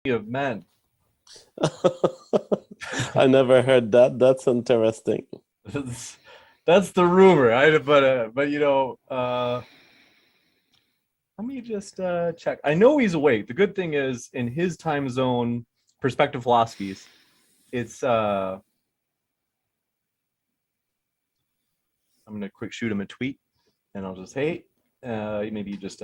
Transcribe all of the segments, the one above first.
of men. I never heard that. That's interesting. That's the rumor. But let me just check. I know he's awake. The good thing is, in his time zone, perspective philosophies, it's I'm gonna quick shoot him a tweet, and I'll just hey, maybe just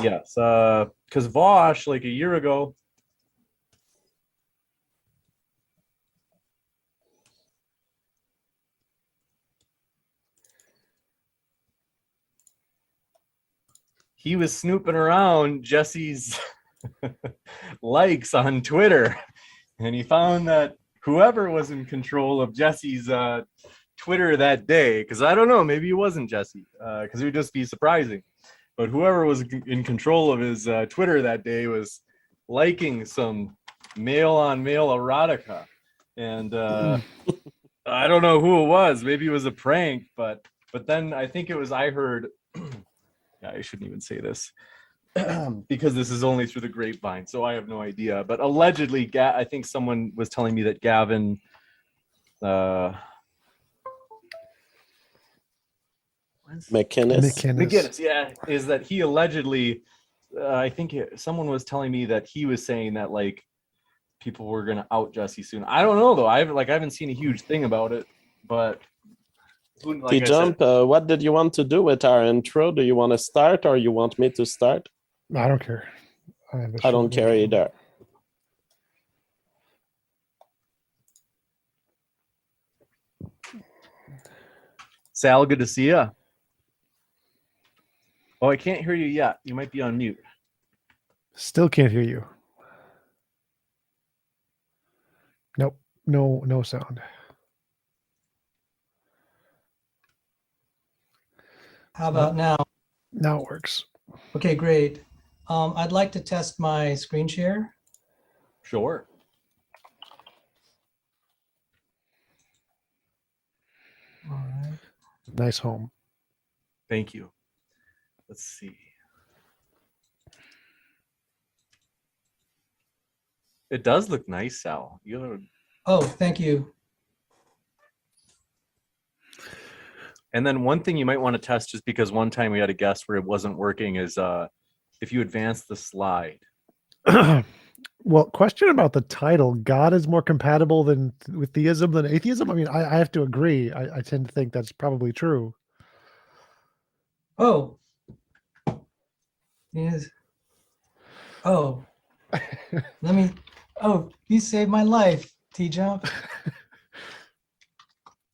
yes, because Vosh like a year ago. He was snooping around Jesse's likes on Twitter, and he found that whoever was in control of Jesse's Twitter that day, because I don't know, maybe it wasn't Jesse, because it would just be surprising, but whoever was in control of his Twitter that day was liking some male-on-male erotica, and I don't know who it was. Maybe it was a prank, but then I think it was, I heard I shouldn't even say this because this is only through the grapevine, so I have no idea. But allegedly, I think someone was telling me that Gavin, McInnes, yeah, is that he allegedly, I think someone was telling me that he was saying that like people were gonna out Jesse soon. I don't know though. I haven't seen a huge thing about it, but. Like TJump, what did you want to do with our intro? Do you want to start or you want me to start? I don't care. I don't care either. Sal, good to see you. Oh, I can't hear you yet. You might be on mute. Still can't hear you. Nope. No sound. How about now? Now it works. Okay, great. I'd like to test my screen share. Sure. All right. Nice home. Thank you. Let's see. It does look nice, Sal. Oh, thank you. And then one thing you might want to test, just because one time we had a guest where it wasn't working, is if you advance the slide. Well, question about the title. God is more compatible with theism than atheism? I mean, I have to agree. I tend to think that's probably true. Oh. Yes. Oh. You saved my life, TJump.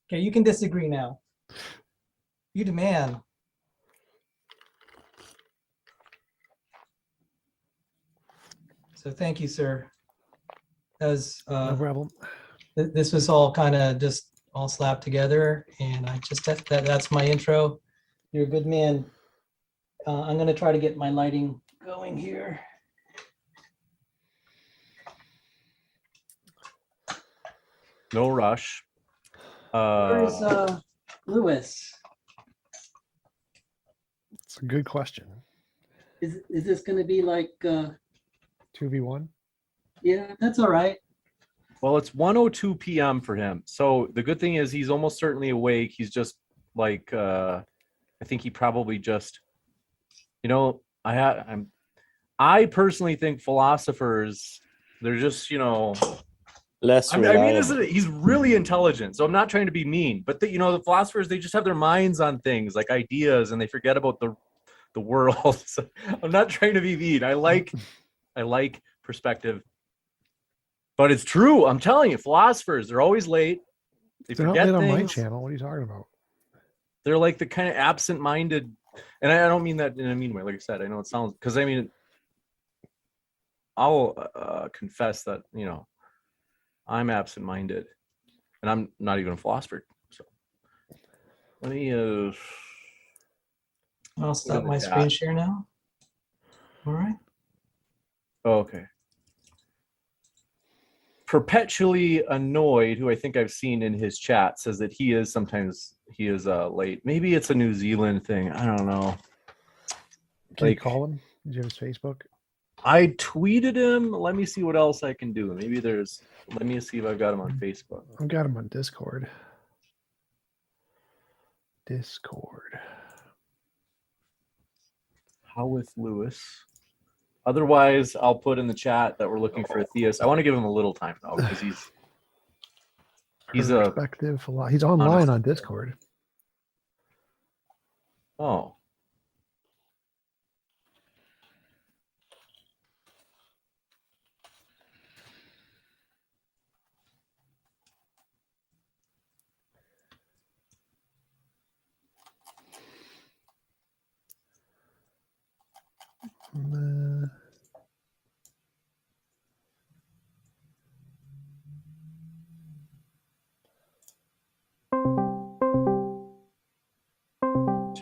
Okay, you can disagree now. You demand. So thank you, sir. As No problem. This was all kind of just all slapped together, and I just that's my intro. You're a good man. I'm gonna try to get my lighting going here. No rush. Where's Lewis? It's a good question. Is this going to be like 2v1? Yeah, that's all right. Well, it's 1:02 p.m. for him. So the good thing is he's almost certainly awake. He's just like I think he probably just, I personally think philosophers, they're just, less he's really intelligent, so I'm not trying to be mean, but the philosophers, they just have their minds on things like ideas and they forget about the world. So I'm not trying to be mean. I like perspective, but it's true. I'm telling you, philosophers, they're always late. They're not late on my channel. What are you talking about? They're like the kind of absent-minded, and I don't mean that in a mean way. Like I said, I know it sounds, because I mean, I'll confess that I'm absent-minded, and I'm not even a philosopher. So let me. I'll stop my screen share now. All right. Oh, okay. Perpetually Annoyed, who I think I've seen in his chat, says that he is late. Maybe it's a New Zealand thing. I don't know. Can you call him? Did you have his Facebook? I tweeted him. Let me see what else I can do. Maybe there's. Let me see if I've got him on Facebook. I've got him on Discord. How with Lewis? Otherwise, I'll put in the chat that we're looking for a theist. I want to give him a little time though, because he's a perspective. He's online on Discord. oh.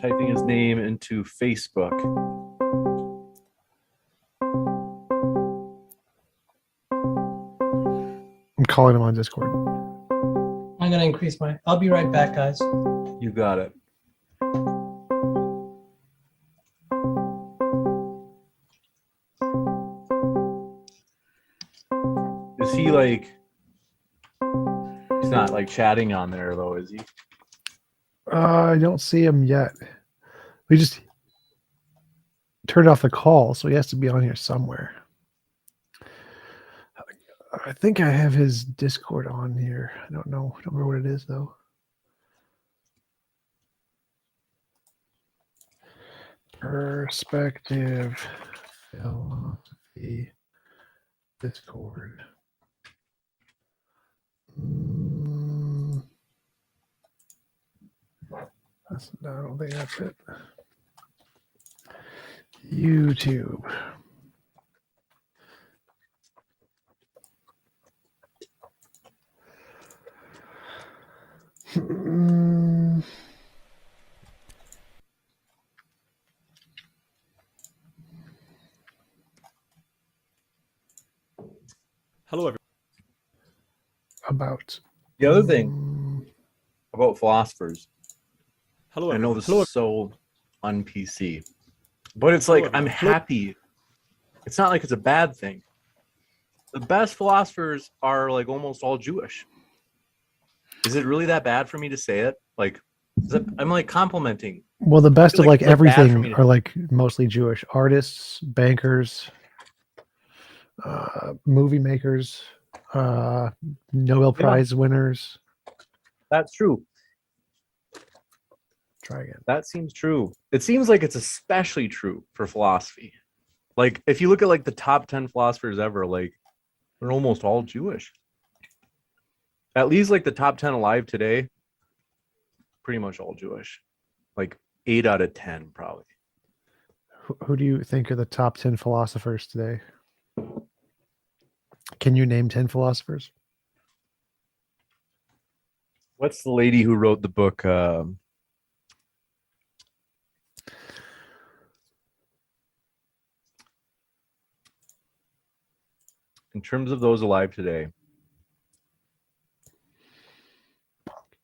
Typing his name into Facebook. I'm calling him on Discord. I'm gonna increase my. I'll be right back, guys. You got it. Is he like? He's not like chatting on there though, is he? I don't see him yet. We just turned off the call, so he has to be on here somewhere. I think I have his Discord on here. I don't know. I don't remember what it is though. Perspective philosophy Discord. I don't think that's it. YouTube. Hello, everyone. About The other thing about philosophers. Hello, I know everyone. this is so un-PC, but it's like I'm happy. It's not like it's a bad thing. The best philosophers are like almost all Jewish. Is it really that bad for me to say it? Like, I'm like complimenting. well, the best of like it's bad for me everything to- are like mostly Jewish artists, bankers, movie makers, Nobel Prize winners. That's true. Try again. That seems true. It seems like it's especially true for philosophy. Like, if you look at like the top 10 philosophers ever, like they're almost all Jewish. At least like the top 10 alive today, pretty much all Jewish. Like 8 out of 10 probably. Who do you think are the top 10 philosophers today? Can you name 10 philosophers? What's the lady who wrote the book? In terms of those alive today.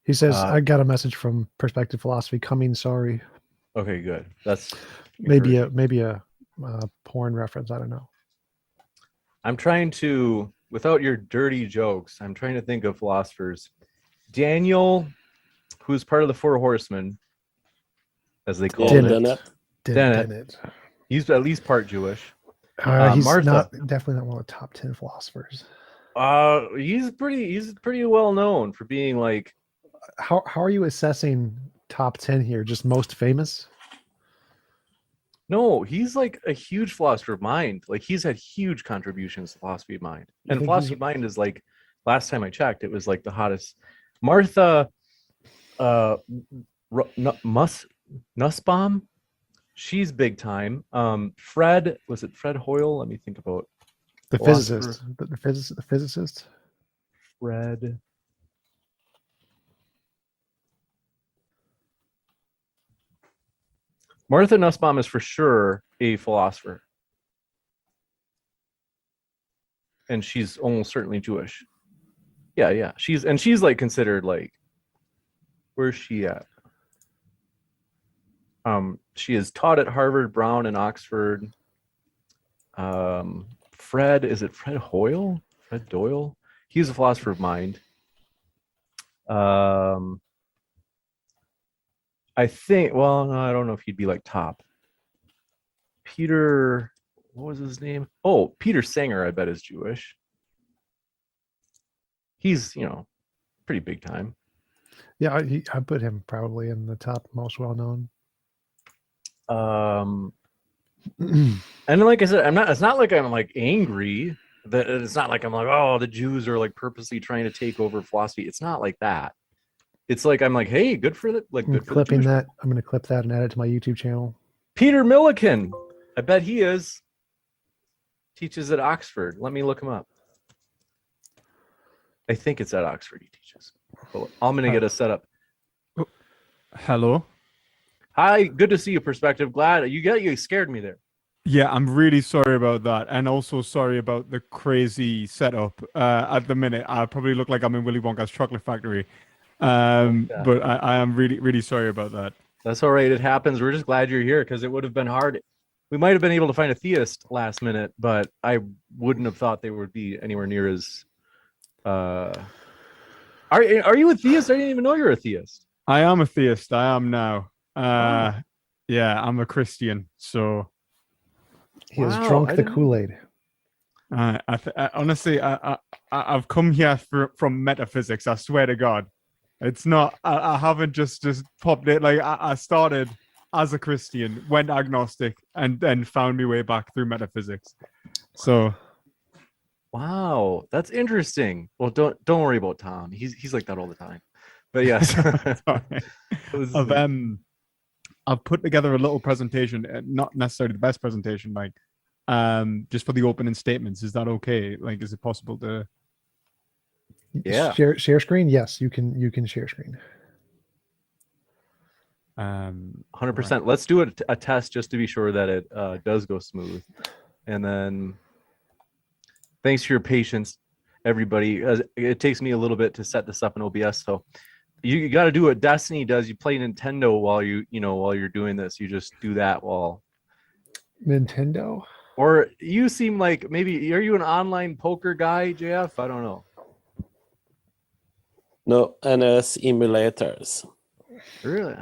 He says, I got a message from Perspective Philosophy coming. Sorry. Okay, good. That's Maybe encouraging. a porn reference. I don't know. I'm trying to, without your dirty jokes, I'm trying to think of philosophers. Daniel, who's part of the Four Horsemen, as they call it. Dennett. He's at least part Jewish. He's Martha. definitely not one of the top 10 philosophers. He's pretty well known for being like. How are you assessing top 10 here? Just most famous? No, he's like a huge philosopher of mind. Like he's had huge contributions to philosophy of mind. And philosophy of mind is like, last time I checked, it was like the hottest. Martha Nussbaum, she's big time. Fred Hoyle? Let me think about the physicist. The physicist. Fred. Martha Nussbaum is for sure a philosopher. And she's almost certainly Jewish. Yeah. She's like considered like, where's she at? She is taught at Harvard, Brown, and Oxford. Fred, is it Fred Hoyle? Fred Doyle? He's a philosopher of mind. I think, well, no, I don't know if he'd be like top. Peter, what was his name? Oh, Peter Singer, I bet is Jewish. He's, pretty big time. Yeah, I put him probably in the top most well known. And like I said, it's not like I'm like angry. That it's not like I'm like, oh, the Jews are like purposely trying to take over philosophy. It's not like that. It's like I'm like, hey, good for the I'm good for the clipping Jewish. that. I'm going to clip that and add it to my YouTube channel. Peter Milliken. I bet he is. Teaches at Oxford. Let me look him up. I think it's at Oxford he teaches. Well, I'm going to get a setup. Hello. Hi, good to see you, Perspective. Glad you scared me there. Yeah, I'm really sorry about that, and also sorry about the crazy setup. At the minute, I probably look like I'm in Willy Wonka's chocolate factory. But I am really, really sorry about that. That's all right. It happens. We're just glad you're here because it would have been hard. We might have been able to find a theist last minute, but I wouldn't have thought they would be anywhere near as. Are you a theist? I didn't even know you're a theist. I am a theist. I am now. Yeah, I'm a Christian. So He has drunk the didn't- Kool-Aid. honestly, I've come here from metaphysics. I swear to God, it's not. I haven't just popped it. Like I started as a Christian, went agnostic, and then found my way back through metaphysics. So, Wow, that's interesting. Well, don't worry about Tom. He's like that all the time. But yes, I've put together a little presentation, not necessarily the best presentation, like just for the opening statements. Is that okay? Like, is it possible to? Yeah. Share screen. Yes, you can share screen. 100%. Let's do a test just to be sure that it does go smooth. And then thanks for your patience, everybody. It takes me a little bit to set this up in OBS, so you got to do what Destiny does. You play Nintendo while you're doing this. You just do that while Nintendo. Or you seem like maybe are you an online poker guy, JF? I don't know. No, NS emulators. Really?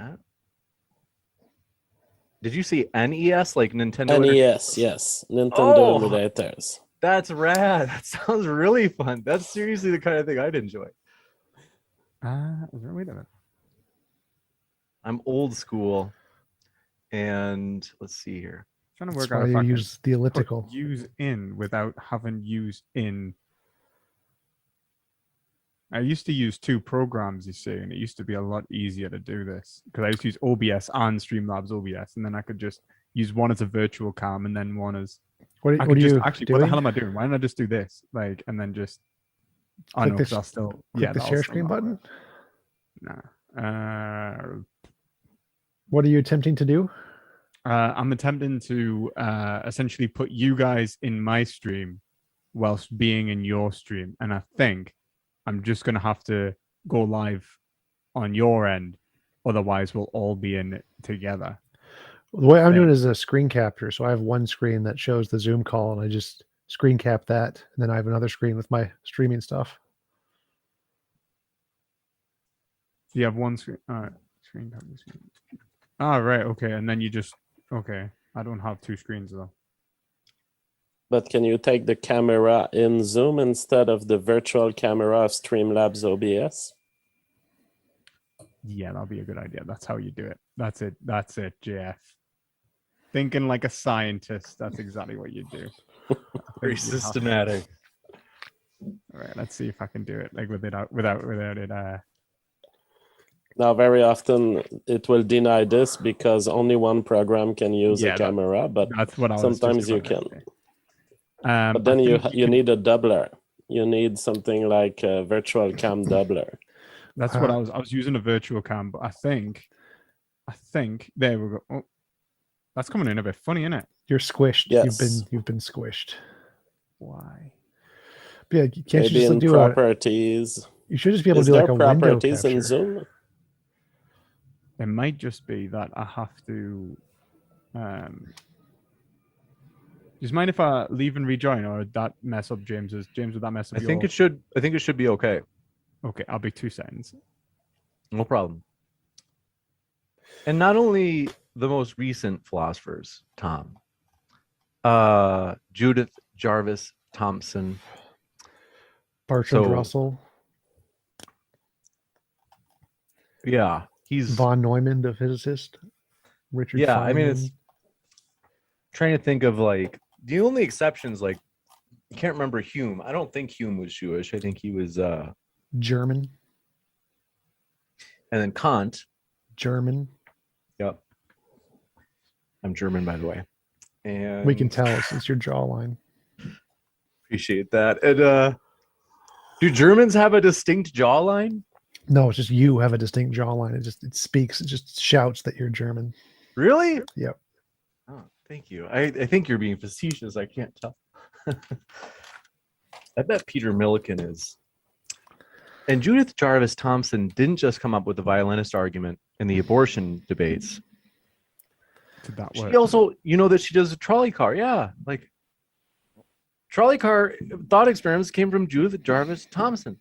Did you see NES like Nintendo? NES, yes. Nintendo Oh! emulators. That's rad. That sounds really fun. That's seriously the kind of thing I'd enjoy. Wait a minute. I'm old school, and let's see here. Trying to That's work why out if you I can use the put elliptical. use in without having use in. I used to use two programs, you see, and it used to be a lot easier to do this because I used to use OBS and Streamlabs OBS, and then I could just use one as a virtual cam and then one as. What I are could just you actually. doing? What the hell am I doing? Why don't I just do this? Like, and then just. I Click know this- because I'll still. Click the that'll share still screen not button. work. Nah. What are you attempting to do? I'm attempting to essentially put you guys in my stream whilst being in your stream. And I think I'm just going to have to go live on your end. Otherwise, we'll all be in it together. The way I'm doing Thing. is a screen capture. So I have one screen that shows the Zoom call, and I just screen cap that, and then I have another screen with my streaming stuff. So you have one screen. All right. Screen. Ah, right. Okay. And then you just. Okay. I don't have two screens though. But can you take the camera in Zoom instead of the virtual camera of Streamlabs OBS? Yeah, that'll be a good idea. That's how you do it. That's it. That's it, JF. Thinking like a scientist. That's exactly what you do. Very systematic. All right, let's see if I can do it like without it. Now, very often it will deny this because only one program can use Yeah, a camera, but That's what I was. sometimes just you about to can. say. But then I you think you could- need a doubler. You need something like a virtual cam doubler. That's what I was using a virtual cam, but I think there we go. Oh, that's coming in a bit funny, isn't it? You're squished. Yes. You've been squished. Why? But yeah, can't you Maybe just in do properties. You should just be able Is to do there like a window properties capture. in Zoom? It might just be that I have to. you mind if I leave and rejoin, or would that mess up James's? James, would that mess up I think your... it should. I think it should be okay. Okay, I'll be 2 seconds. No problem. And not only the most recent philosophers, Tom, Judith Jarvis Thompson, Bertrand So- Russell, yeah, he's von Neumann, the physicist, Richard. yeah. I mean, Feynman. it's trying to think of like the only exceptions. Like, I can't remember Hume. I don't think Hume was Jewish. I think he was. German. And then Kant. German. Yep. I'm German, by the way. And We can tell it's your jawline. appreciate that. And do Germans have a distinct jawline? No, it's just you have a distinct jawline. It speaks. It just shouts that you're German. Really? Yep. Oh, thank you. I think you're being facetious. I can't tell. I bet Peter Milliken is. And Judith Jarvis Thompson didn't just come up with the violinist argument in the abortion debates. Did that work? She also, that she does a trolley car. Yeah, like trolley car thought experiments came from Judith Jarvis Thompson.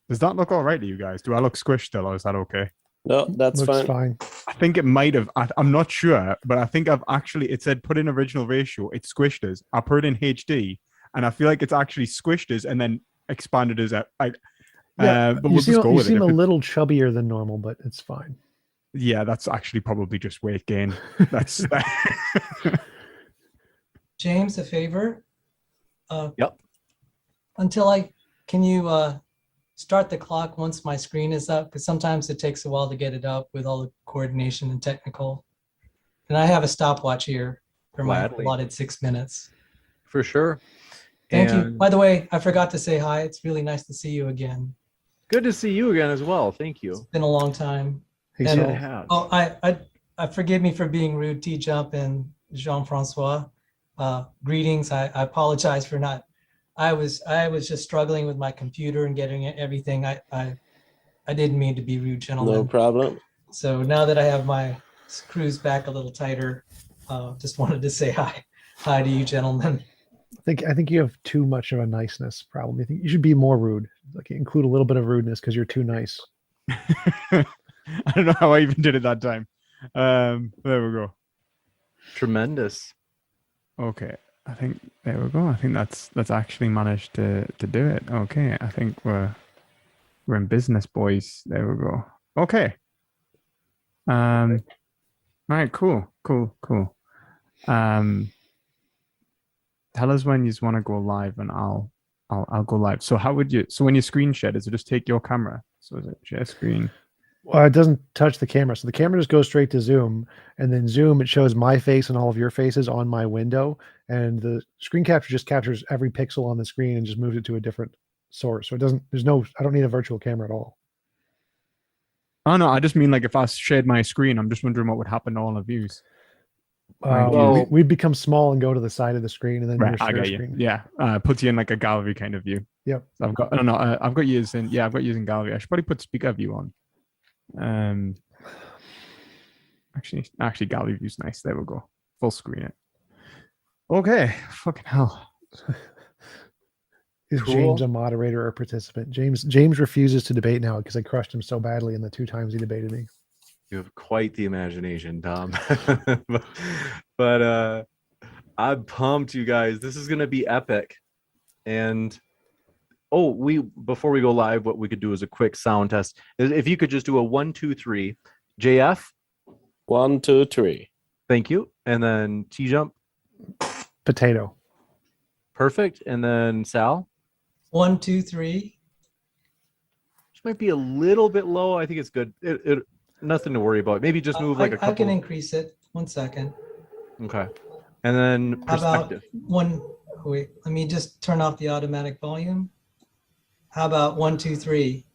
Does that look all right to you guys? Do I look squished still, or is that okay? No, that's Looks fine. fine. I think it might have. I'm not sure, but I think I've actually. It said put in original ratio. It squished us. I put it in HD, and I feel like it's actually squished us and then expanded us out. But you we'll seem, just go you with seem it. a little chubbier than normal, but it's fine. Yeah, that's actually probably just weight gain. That's James, a favor. Yep. Can you start the clock once my screen is up? Because sometimes it takes a while to get it up with all the coordination and technical. And I have a stopwatch here for my Gladly. allotted 6 minutes. For sure. Thank you. And By the way, I forgot to say hi. It's really nice to see you again. good to see you again as well. Thank you. It's been a long time. Hey, And- Saul. It has. Oh, I forgive me for being rude, TJump and Jean-Francois. Greetings. I apologize for not. I was just struggling with my computer and getting everything. I didn't mean to be rude, gentlemen. No problem. So now that I have my screws back a little tighter, just wanted to say hi to you, gentlemen. I think you have too much of a niceness problem. I think you should be more rude. Like include a little bit of rudeness because you're too nice. I don't know how I even did it that time. There we go. Tremendous. Okay, I think there we go. I think that's actually managed to do it. Okay, I think we're in business, boys. There we go. Okay. All right. Cool. Tell us when you want to go live, and I'll go live. So how would you? So when you screen share, does it just take your camera? So is it share screen? Well, it doesn't touch the camera. So the camera just goes straight to Zoom, and then Zoom, it shows my face and all of your faces on my window. And the screen capture just captures every pixel on the screen and just moves it to a different source. So it doesn't, I don't need a virtual camera at all. Oh no, I just mean like if I shared my screen, I'm just wondering what would happen to all of yous. Well- We'd become small and go to the side of the screen and then Right, your I share get you. screen. Yeah, puts you in like a gallery kind of view. Yep. So I've got, I don't know, I've got you in gallery. I should probably put speaker view on. Actually, gallery view's nice. There we go. Full screen it. Okay, fucking hell. Is Cool. James a moderator or participant? James refuses to debate now because I crushed him so badly in the 2 times he debated me. You have quite the imagination, Tom. but I'm pumped, you guys. This is gonna be epic. And before we go live, what we could do is a quick sound test. If you could just do a 1, 2, 3, JF. 1, 2, 3. Thank you. And then TJump. Potato. Perfect. And then Sal. 1, 2, 3. Which might be a little bit low. I think it's good. It nothing to worry about. Maybe just move like a I can couple. increase it. 1 second. Okay. And then How about perspective. wait, let me just turn off the automatic volume. How about 1, 2, 3?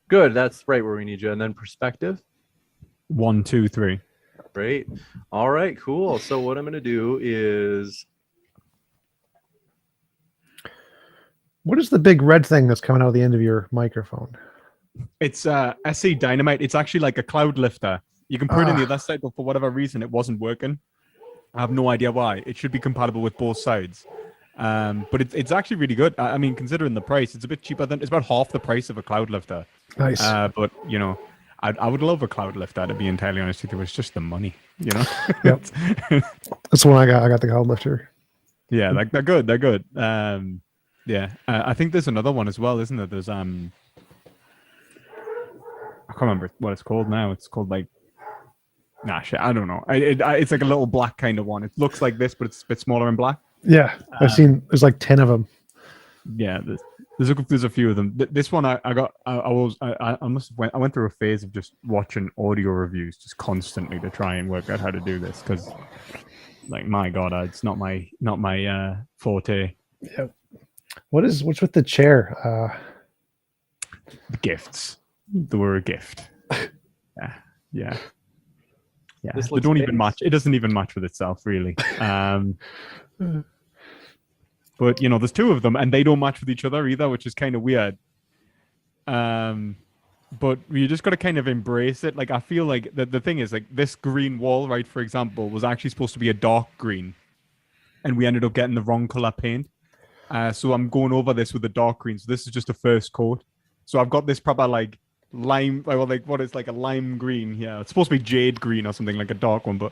Good. That's right where we need you. And then perspective. 1, 2, 3. Great. All right, cool. So what I'm going to do is What is the big red thing that's coming out of the end of your microphone? It's SE Dynamite. It's actually like a cloud lifter. You can put it in the Ah. other side, but for whatever reason, it wasn't working. I have no idea why. It should be compatible with both sides. But it's actually really good. I mean, considering the price, it's a bit cheaper than it's about half the price of a cloud lifter. Nice. But you know, I would love a cloud lifter, to be entirely honest with you. It's just the money, you know. Yep. That's the one I got. I got the cloud lifter. Yeah, like they're good. They're good. Yeah. I think there's another one as well, isn't there? There's I can't remember what it's called now. It's called like, nah, shit. I don't know. It's like a little black kind of one. It looks like this, but it's a bit smaller and black. Yeah, I've seen. There's like 10 of them. Yeah, there's a few of them. This one I went through a phase of just watching audio reviews just constantly to try and work out how to do this, because like, my god, it's not my forte. Yep. What's with the chair? The gifts. They were a gift. Yeah. This They looks don't even base. match. It doesn't even match with itself, really. But you know, there's two of them, and they don't match with each other either, which is kind of weird. But you just got to kind of embrace it. Like, I feel like the thing is, like, this green wall, right, for example, was actually supposed to be a dark green, and we ended up getting the wrong color paint. So I'm going over this with the dark green. So this is just a first coat. So I've got this proper like lime, well, like what is like a lime green. Yeah, it's supposed to be jade green or something, like a dark one, but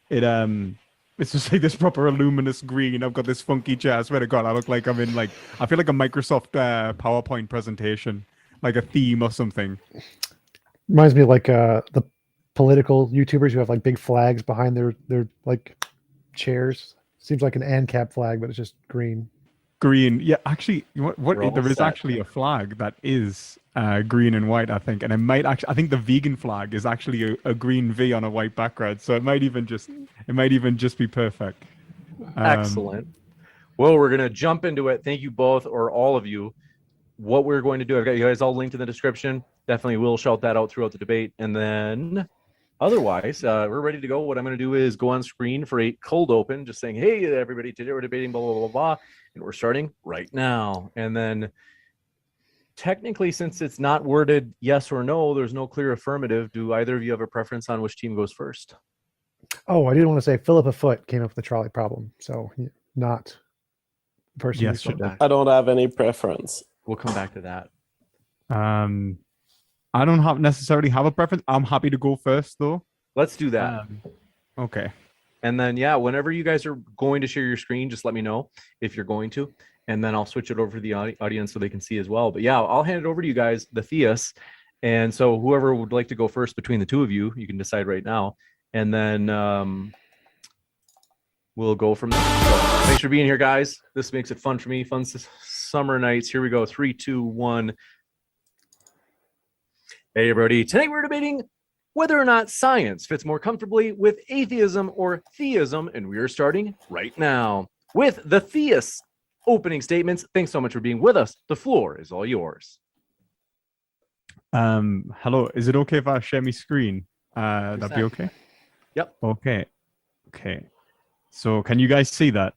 it's just like this proper luminous green. I've got this funky chair. I swear to God, I look like I'm in like, I feel like a Microsoft PowerPoint presentation, like a theme or something. Reminds me of like the political YouTubers who have like big flags behind their like chairs. Seems like an ANCAP flag, but it's just green. Green, yeah. Actually, what We're all there is set. actually a flag that is green and white, I think, and it might actually. I think the vegan flag is actually a green V on a white background, so it might even just be perfect. Excellent. Well, we're gonna jump into it. Thank you both, or all of you. What we're going to do, I've got you guys all linked in the description. Definitely will shout that out throughout the debate, and then otherwise, we're ready to go. What I'm going to do is go on screen for a cold open, just saying, "Hey, everybody! Today we're debating blah blah blah blah," and we're starting right now. And then, technically, since it's not worded yes or no, there's no clear affirmative. Do either of you have a preference on which team goes first? Oh, I didn't want to say Philippa Foot came up with the trolley problem, so not the person. Yes, who said that. I don't have any preference. We'll come back to that. I don't necessarily have a preference. I'm happy to go first, though. Let's do that. Okay. And then, yeah, whenever you guys are going to share your screen, just let me know if you're going to, and then I'll switch it over to the audience so they can see as well. But yeah, I'll hand it over to you guys, the theists. And so whoever would like to go first between the two of you, you can decide right now. And then we'll go from there. So, thanks for being here, guys. This makes it fun for me. Fun summer nights. Here we go. 3, 2, 1. Hey, everybody. Tonight we're debating whether or not science fits more comfortably with atheism or theism, and we are starting right now with the theists' opening statements. Thanks so much for being with us. The floor is all yours. Hello. Is it okay if I share my screen? That'd be okay? Yep. Okay. So can you guys see that?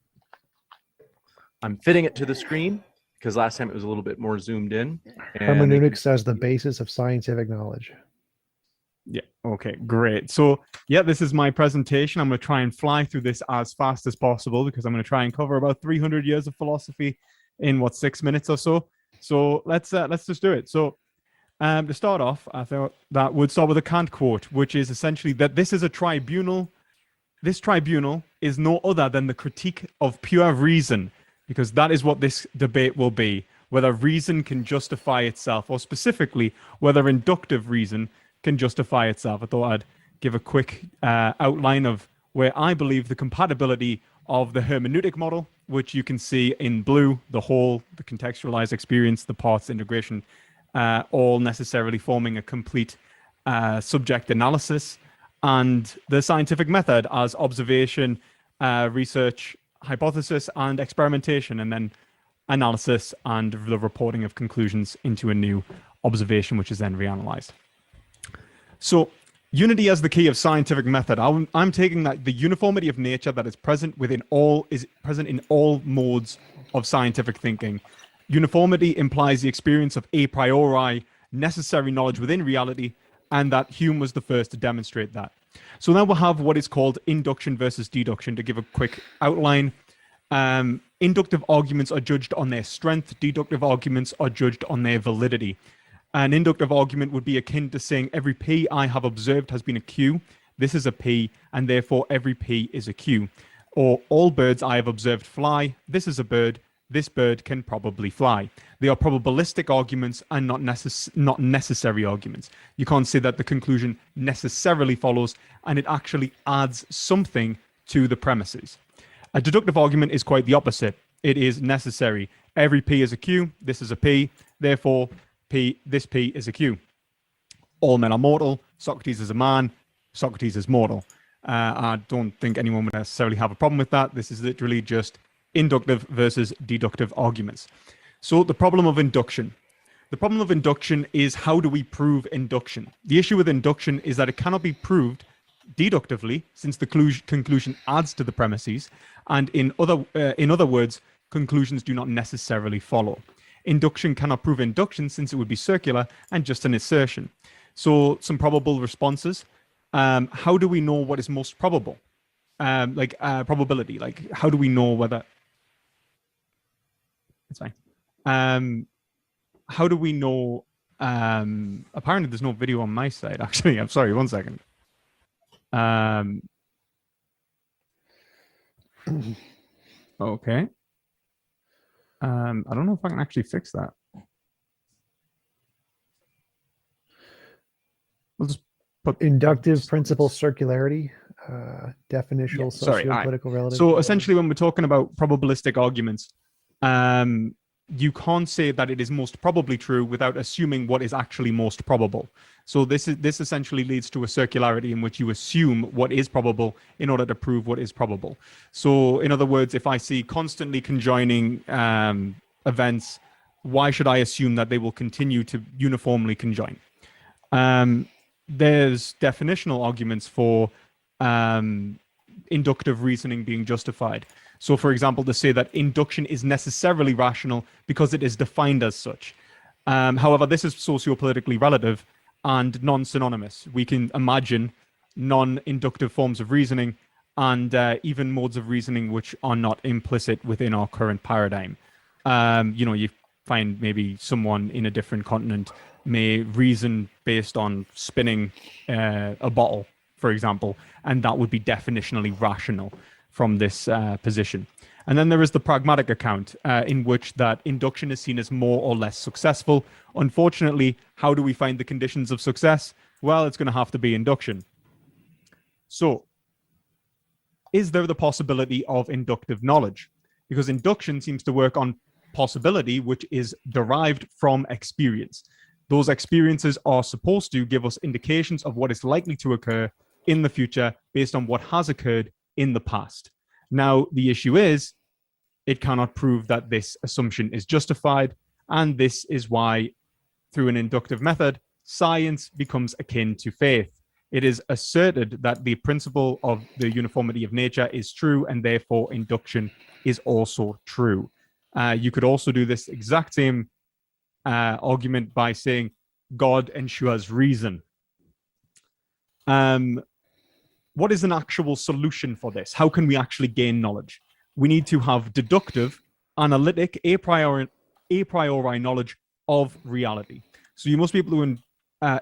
I'm fitting it to the screen because last time it was a little bit more zoomed in. And Hermeneutics as the basis of scientific knowledge. Yeah. Okay, great. So yeah, this is my presentation. I'm going to try and fly through this as fast as possible because I'm going to try and cover about 300 years of philosophy in 6 minutes or so. So let's just do it. So to start off, I thought that would start with a Kant quote, which is essentially that this is a tribunal. This tribunal is no other than the critique of pure reason, because that is what this debate will be, whether reason can justify itself, or specifically, whether inductive reason can justify itself. I thought I'd give a quick outline of where I believe the compatibility of the hermeneutic model, which you can see in blue, the whole, the contextualized experience, the parts integration, all necessarily forming a complete subject analysis, and the scientific method as observation, research, hypothesis, and experimentation, and then analysis and the reporting of conclusions into a new observation, which is then reanalyzed. So unity as the key of scientific method. I'm taking that the uniformity of nature that is present in all modes of scientific thinking. Uniformity implies the experience of a priori necessary knowledge within reality, and that Hume was the first to demonstrate that. So now we'll have what is called induction versus deduction. To give a quick outline, inductive arguments are judged on their strength. Deductive arguments are judged on their validity. An inductive argument would be akin to saying every P I have observed has been a Q. This is a P, and therefore every P is a Q. Or all birds I have observed fly. This is a bird. This bird can probably fly. They are probabilistic arguments and not necessary arguments. You can't say that the conclusion necessarily follows, and it actually adds something to the premises. A deductive argument is quite the opposite. It is necessary. Every P is a Q. This is a P. Therefore, this P is a Q. All men are mortal. Socrates is a man. Socrates is mortal. I don't think anyone would necessarily have a problem with that. This is literally just inductive versus deductive arguments. So the problem of induction. The problem of induction is, how do we prove induction? The issue with induction is that it cannot be proved deductively, since the conclusion adds to the premises, and in other words, conclusions do not necessarily follow. Induction cannot prove induction, since it would be circular and just an assertion. So some probable responses. How do we know what is most probable? Probability. Like, how do we know whether... It's fine. How do we know... apparently there's no video on my side, actually. I'm sorry, 1 second. Okay. I don't know if I can actually fix that. We'll just put Inductive principle circularity, definitional socio-political relativity. So essentially, when we're talking about probabilistic arguments, you can't say that it is most probably true without assuming what is actually most probable. So this essentially leads to a circularity in which you assume what is probable in order to prove what is probable. So in other words, if I see constantly conjoining events, why should I assume that they will continue to uniformly conjoin? There's definitional arguments for inductive reasoning being justified. So, for example, to say that induction is necessarily rational because it is defined as such. However, this is sociopolitically relative and non-synonymous. We can imagine non-inductive forms of reasoning and even modes of reasoning which are not implicit within our current paradigm. You find maybe someone in a different continent may reason based on spinning a bottle, for example, and that would be definitionally rational from this position. And then there is the pragmatic account in which that induction is seen as more or less successful. Unfortunately, how do we find the conditions of success? Well, it's going to have to be induction. So, is there the possibility of inductive knowledge? Because induction seems to work on possibility, which is derived from experience. Those experiences are supposed to give us indications of what is likely to occur in the future based on what has occurred in the past. Now, the issue is, it cannot prove that this assumption is justified, and this is why, through an inductive method, science becomes akin to faith. It is asserted that the principle of the uniformity of nature is true, and therefore induction is also true. You could also do this exact same argument by saying God ensures reason. What is an actual solution for this? How can we actually gain knowledge? We need to have deductive, analytic, a priori knowledge of reality. So you must be able to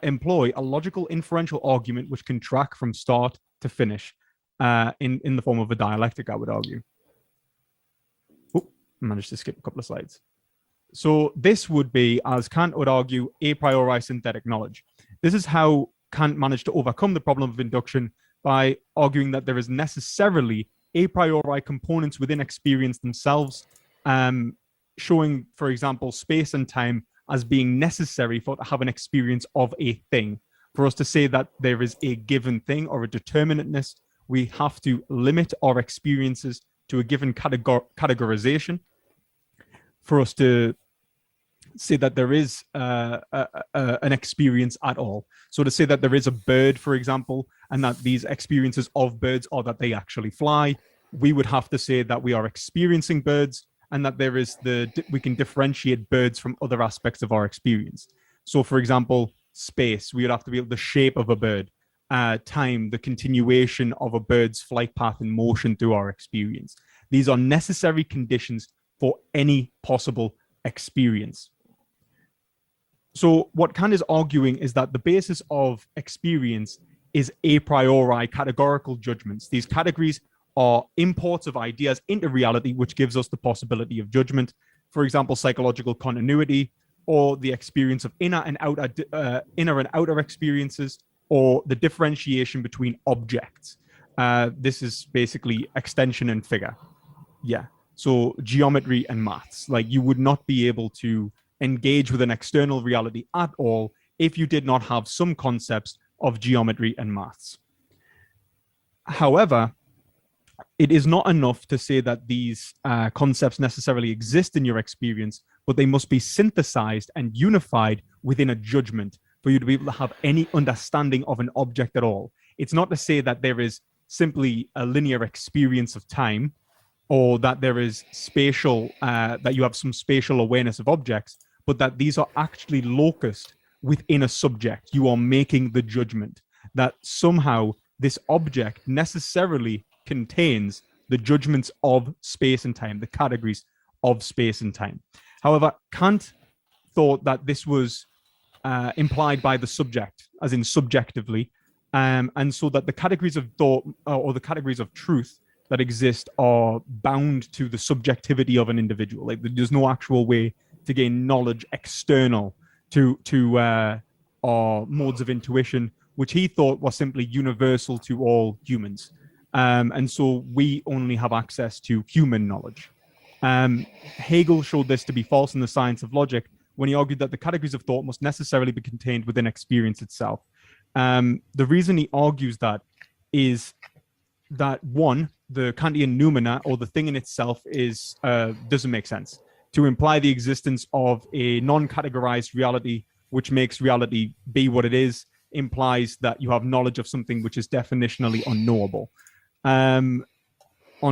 employ a logical inferential argument which can track from start to finish in the form of a dialectic, I would argue. Oh, I managed to skip a couple of slides. So this would be, as Kant would argue, a priori synthetic knowledge. This is how Kant managed to overcome the problem of induction by arguing that there is necessarily a priori components within experience themselves, showing, for example, space and time as being necessary for to have an experience of a thing. For us to say that there is a given thing or a determinateness, we have to limit our experiences to a given categorization. For us to say that there is an experience at all. So to say that there is a bird, for example, and that these experiences of birds are that they actually fly, we would have to say that we are experiencing birds and that there is we can differentiate birds from other aspects of our experience. So for example, space, we would have to be able the shape of a bird. time, the continuation of a bird's flight path and motion through our experience. These are necessary conditions for any possible experience. So what Kant is arguing is that the basis of experience is a priori categorical judgments. These categories are imports of ideas into reality, which gives us the possibility of judgment. For example, psychological continuity, or the experience of inner and outer experiences, or the differentiation between objects. This is basically extension and figure. Yeah. So geometry and maths. Like, you would not be able to engage with an external reality at all if you did not have some concepts of geometry and maths. However, it is not enough to say that these concepts necessarily exist in your experience, but they must be synthesized and unified within a judgment for you to be able to have any understanding of an object at all. It's not to say that there is simply a linear experience of time, or that there is spatial, that you have some spatial awareness of objects, but that these are actually locused within a subject. You are making the judgment that somehow this object necessarily contains the judgments of space and time, the categories of space and time. However, Kant thought that this was implied by the subject, as in subjectively, and so that the categories of thought or the categories of truth that exist are bound to the subjectivity of an individual. Like, there's no actual way to gain knowledge external to our modes of intuition, which he thought was simply universal to all humans. And so we only have access to human knowledge. Hegel showed this to be false in the Science of Logic when he argued that the categories of thought must necessarily be contained within experience itself. The reason he argues that is that, one, the Kantian noumena, or the thing in itself, is doesn't make sense. To imply the existence of a non-categorized reality, which makes reality be what it is, implies that you have knowledge of something which is definitionally unknowable. On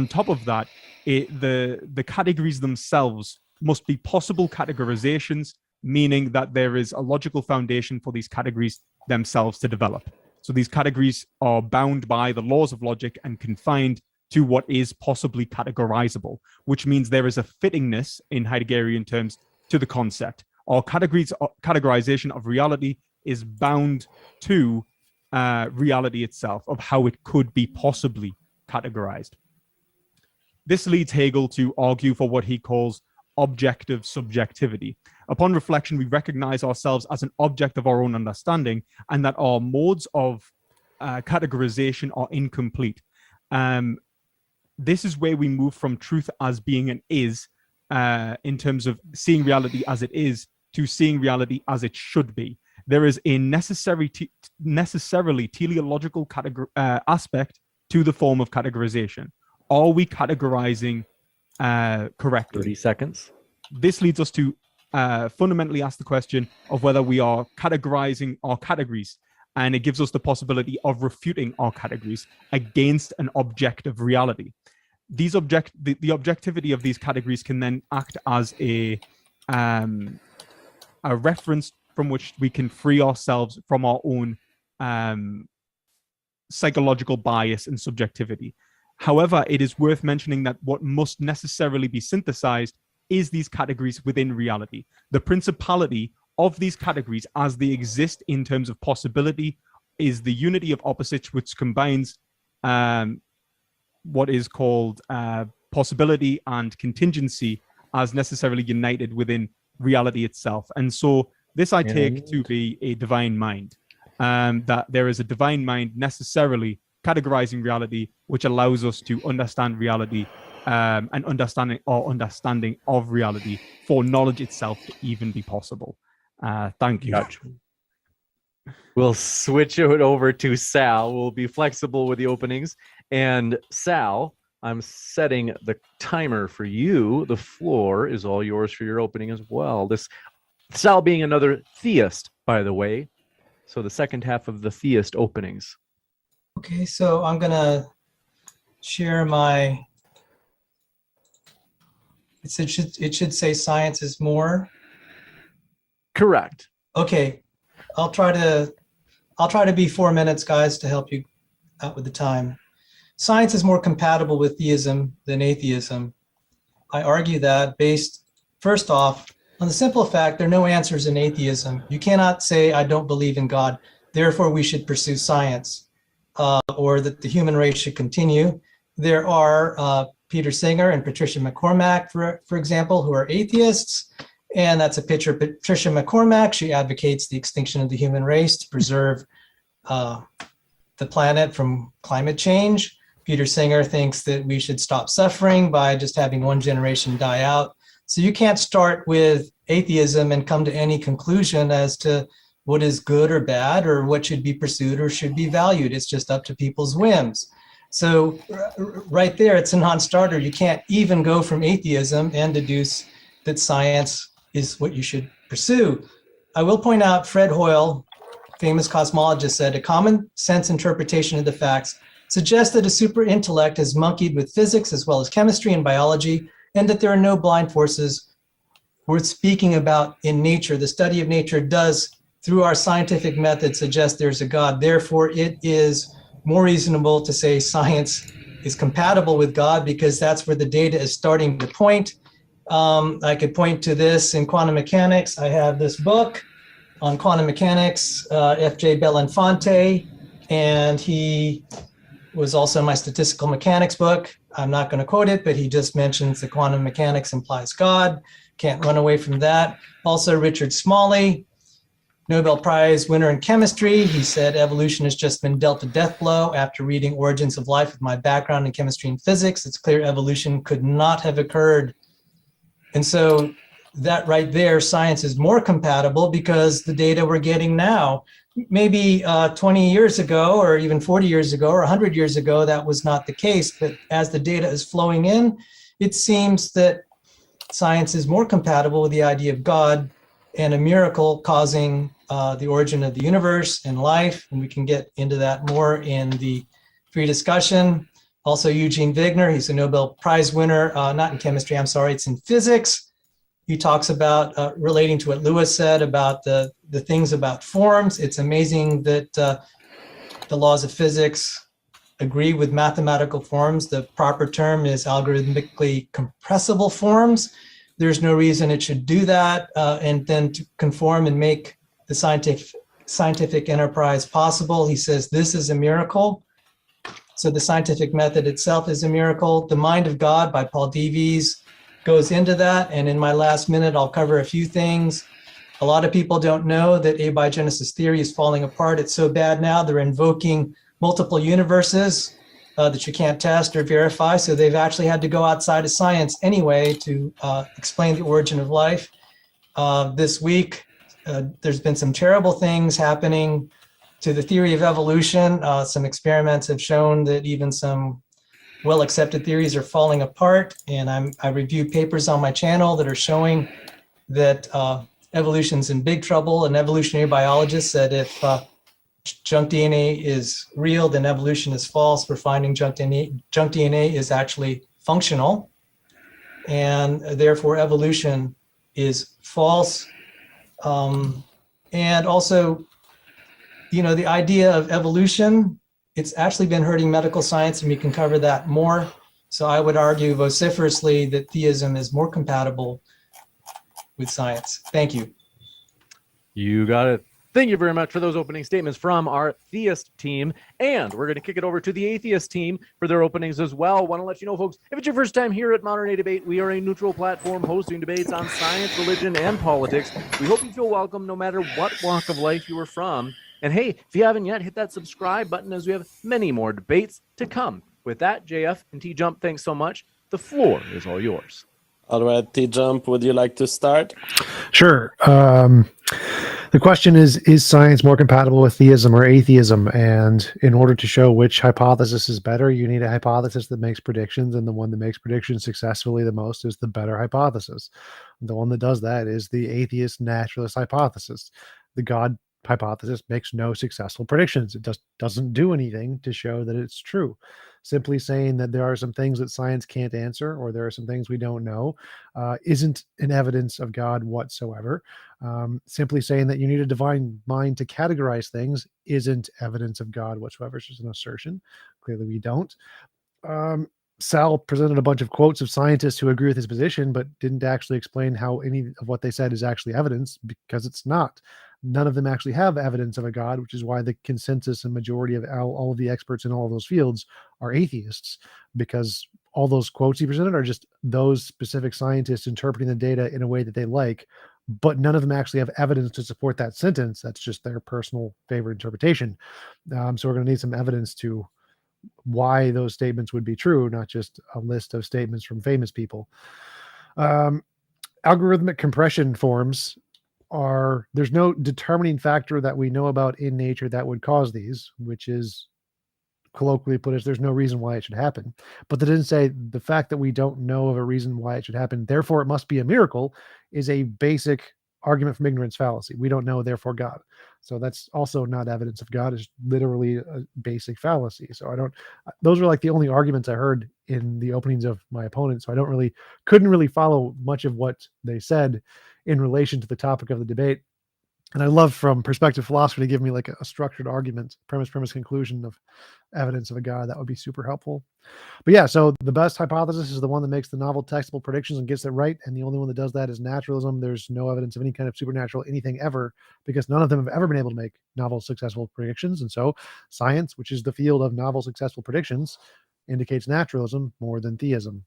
top of that, the categories themselves must be possible categorizations, meaning that there is a logical foundation for these categories themselves to develop. So these categories are bound by the laws of logic and confined to what is possibly categorizable, which means there is a fittingness in Heideggerian terms to the concept. Our categorization of reality is bound to reality itself, of how it could be possibly categorized. This leads Hegel to argue for what he calls objective subjectivity. Upon reflection, we recognize ourselves as an object of our own understanding, and that our modes of categorization are incomplete. This is where we move from truth as being an is, in terms of seeing reality as it is, to seeing reality as it should be. There is a necessarily teleological aspect to the form of categorization. Are we categorizing correctly? 30 seconds. This leads us to fundamentally ask the question of whether we are categorizing our categories, and it gives us the possibility of refuting our categories against an objective reality. The objectivity of these categories can then act as a reference from which we can free ourselves from our own psychological bias and subjectivity. However, it is worth mentioning that what must necessarily be synthesized is these categories within reality. The principality of these categories as they exist in terms of possibility is the unity of opposites, which combines what is called possibility and contingency as necessarily united within reality itself. And so this I take to be a divine mind, that there is a divine mind necessarily categorizing reality, which allows us to understand reality and understanding of reality for knowledge itself to even be possible. Thank you. Gotcha. We'll switch it over to Sal. We'll be flexible with the openings. And Sal, I'm setting the timer for you. The floor is all yours for your opening as well. This Sal being another theist, by the way. So the second half of the theist openings. Okay, so I'm gonna share my. It should say science is more. Correct. Okay, I'll I'll try to be 4 minutes, guys, to help you out with the time. Science is more compatible with theism than atheism. I argue that based, first off, on the simple fact there are no answers in atheism. You cannot say, I don't believe in God, therefore we should pursue science, or that the human race should continue. There are Peter Singer and Patricia McCormack, for example, who are atheists. And that's a picture of Patricia McCormack. She advocates the extinction of the human race to preserve the planet from climate change. Peter Singer thinks that we should stop suffering by just having one generation die out. So you can't start with atheism and come to any conclusion as to what is good or bad or what should be pursued or should be valued. It's just up to people's whims. So right there, it's a non-starter. You can't even go from atheism and deduce that science is what you should pursue. I will point out Fred Hoyle, famous cosmologist, said a common sense interpretation of the facts suggests that a super intellect has monkeyed with physics as well as chemistry and biology, and that there are no blind forces worth speaking about in nature. The study of nature does, through our scientific method, suggest there's a God. Therefore, it is more reasonable to say science is compatible with God because that's where the data is starting to point. I could point to this in quantum mechanics. I have this book on quantum mechanics, F.J. Belinfante, and he was also in my statistical mechanics book. I'm not going to quote it, but he just mentions that quantum mechanics implies God. Can't run away from that. Also, Richard Smalley, Nobel Prize winner in chemistry. He said evolution has just been dealt a death blow. After reading Origins of Life with my background in chemistry and physics, it's clear evolution could not have occurred. And so that right there, science is more compatible because the data we're getting now, maybe 20 years ago or even 40 years ago or 100 years ago, that was not the case. But as the data is flowing in, it seems that science is more compatible with the idea of God and a miracle causing the origin of the universe and life. And we can get into that more in the free discussion. Also, Eugene Wigner, he's a Nobel Prize winner, not in chemistry, I'm sorry, it's in physics. He talks about relating to what Lewis said about the things about forms. It's amazing that the laws of physics agree with mathematical forms. The proper term is algorithmically compressible forms. There's no reason it should do that and then to conform and make the scientific enterprise possible. He says this is a miracle. So the scientific method itself is a miracle. The Mind of God by Paul Davies goes into that. And in my last minute, I'll cover a few things. A lot of people don't know that abiogenesis theory is falling apart. It's so bad now, they're invoking multiple universes that you can't test or verify. So they've actually had to go outside of science anyway to explain the origin of life. This week, there's been some terrible things happening to the theory of evolution. Some experiments have shown that even some well-accepted theories are falling apart. And I review papers on my channel that are showing that evolution's in big trouble. An evolutionary biologist said if junk DNA is real, then evolution is false. We're finding junk DNA is actually functional, and therefore evolution is false. And also, the idea of evolution, it's actually been hurting medical science, and we can cover that more. So I would argue vociferously that theism is more compatible with science. Thank you. You got it. Thank you very much for those opening statements from our theist team. And we're going to kick it over to the atheist team for their openings as well. Want to let you know, folks, if it's your first time here at Modern Day Debate, we are a neutral platform hosting debates on science, religion, and politics. We hope you feel welcome no matter what walk of life you are from. And hey, if you haven't yet, hit that subscribe button as we have many more debates to come. With that, JF and TJump, thanks so much. The floor is all yours. All right, TJump, would you like to start? Sure. The question is science more compatible with theism or atheism? And in order to show which hypothesis is better, you need a hypothesis that makes predictions, and the one that makes predictions successfully the most is the better hypothesis. The one that does that is the atheist naturalist hypothesis. The God hypothesis makes no successful predictions. It just doesn't do anything to show that it's true. Simply saying that there are some things that science can't answer, or there are some things we don't know, isn't an evidence of God whatsoever. Simply saying that you need a divine mind to categorize things isn't evidence of God whatsoever. It's just an assertion. Clearly, we don't. Sal presented a bunch of quotes of scientists who agree with his position, but didn't actually explain how any of what they said is actually evidence, because it's not. None of them actually have evidence of a God, which is why the consensus and majority of all of the experts in all of those fields are atheists, because all those quotes he presented are just those specific scientists interpreting the data in a way that they like, but none of them actually have evidence to support that sentence. That's just their personal favorite interpretation. So we're going to need some evidence to why those statements would be true, not just a list of statements from famous people. Algorithmic compression forms there's no determining factor that we know about in nature that would cause these, which is, colloquially put, is there's no reason why it should happen. But they didn't say the fact that we don't know of a reason why it should happen, therefore it must be a miracle, is a basic argument from ignorance fallacy. We don't know, therefore God. So that's also not evidence of God. It's literally a basic fallacy. So those were like the only arguments I heard in the openings of my opponent. So couldn't really follow much of what they said in relation to the topic of the debate. And I love, from perspective philosophy, to give me like a structured argument, premise, conclusion of evidence of a God. That would be super helpful. But yeah, so the best hypothesis is the one that makes the novel textable predictions and gets it right. And the only one that does that is naturalism. There's no evidence of any kind of supernatural anything ever, because none of them have ever been able to make novel successful predictions. And so science, which is the field of novel successful predictions, indicates naturalism more than theism.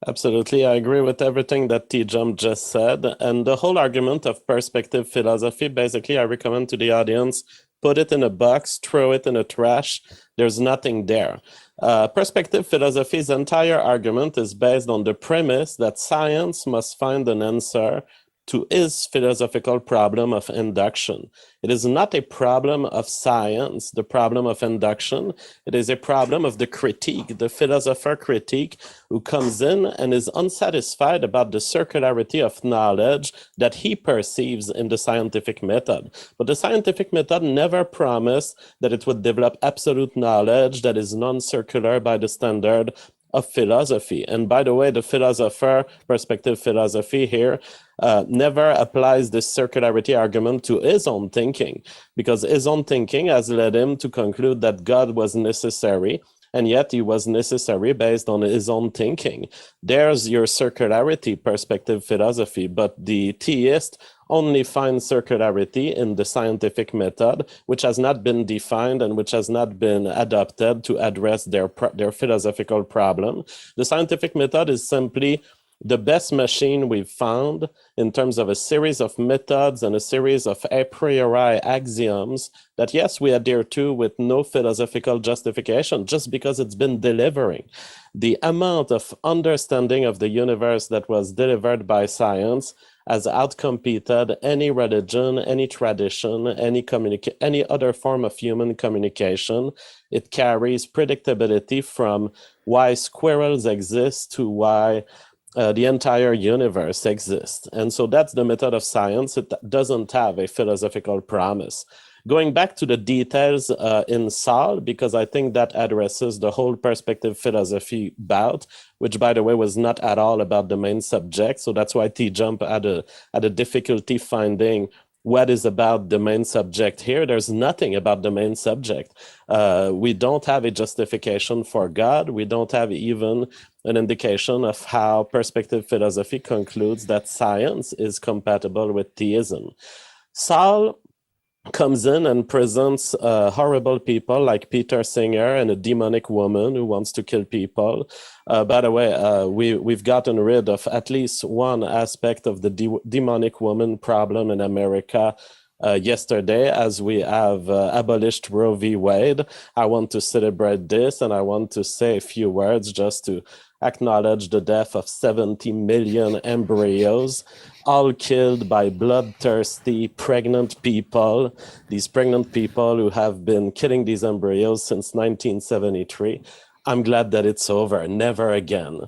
Absolutely. I agree with everything that TJump just said. And the whole argument of perspective philosophy, basically, I recommend to the audience, put it in a box, throw it in a trash. There's nothing there. Perspective philosophy's entire argument is based on the premise that science must find an answer to his philosophical problem of induction. It is not a problem of science, the problem of induction. It is a problem of the critique, the philosopher critique, who comes in and is unsatisfied about the circularity of knowledge that he perceives in the scientific method. But the scientific method never promised that it would develop absolute knowledge that is non-circular by the standard of philosophy. And by the way, the philosopher, perspective philosophy here, never applies this circularity argument to his own thinking, because his own thinking has led him to conclude that God was necessary, and yet he was necessary based on his own thinking. There's your circularity perspective philosophy, but the theist only finds circularity in the scientific method, which has not been defined and which has not been adopted to address their philosophical problem. The scientific method is simply the best machine we've found in terms of a series of methods and a series of a priori axioms that, yes, we adhere to with no philosophical justification, just because it's been delivering. The amount of understanding of the universe that was delivered by science has outcompeted any religion, any tradition, any other form of human communication. It carries predictability from why squirrels exist to why the entire universe exists. And so that's the method of science. It doesn't have a philosophical promise. Going back to the details in Saul, because I think that addresses the whole perspective philosophy bout, which, by the way, was not at all about the main subject. So that's why TJump had a difficulty finding what is about the main subject here. There's nothing about the main subject. We don't have a justification for God. We don't have even an indication of how perspective philosophy concludes that science is compatible with theism. Saul comes in and presents horrible people like Peter Singer and a demonic woman who wants to kill people. By the way, we've gotten rid of at least one aspect of the demonic woman problem in America yesterday, as we have abolished Roe v. Wade. I want to celebrate this, and I want to say a few words just to acknowledge the death of 70 million embryos, all killed by bloodthirsty pregnant people, these pregnant people who have been killing these embryos since 1973. I'm glad that it's over. Never again.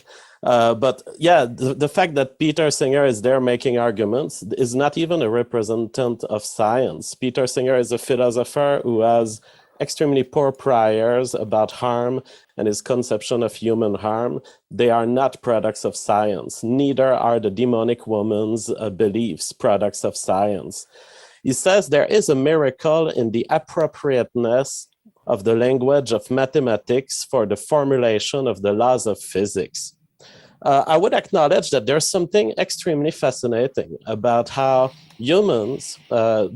But yeah, the fact that Peter Singer is there making arguments is not even a representative of science. Peter Singer is a philosopher who has extremely poor priors about harm and his conception of human harm. They are not products of science. Neither are the demonic woman's beliefs products of science. He says there is a miracle in the appropriateness of the language of mathematics for the formulation of the laws of physics. I would acknowledge that there's something extremely fascinating about how humans,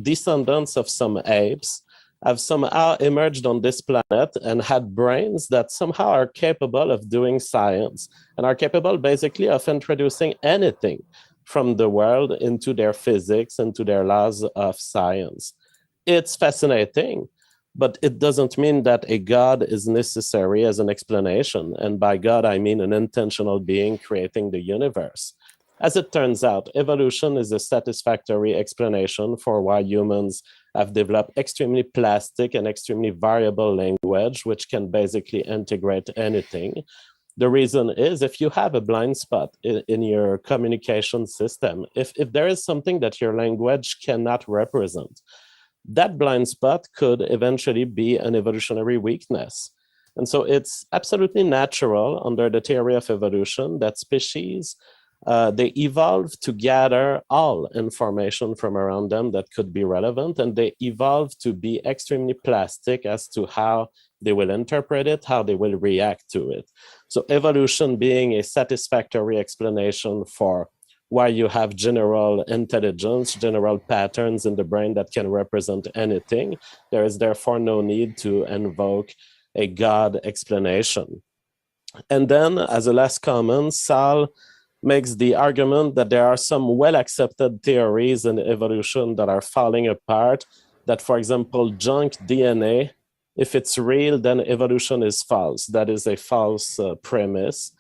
descendants of some apes, have somehow emerged on this planet and had brains that somehow are capable of doing science and are capable basically of introducing anything from the world into their physics, into their laws of science. It's fascinating, but it doesn't mean that a God is necessary as an explanation. And by God, I mean an intentional being creating the universe. As it turns out, evolution is a satisfactory explanation for why humans have developed extremely plastic and extremely variable language, which can basically integrate anything. The reason is if you have a blind spot in your communication system, if there is something that your language cannot represent, that blind spot could eventually be an evolutionary weakness. And so it's absolutely natural under the theory of evolution that species, they evolve to gather all information from around them that could be relevant, and they evolve to be extremely plastic as to how they will interpret it, how they will react to it. So evolution being a satisfactory explanation for why you have general intelligence, general patterns in the brain that can represent anything, there is therefore no need to invoke a God explanation. And then, as a last comment, Sal makes the argument that there are some well-accepted theories in evolution that are falling apart, that, for example, junk DNA, if it's real, then evolution is false. That is a false premise.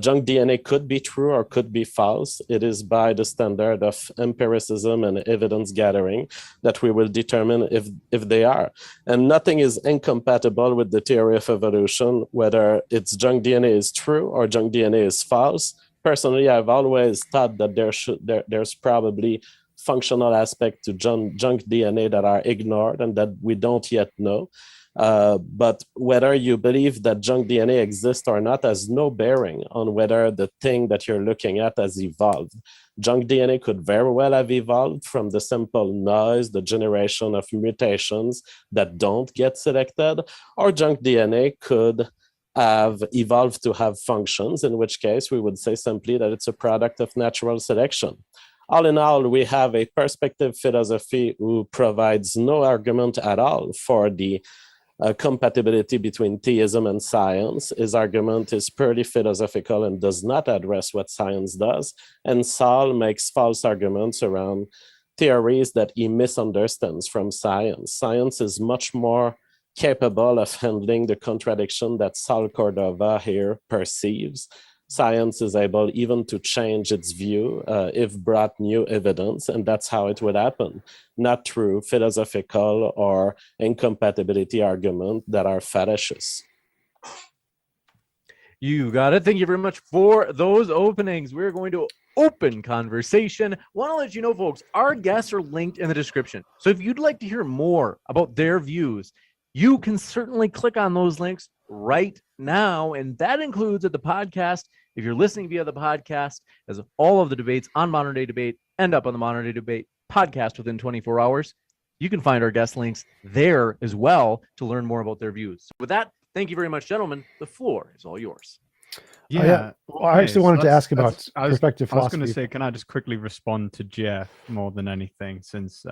Junk DNA could be true or could be false. It is by the standard of empiricism and evidence gathering that we will determine if they are. And nothing is incompatible with the theory of evolution, whether it's junk DNA is true or junk DNA is false. Personally, I've always thought that there's probably functional aspect to junk DNA that are ignored and that we don't yet know. But whether you believe that junk DNA exists or not has no bearing on whether the thing that you're looking at has evolved. Junk DNA could very well have evolved from the simple noise, the generation of mutations that don't get selected, or junk DNA could have evolved to have functions, in which case we would say simply that it's a product of natural selection. All in all, we have a perspective philosophy who provides no argument at all for the compatibility between theism and science. His argument is purely philosophical and does not address what science does. And Saul makes false arguments around theories that he misunderstands from science. Science is much more capable of handling the contradiction that Saul Cordova here perceives. Science is able even to change its view if brought new evidence, and that's how it would happen, not through philosophical or incompatibility arguments that are fallacious. You got it. Thank you very much for those openings. We're going to open conversation. Want to let you know, folks, our guests are linked in the description. So if you'd like to hear more about their views, you can certainly click on those links right now. And that includes at the podcast. If you're listening via the podcast, as all of the debates on Modern Day Debate end up on the Modern Day Debate podcast within 24 hours, you can find our guest links there as well to learn more about their views. So with that, thank you very much, gentlemen. The floor is all yours. Yeah. Well, I actually wanted to ask about perspective philosophy. I was going to say, can I just quickly respond to Jeff more than anything, since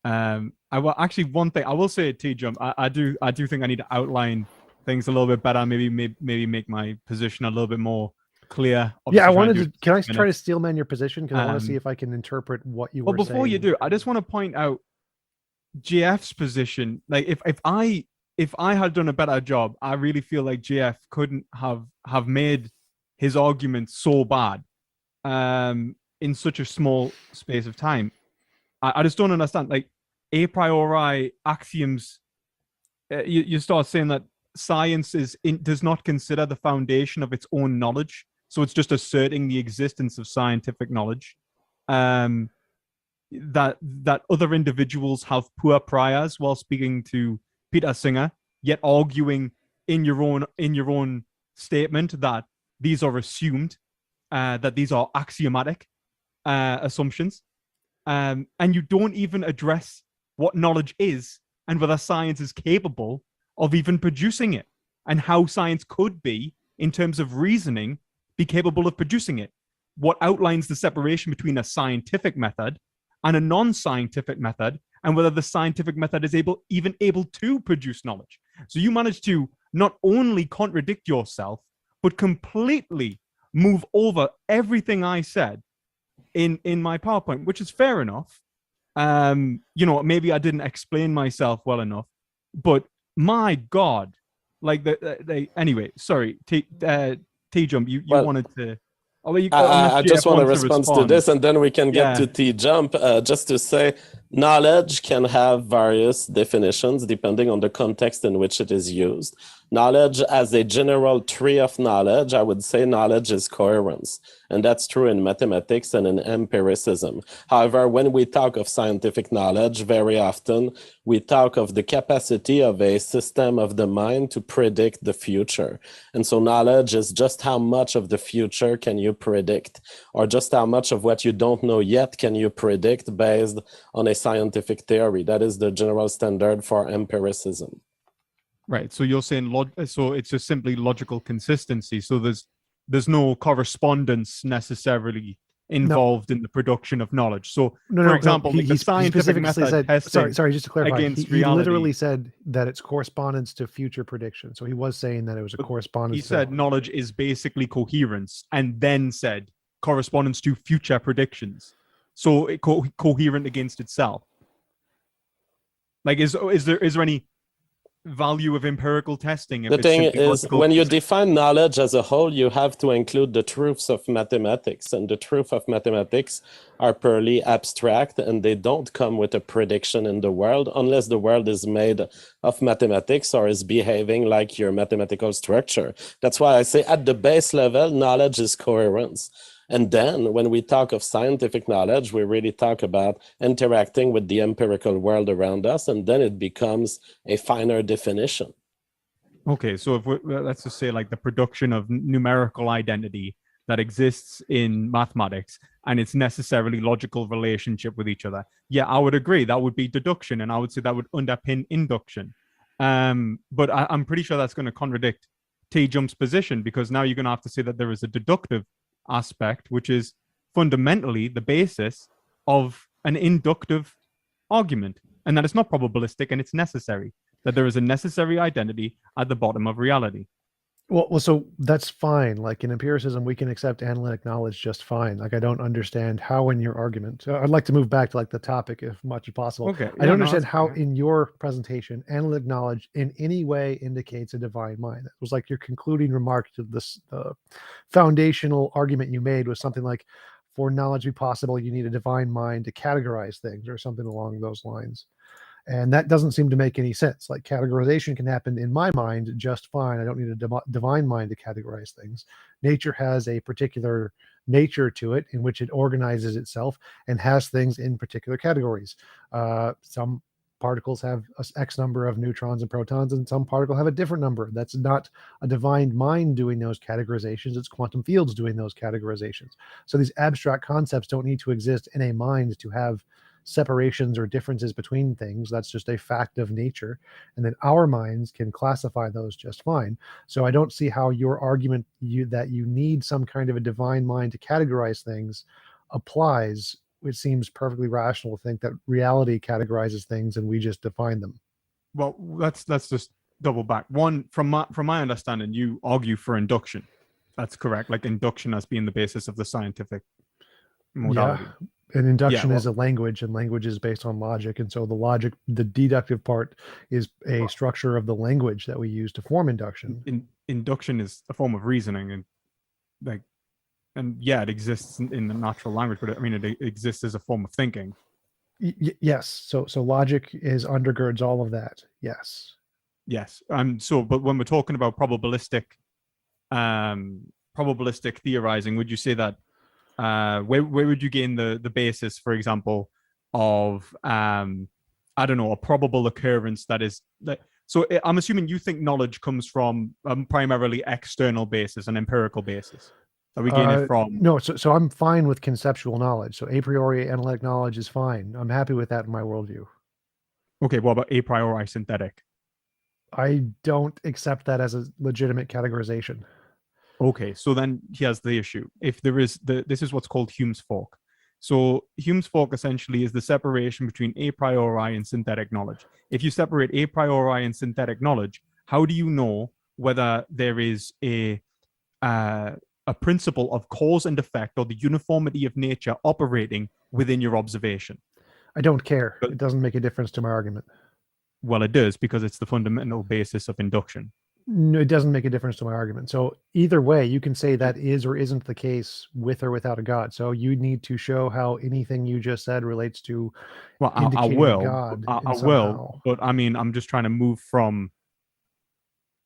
actually one thing I will say at TJump, I do think I need to outline things a little bit better, maybe make my position a little bit more clear. Yeah, I wanted to. Can I try to steelman your position? Because I want to see if I can interpret what you were saying. Well, before you do, I just want to point out GF's position. Like, if I had done a better job, I really feel like GF couldn't have made his argument so bad in such a small space of time. I just don't understand. Like, a priori axioms, you start saying that science does not consider the foundation of its own knowledge So it's just asserting the existence of scientific knowledge. That other individuals have poor priors while speaking to Peter Singer, yet arguing in your own statement that these are assumed, that these are axiomatic assumptions, and you don't even address what knowledge is and whether science is capable of even producing it, and how science could be, in terms of reasoning, be capable of producing it. What outlines the separation between a scientific method and a non-scientific method, and whether the scientific method is even able to produce knowledge. So you manage to not only contradict yourself, but completely move over everything I said in my PowerPoint, which is fair enough. Maybe I didn't explain myself well enough, but my God, like anyway, sorry, TJump, you wanted to. I just want to respond to this, and then we can get to TJump. Just to say, knowledge can have various definitions depending on the context in which it is used. Knowledge, as a general tree of knowledge, I would say knowledge is coherence. And that's true in mathematics and in empiricism. However, when we talk of scientific knowledge, very often we talk of the capacity of a system of the mind to predict the future. And so knowledge is just how much of the future can you predict, or just how much of what you don't know yet can you predict based on a scientific theory. That is the general standard for empiricism. Right. So you're saying so it's just simply logical consistency. So there's no correspondence necessarily involved in the production of knowledge. So for example, he scientific method said, testing sorry, just to clarify, he reality, literally said that it's correspondence to future prediction. So he was saying that it was a correspondence. He said knowledge is basically coherence, and then said correspondence to future predictions. So it coherent against itself. Like, is there any value of empirical testing? The thing is, when you define knowledge as a whole, you have to include the truths of mathematics, and the truth of mathematics are purely abstract, and they don't come with a prediction in the world unless the world is made of mathematics or is behaving like your mathematical structure. That's why I say at the base level, knowledge is coherence. And then when we talk of scientific knowledge, we really talk about interacting with the empirical world around us, and then it becomes a finer definition. Okay, so if let's just say like the production of numerical identity that exists in mathematics and its necessarily logical relationship with each other. Yeah, I would agree. That would be deduction, and I would say that would underpin induction. But I'm pretty sure that's going to contradict TJump's position, because now you're going to have to say that there is a deductive aspect, which is fundamentally the basis of an inductive argument, and that it's not probabilistic and it's necessary, that there is a necessary identity at the bottom of reality. Well, so that's fine. Like in empiricism, we can accept analytic knowledge just fine. Like I don't understand how in your argument. So I'd like to move back to like the topic as much as possible. Okay. I don't understand how in your presentation analytic knowledge in any way indicates a divine mind. It was like your concluding remark to this foundational argument you made was something like, for knowledge to be possible, you need a divine mind to categorize things, or something along those lines. And that doesn't seem to make any sense. Like categorization can happen in my mind just fine. I don't need a divine mind to categorize things. Nature has a particular nature to it in which it organizes itself and has things in particular categories. Some particles have X number of neutrons and protons, and some particles have a different number. That's not a divine mind doing those categorizations. It's quantum fields doing those categorizations. So these abstract concepts don't need to exist in a mind to have separations or differences between things. That's just a fact of nature, and then our minds can classify those just fine. So I don't see how your argument that you need some kind of a divine mind to categorize things applies. It seems perfectly rational to think that reality categorizes things and we just define them. Well, let's just double back. One, from my understanding, you argue for induction. That's correct. Like induction as being the basis of the scientific modality. Yeah. And induction is a language, and language is based on logic. And so the deductive part is a structure of the language that we use to form induction. Induction is a form of reasoning, and it exists in the natural language, but I mean, it exists as a form of thinking. Yes. So logic undergirds all of that. Yes. Yes. But when we're talking about probabilistic probabilistic theorizing, would you say that where would you gain the basis, for example, of I don't know, a probable occurrence that is that? So I'm assuming you think knowledge comes from primarily external basis, an empirical basis. That we gain it from. No, so I'm fine with conceptual knowledge. So a priori analytic knowledge is fine. I'm happy with that in my worldview. Okay, what about a priori synthetic? I don't accept that as a legitimate categorization. Okay, so then here's the issue. If there is this is what's called Hume's fork. So Hume's fork essentially is the separation between a priori and synthetic knowledge. If you separate a priori and synthetic knowledge, how do you know whether there is a principle of cause and effect or the uniformity of nature operating within your observation? I don't care. It doesn't make a difference to my argument. Well, it does, because it's the fundamental basis of induction. No, it doesn't make a difference to my argument. So either way, you can say that is or isn't the case with or without a God. So you need to show how anything you just said relates to. Well, I will. I will. But I mean, I'm just trying to move from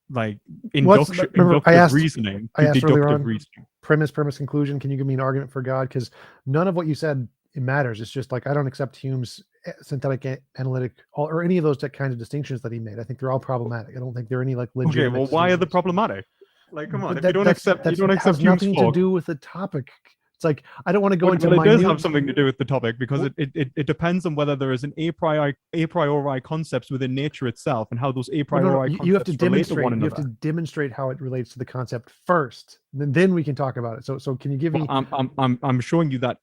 like inductive reasoning to deductive reasoning. Premise, conclusion. Can you give me an argument for God? Because none of what you said, it matters. It's just like I don't accept Hume's synthetic analytic or any of those kinds of distinctions that he made. I think they're all problematic. I don't think there are any like legitimate. Okay, well, why are they problematic? Like, come on, if you don't accept Hume's has nothing to do with the topic. It's like I don't want to go into. It does have something to do with the topic, because it depends on whether there is an a priori concepts within nature itself and how those a priori concepts you have to relate to one demonstrate. You another. have to demonstrate how it relates to the concept first, and then we can talk about it. So can you give me? I'm showing you that.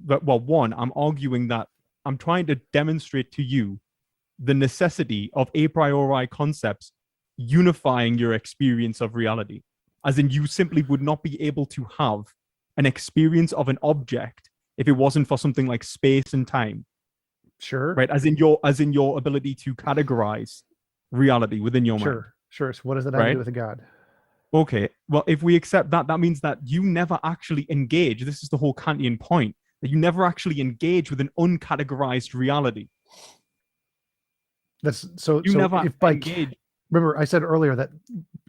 Well, one, I'm arguing that I'm trying to demonstrate to you the necessity of a priori concepts unifying your experience of reality, as in you simply would not be able to have an experience of an object if it wasn't for something like space and time. Sure. Right. As in your ability to categorize reality within your mind. Sure. So what does that have to do with a God? Okay. Well, if we accept that, that means that you never actually engage. This is the whole Kantian point, that you never actually engage with an uncategorized reality. That's so. You so never if by engage. Remember, I said earlier that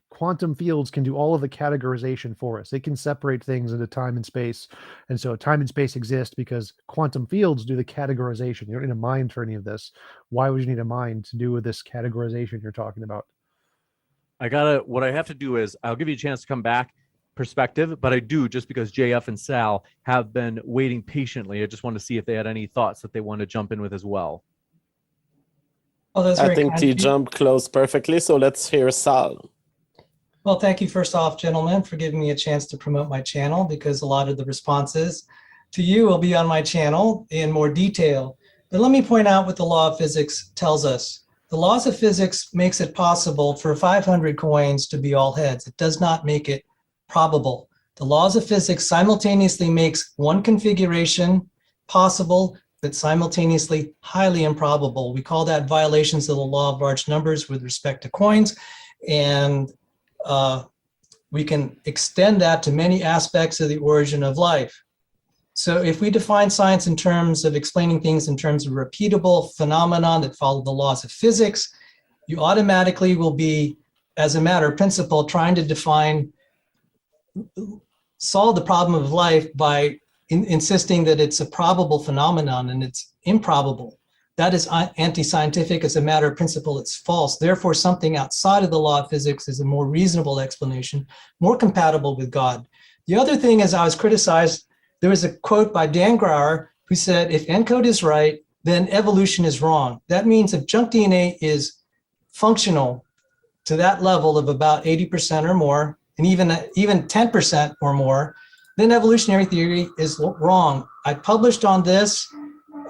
quantum fields can do all of the categorization for us. They can separate things into time and space, and so time and space exist because quantum fields do the categorization. You don't need a mind for any of this. Why would you need a mind to do with this categorization you're talking about? What I have to do is I'll give you a chance to come back. Perspective, but I do, just because JF and Sal have been waiting patiently. I just want to see if they had any thoughts that they want to jump in with as well. Oh, that's I think TJump closed perfectly, so let's hear Sal. Well, thank you first off, gentlemen, for giving me a chance to promote my channel, because a lot of the responses to you will be on my channel in more detail. But let me point out what the law of physics tells us. The laws of physics makes it possible for 500 coins to be all heads. It does not make it probable. The laws of physics simultaneously makes one configuration possible, but simultaneously highly improbable. We call that violations of the law of large numbers with respect to coins, and we can extend that to many aspects of the origin of life. So if we define science in terms of explaining things in terms of repeatable phenomenon that follow the laws of physics, you automatically will be, as a matter of principle, trying to solve the problem of life by insisting that it's a probable phenomenon and it's improbable. That is anti-scientific. As a matter of principle, it's false. Therefore, something outside of the law of physics is a more reasonable explanation, more compatible with God. The other thing is, I was criticized. There was a quote by Dan Grauer who said, if ENCODE is right, then evolution is wrong. That means if junk DNA is functional to that level of about 80% or more, and even 10% or more, then evolutionary theory is wrong. I published on this.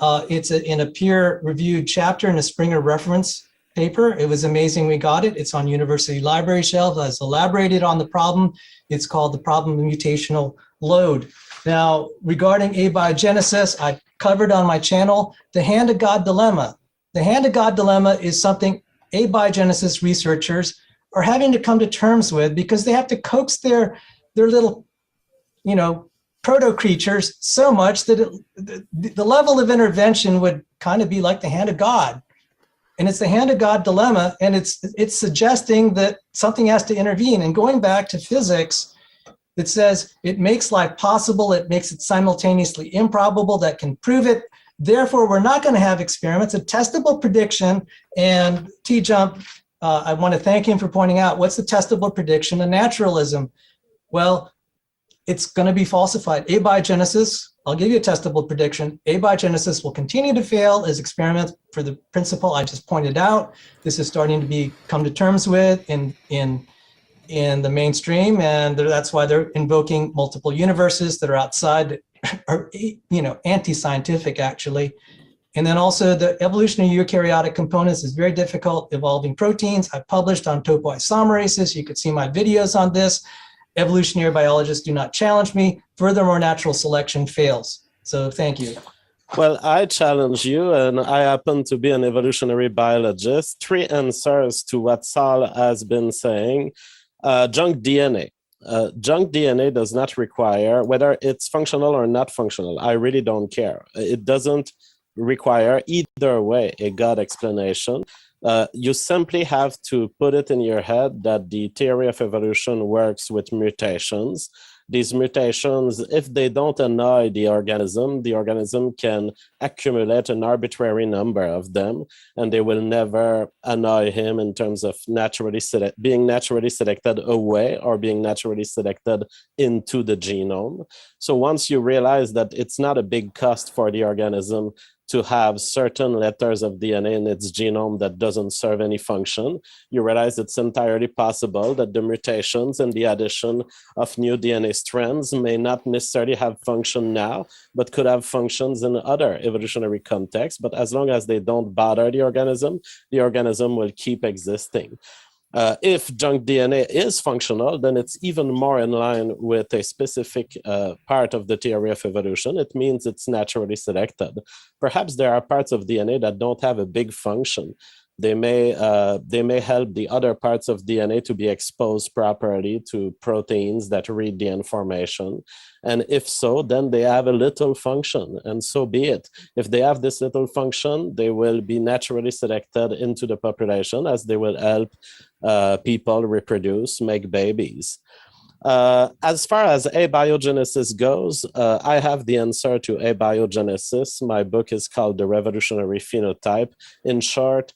It's in a peer-reviewed chapter in a Springer reference paper. It was amazing we got it. It's on university library shelves. I elaborated on the problem. It's called the problem of mutational load. Now, regarding abiogenesis, I covered on my channel the hand of God dilemma. The hand of God dilemma is something abiogenesis researchers are having to come to terms with, because they have to coax their little, proto creatures so much that the level of intervention would kind of be like the hand of God. And it's the hand of God dilemma, and it's suggesting that something has to intervene. And going back to physics, that says it makes life possible, it makes it simultaneously improbable, that can prove it. Therefore, we're not going to have experiments, a testable prediction. And TJump, I want to thank him for pointing out what's the testable prediction of naturalism. Well, it's going to be falsified. Abiogenesis, I'll give you a testable prediction. Abiogenesis will continue to fail as experiments for the principle I just pointed out. This is starting to be come to terms with in the mainstream, and that's why they're invoking multiple universes that are outside, are anti-scientific actually. And then also the evolution of eukaryotic components is very difficult. Evolving proteins, I published on topoisomerases. You could see my videos on this. Evolutionary biologists do not challenge me. Furthermore, natural selection fails. So thank you. Well, I challenge you, and I happen to be an evolutionary biologist. 3 answers to what Saul has been saying. Junk DNA. Junk DNA does not require, whether it's functional or not functional, I really don't care. It doesn't require either way a God explanation. You simply have to put it in your head that the theory of evolution works with mutations. These mutations, if they don't annoy the organism can accumulate an arbitrary number of them, and they will never annoy him in terms of being naturally selected away or being naturally selected into the genome. So once you realize that it's not a big cost for the organism to have certain letters of DNA in its genome that doesn't serve any function, you realize it's entirely possible that the mutations and the addition of new DNA strands may not necessarily have function now, but could have functions in other evolutionary contexts. But as long as they don't bother the organism will keep existing. If junk DNA is functional, then it's even more in line with a specific part of the theory of evolution. It means it's naturally selected. Perhaps there are parts of DNA that don't have a big function. They may help the other parts of DNA to be exposed properly to proteins that read the information. And if so, then they have a little function, and so be it. If they have this little function, they will be naturally selected into the population, as they will help people reproduce, make babies. As far as abiogenesis goes, I have the answer to abiogenesis. My book is called The Revolutionary Phenotype. In short,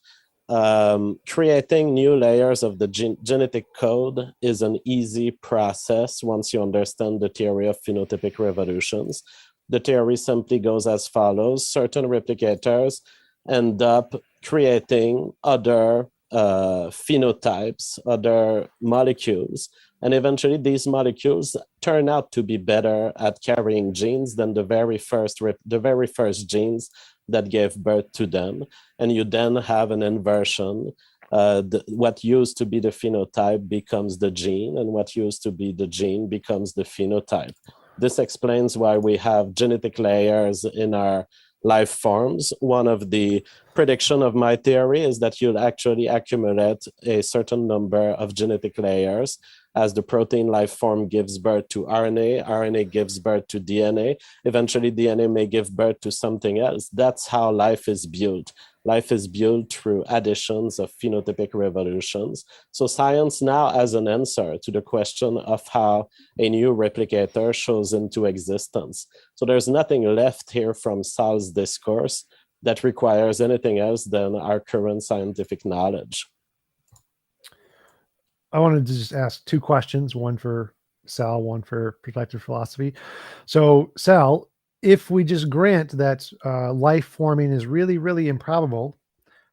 creating new layers of the genetic code is an easy process once you understand the theory of phenotypic revolutions. The theory simply goes as follows. Certain replicators end up creating other phenotypes, other molecules, and eventually these molecules turn out to be better at carrying genes than the very first genes that gave birth to them. And you then have an inversion. What used to be the phenotype becomes the gene, and what used to be the gene becomes the phenotype. This explains why we have genetic layers in our life forms. One of the prediction of my theory is that you'll actually accumulate a certain number of genetic layers as the protein life form gives birth to RNA, RNA gives birth to DNA, eventually DNA may give birth to something else. That's how life is built. Life is built through additions of phenotypic revolutions. So science now has an answer to the question of how a new replicator shows into existence. So there's nothing left here from Saul's discourse that requires anything else than our current scientific knowledge. I wanted to just ask 2 questions, one for Sal, one for Protective Philosophy. So Sal, if we just grant that life forming is really, really improbable,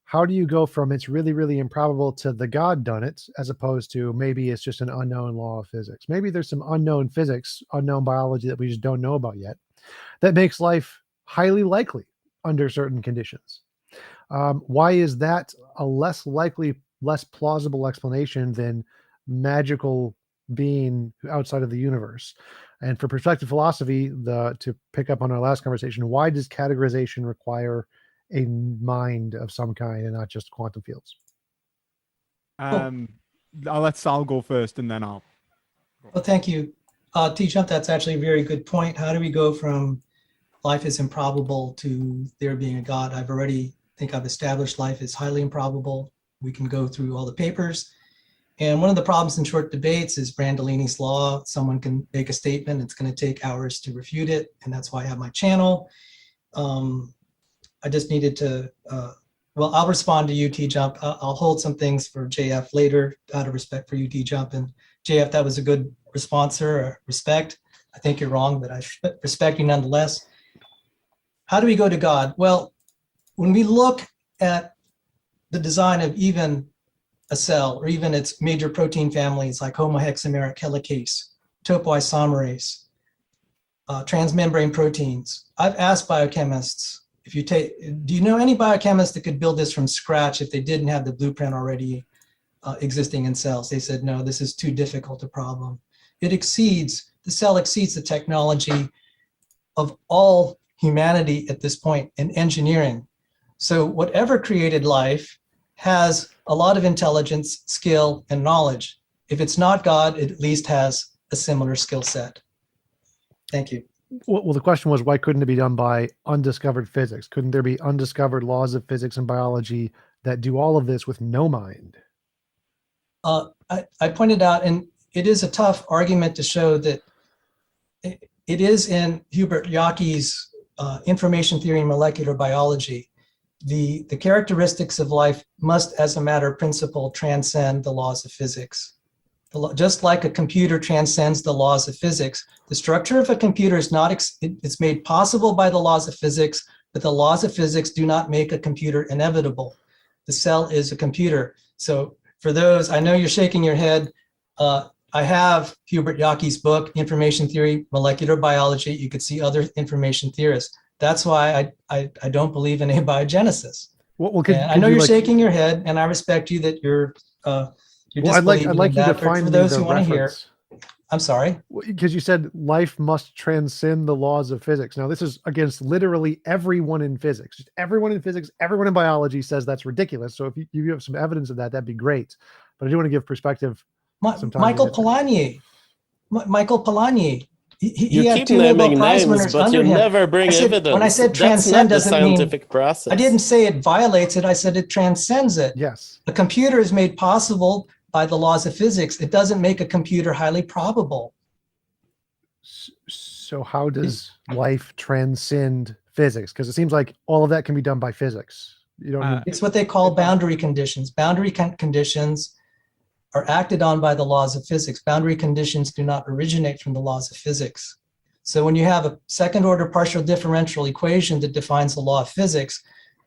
how do you go from it's really, really improbable to the God done it, as opposed to maybe it's just an unknown law of physics? Maybe there's some unknown physics, unknown biology that we just don't know about yet that makes life highly likely under certain conditions. Why is that a less likely, less plausible explanation than magical being outside of the universe? And for Protective Philosophy, to pick up on our last conversation, why does categorization require a mind of some kind and not just quantum fields? I'll let Sal go first, and then I'll. Well, thank you. TJump, that's actually a very good point. How do we go from life is improbable to there being a God? I've established life is highly improbable. We can go through all the papers. And one of the problems in short debates is Brandolini's law. Someone can make a statement, it's going to take hours to refute it, and that's why I have my channel. I just needed to, well, I'll respond to you, TJump. I'll hold some things for JF later out of respect for you, TJump. And JF, that was a good response, or respect. I think you're wrong, but I respect you nonetheless. How do we go to God? Well, when we look at the design of even a cell, or even its major protein families like homohexameric helicase, topoisomerase, transmembrane proteins, I've asked biochemists, if you take, do you know any biochemist that could build this from scratch if they didn't have the blueprint already existing in cells? They said, no, this is too difficult a problem. It exceeds, the cell exceeds the technology of all humanity at this point in engineering. So whatever created life has a lot of intelligence, skill, and knowledge. If it's not God, it at least has a similar skill set. Thank you. Well, the question was, why couldn't it be done by undiscovered physics? Couldn't there be undiscovered laws of physics and biology that do all of this with no mind? I pointed out, and it is a tough argument to show that it is in Hubert Yockey's information theory and molecular biology. The characteristics of life must, as a matter of principle, transcend the laws of physics. Just like a computer transcends the laws of physics, the structure of a computer is not, it's made possible by the laws of physics, but the laws of physics do not make a computer inevitable. The cell is a computer. So for those, I know you're shaking your head. I have Hubert Yockey's book, Information Theory, Molecular Biology. You could see other information theorists. That's why I don't believe in abiogenesis. Well, I know you're shaking your head, and I respect you that you're I'd like you to find for those the who want to hear. reference. I'm sorry. Because you said life must transcend the laws of physics. Now, this is against literally everyone in physics. Just everyone in physics, everyone in biology says that's ridiculous. So if you have some evidence of that, that'd be great. But I do want to give perspective. Michael Polanyi. Michael Polanyi. You He had keep 2 Nobel naming Prize names, winners but under you him. never bring evidence. When I said That's transcend not the doesn't mean, scientific process. I didn't say it violates it. I said it transcends it. Yes. A computer is made possible by the laws of physics. It doesn't make a computer highly probable. So how does life transcend physics? Because it seems like all of that can be done by physics. You don't. It's what they call boundary conditions. Boundary conditions are acted on by the laws of physics. Boundary conditions do not originate from the laws of physics. So when you have a second order partial differential equation that defines the law of physics,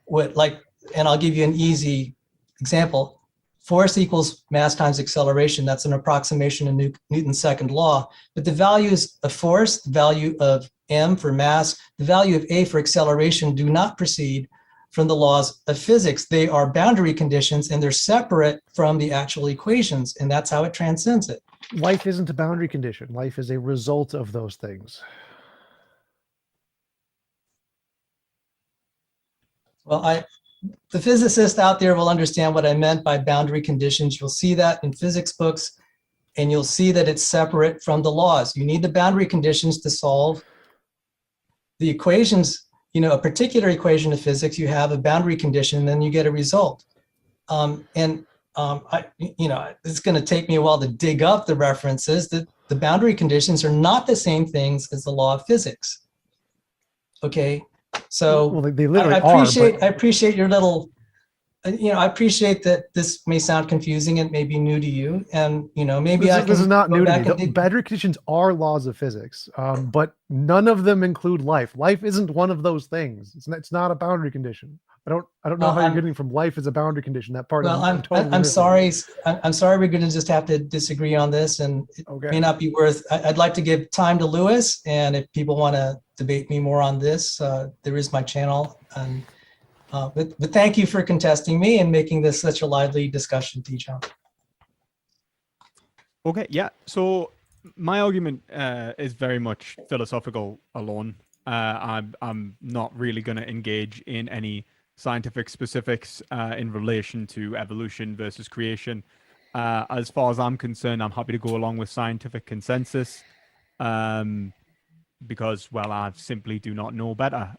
and I'll give you an easy example. Force equals mass times acceleration. That's an approximation of Newton's second law. But the values of force, the value of m for mass, the value of a for acceleration do not proceed from the laws of physics. They are boundary conditions, and they're separate from the actual equations, and that's how it transcends it. Life isn't a boundary condition. Life is a result of those things. Well, the physicist out there will understand what I meant by boundary conditions. You'll see that in physics books, and you'll see that it's separate from the laws. You need the boundary conditions to solve the equations. A particular equation of physics, you have a boundary condition, and then you get a result. It's going to take me a while to dig up the references. That the boundary conditions are not the same things as the law of physics. Okay, so well, they literally I appreciate your little. I appreciate that this may sound confusing. It may be new to you, and maybe this is not new to me. The boundary conditions are laws of physics, but none of them include life. Life isn't one of those things. It's not a boundary condition. I don't know how you're getting from life as a boundary condition. That part. Well, I'm totally I'm sorry. I'm sorry. We're going to just have to disagree on this, and it may not be worth. I'd like to give time to Lewis, and if people want to debate me more on this, there is my channel. And but thank you for contesting me and making this such a lively discussion, TJump. Okay, yeah. So my argument is very much philosophical alone. I'm not really going to engage in any scientific specifics in relation to evolution versus creation. As far as I'm concerned, I'm happy to go along with scientific consensus because, well, I simply do not know better.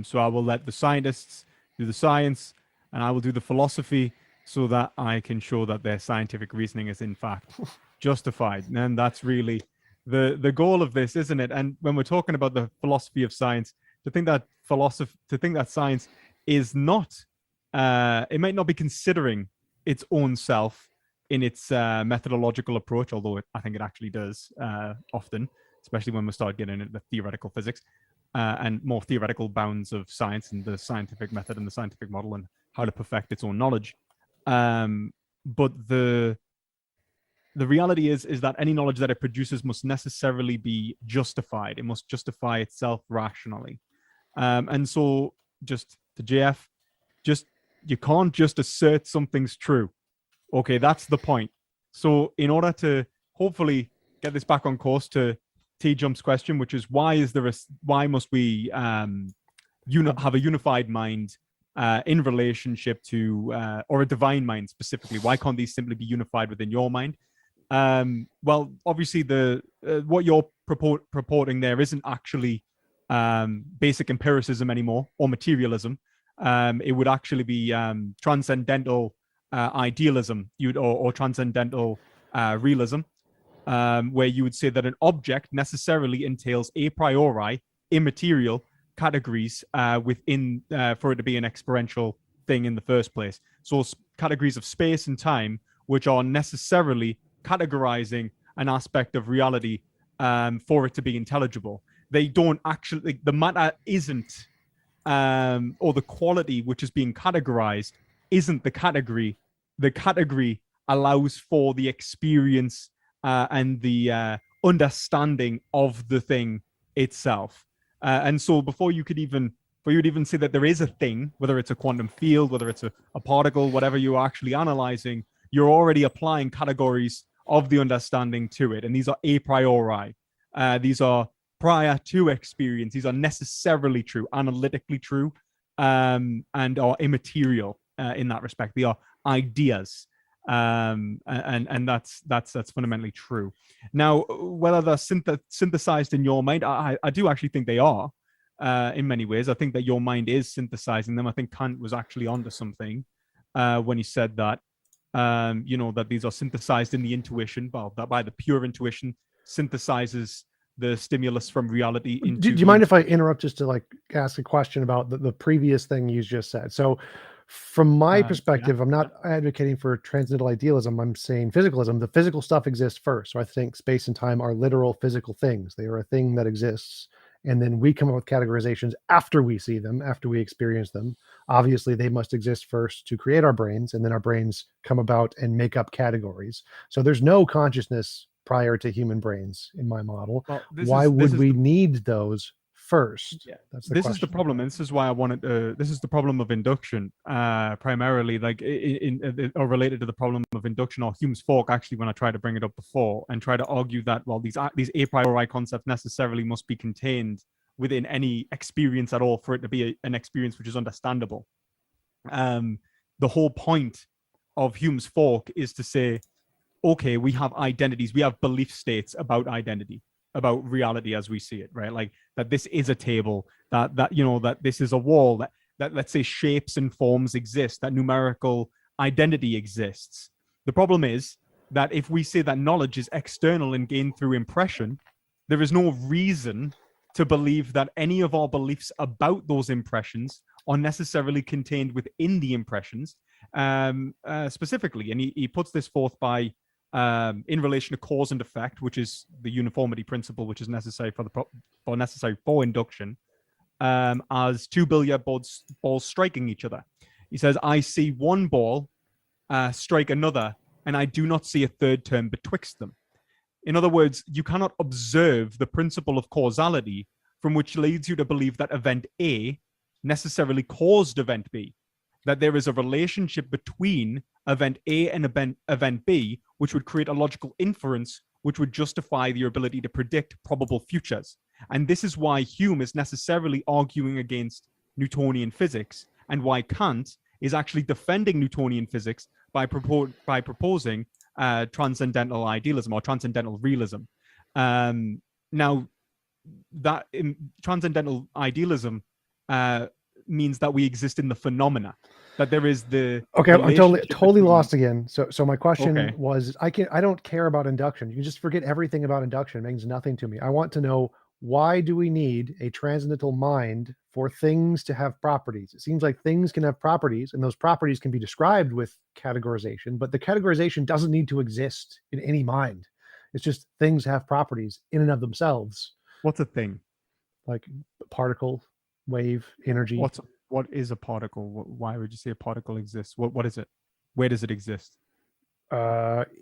So I will let the scientists do the science, and I will do the philosophy, so that I can show that their scientific reasoning is in fact justified. And that's really the goal of this, isn't it? And when we're talking about the philosophy of science, to think that science is not, it might not be considering its own self in its methodological approach, although I think it actually does often, especially when we start getting into the theoretical physics and more theoretical bounds of science and the scientific method and the scientific model and how to perfect its own knowledge. But the reality is that any knowledge that it produces must necessarily be justified. It must justify itself rationally. And so, just to JF, you can't just assert something's true. Okay, that's the point. So in order to hopefully get this back on course to TJump's question, which is why must we have a unified mind in relationship to or a divine mind specifically? Why can't these simply be unified within your mind? Well, obviously what you're purporting there isn't actually basic empiricism anymore or materialism. It would actually be transcendental idealism, or transcendental realism, where you would say that an object necessarily entails a priori immaterial categories within for it to be an experiential thing in the first place. So categories of space and time, which are necessarily categorizing an aspect of reality for it to be intelligible. They don't actually, the matter isn't, or the quality which is being categorized isn't the category. The category allows for the experience and the understanding of the thing itself. And so before you'd even say that there is a thing, whether it's a quantum field, whether it's a particle, whatever you're actually analyzing, you're already applying categories of the understanding to it. And these are a priori. These are prior to experience. These are necessarily true, analytically true, and are immaterial in that respect. They are ideas. And that's fundamentally true. Now, whether they're synthesized in your mind, I do actually think they are in many ways. I think that your mind is synthesizing them. I think Kant was actually onto something when he said that, that these are synthesized in the intuition, well, that by the pure intuition synthesizes the stimulus from reality into. Do you mind if I interrupt just to ask a question about the previous thing you just said? So from my perspective, I'm not advocating for transcendental idealism. I'm saying physicalism. The physical stuff exists first. So I think space and time are literal physical things. They are a thing that exists. And then we come up with categorizations after we see them, after we experience them. Obviously, they must exist first to create our brains, and then our brains come about and make up categories. So there's no consciousness prior to human brains in my model. Well, why would we need those first? Yeah. That's the this question. is the problem, and this is why I wanted this is the problem of induction, primarily, or related to the problem of induction or Hume's fork, actually, when I tried to bring it up before and try to argue that, well, these a priori concepts necessarily must be contained within any experience at all for it to be an experience which is understandable. The whole point of Hume's fork is to say, okay, we have identities, we have belief states about identity, about reality as we see it, right? Like that this is a table, that this is a wall, that let's say shapes and forms exist, that numerical identity exists. The problem is that if we say that knowledge is external and gained through impression, there is no reason to believe that any of our beliefs about those impressions are necessarily contained within the impressions, specifically. And he puts this forth by in relation to cause and effect, which is the uniformity principle, which is necessary for induction, as two billiard balls striking each other. He says, I see one ball strike another, and I do not see a third term betwixt them. In other words, you cannot observe the principle of causality, from which leads you to believe that event A necessarily caused event B, that there is a relationship between event A and event B, which would create a logical inference, which would justify your ability to predict probable futures. And this is why Hume is necessarily arguing against Newtonian physics, and why Kant is actually defending Newtonian physics by proposing transcendental idealism or transcendental realism. Now, that transcendental idealism means that we exist in the phenomena, That there is the Okay, I'm totally relationship totally between- lost again. So my question Okay. was, I don't care about induction. You can just forget everything about induction. It means nothing to me. I want to know, why do we need a transcendental mind for things to have properties? It seems like things can have properties, and those properties can be described with categorization, but the categorization doesn't need to exist in any mind. It's just things have properties in and of themselves, What's a thing? like particle, wave, energy. What is a particle? Why would you say a particle exists? What is it? Where does it exist?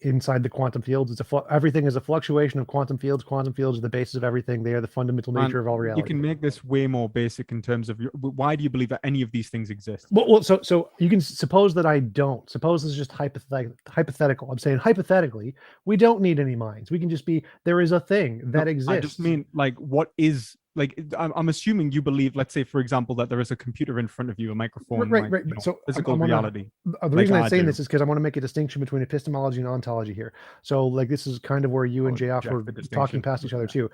Inside the quantum fields. Everything is a fluctuation of quantum fields. Quantum fields are the basis of everything. They are the fundamental Man, nature of all reality. You can make this way more basic in terms of why do you believe that any of these things exist? Well, so you can suppose that I don't. Suppose this is just hypothetical. I'm saying hypothetically, we don't need any minds. We can just be, there is a thing that exists. I just mean, like, what is, like, I'm assuming you believe, let's say, for example, that there is a computer in front of you, a microphone, Right. like, you know, So physical I'm gonna- reality. The like reason I I'm saying do. this is because I want to make a distinction between epistemology and ontology here. So, like, this is kind of where you and Oh, JF Jeff, were the talking distinction. past each other Yeah. too.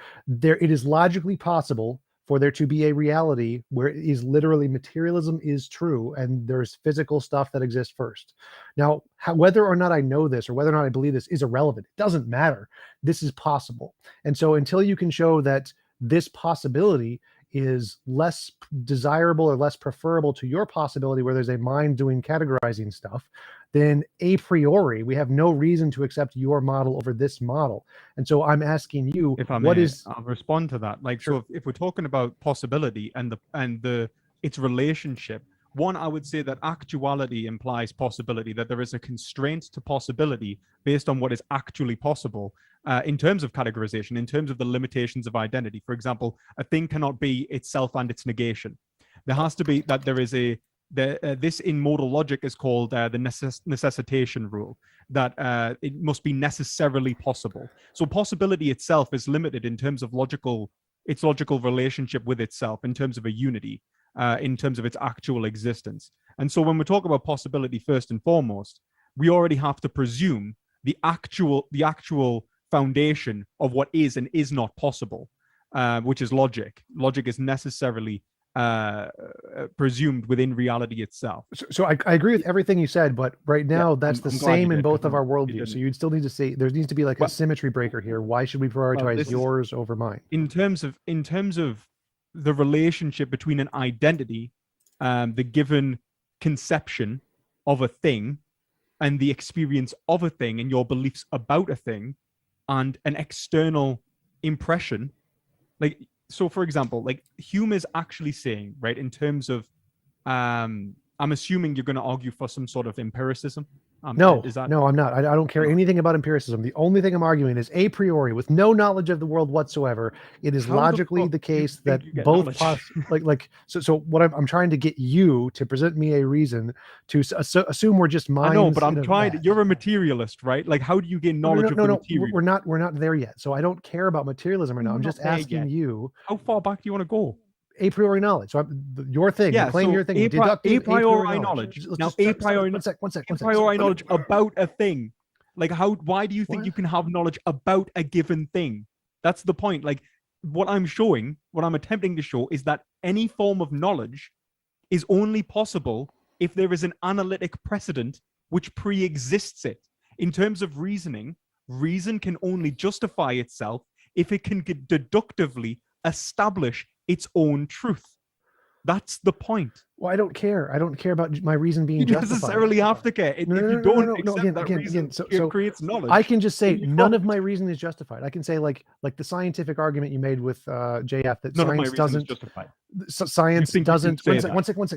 It is logically possible for there to be a reality where it is literally materialism is true and there's physical stuff that exists first. Now, whether or not I know this or whether or not I believe this is irrelevant. It doesn't matter. This is possible. And so until you can show that this possibility is less desirable or less preferable to your possibility where there's a mind doing categorizing stuff, then a priori we have no reason to accept your model over this model. And so I'm asking you, If I what may, is I'll respond to that. Like, Sure. so if we're talking about possibility and its relationship, one, I would say that actuality implies possibility, that there is a constraint to possibility based on what is actually possible in terms of categorization, in terms of the limitations of identity. For example, a thing cannot be itself and its negation. There has to be that there is this in modal logic is called the necessitation rule, that it must be necessarily possible. So possibility itself is limited in terms of its logical relationship with itself, in terms of a unity, in terms of its actual existence. And so when we talk about possibility, first and foremost, we already have to presume the actual foundation of what is and is not possible, which is logic. Logic is necessarily presumed within reality itself. so I agree with everything you said, but right now that's the I'm glad you same in did, both 'cause of our you worldviews. didn't. So you'd still need to say there needs to be like a Well- symmetry breaker here. Why should we prioritize this is- yours over mine? In terms of the relationship between an identity, the given conception of a thing, and the experience of a thing, and your beliefs about a thing, and an external impression, like, so for example, like Hume is actually saying, right, in terms of I'm assuming you're going to argue for some sort of empiricism. No, is that no, I'm not. I don't care No. anything about empiricism. The only thing I'm arguing is a priori, with no knowledge of the world whatsoever, it is How the logically fuck the do you case think that you get both knowledge? so what I'm trying to get you to present me a reason to assume we're just minds. I know, but I'm in a trying to. vat. You're a materialist, right? Like, how do you gain No, knowledge of the no, material? we're not there yet. So I don't care about materialism right now. We're I'm not just there asking yet. you How far back do you want to go? a priori knowledge. So your thing, Yeah, you claim so your thing, a deductive priori knowledge. Let's Now, just a stop, priori one sec. A So- priori knowledge about a thing. Like, why do you think What? you can have knowledge about a given thing? That's the point. Like, what I'm attempting to show is that any form of knowledge is only possible if there is an analytic precedent which pre-exists it. In terms of reasoning, reason can only justify itself if it can deductively establish its own truth. That's the point. Well, I don't care. I don't care about my reason being You justified. necessarily have to care. If you don't accept that reason, it creates knowledge. I can just say then you none of fucked. my reason is justified. I can say like the scientific argument you made with JF that None of my science reason is doesn't justified. science think you can doesn't say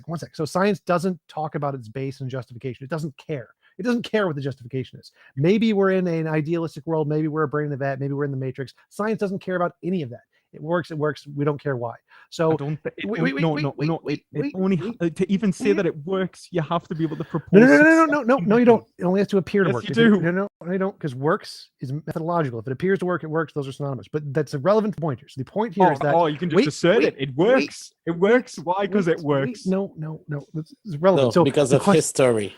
one sec. So science doesn't talk about its base and justification. It doesn't care. It doesn't care what the justification is. Maybe we're in an idealistic world. Maybe we're a brain in the vat. Maybe we're in the matrix. Science doesn't care about any of that. It works. It works. We don't care why. So It wait, only to even say that it works, you have to be able to propose. No, you don't. It only has to appear to Yes, work. you If do. No, you don't, because works is methodological. If it appears to work, it works. Those are synonymous. But that's a relevant point here. So the point here is that you can just assert it. It works. It works. Why? Because it works. No, it's relevant. No, so because the of history.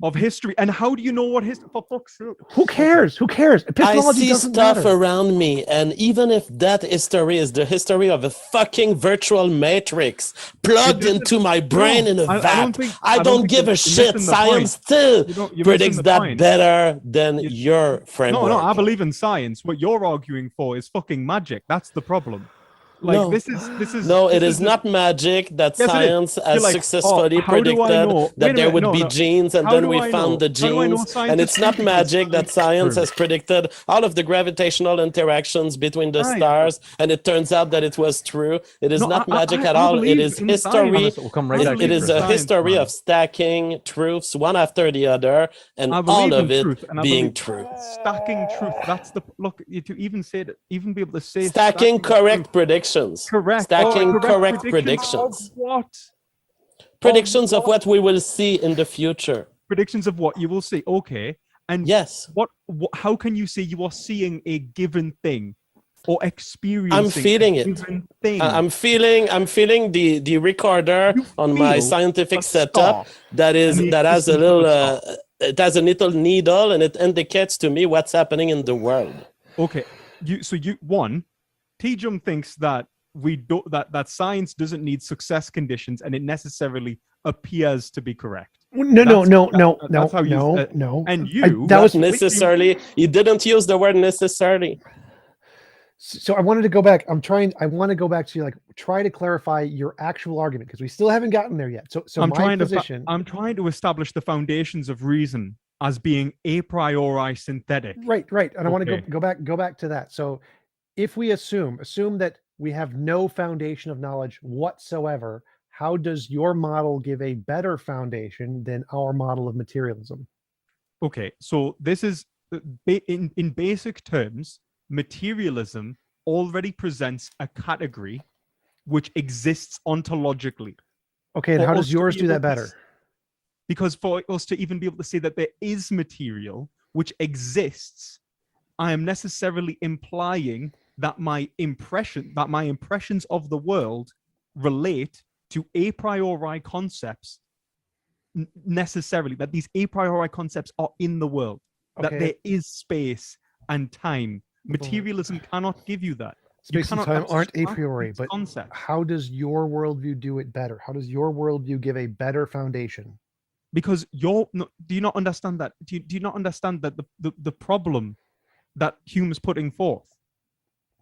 of history. And how do you know what history? For fuck's sake. Who cares? Who cares? I Epistemology see doesn't stuff matter. around me, and even if that history is the history of a fucking virtual matrix plugged doesn't- into my brain in a I vat, don't think- I I don't don't think give a you're shit. missing the Science point. still You're predicts missing the that point. better than You- your framework. No, I believe in science. What you're arguing for is fucking magic. That's the problem. Like No. this is No, this it is the- not magic that Yes, it is. science You're has like, successfully how do I predicted know? Wait that a there minute, would no, be no. genes, and How then do we I found know? the How do I know genes. science And is it's not predicting magic that science true? has predicted all of the gravitational interactions between the Right. stars, and it turns out that it was true. It is No, not magic I at all. It believe is in history. science. It will come I right back believe It to is you, a Chris. science, history man. of stacking truths one after the other, and I all believe of in it truth, and I being believe true. stacking truth. That's the look. To even say that, even be able to say Stacking correct truth. predictions. Correct. Stacking Oh, correct Of predictions. what? Predictions of what we will see in the future. Predictions of what you will see. Okay. And Yes. what? How can you say you are seeing a given thing or experiencing? I'm feeling a it. given thing? I'm feeling the recorder You on my feel scientific a setup star that and the has a existence of little a star. it has a little needle, and it indicates to me what's happening in the world. Okay. TJump thinks that we don't that science doesn't need success conditions, and it necessarily appears to be correct. No, That's how you no. And you that was Not necessarily. You didn't use the word necessarily. So I wanted to go back. I want to go back to like try to clarify your actual argument because we still haven't gotten there yet. So I'm my trying position. I'm trying to establish the foundations of reason as being a priori synthetic. Right. And I want to Okay. go back to that. So if we assume that we have no foundation of knowledge whatsoever, how does your model give a better foundation than our model of materialism? Okay, so this is in basic terms, materialism already presents a category which exists ontologically. Okay, and For how us does to yours be do able that to better? Because for us to even be able to say that there is material which exists, I am necessarily implying that my impressions of the world relate to a priori concepts necessarily, that these a priori concepts are in the world, that Okay. there is space and time. Materialism cannot give you that. You Space and cannot time aren't a abstract priori, these but concepts. how does your worldview do it better? How does your worldview give a better foundation? Because do you not understand that? Do you not understand that the problem that Hume's putting forth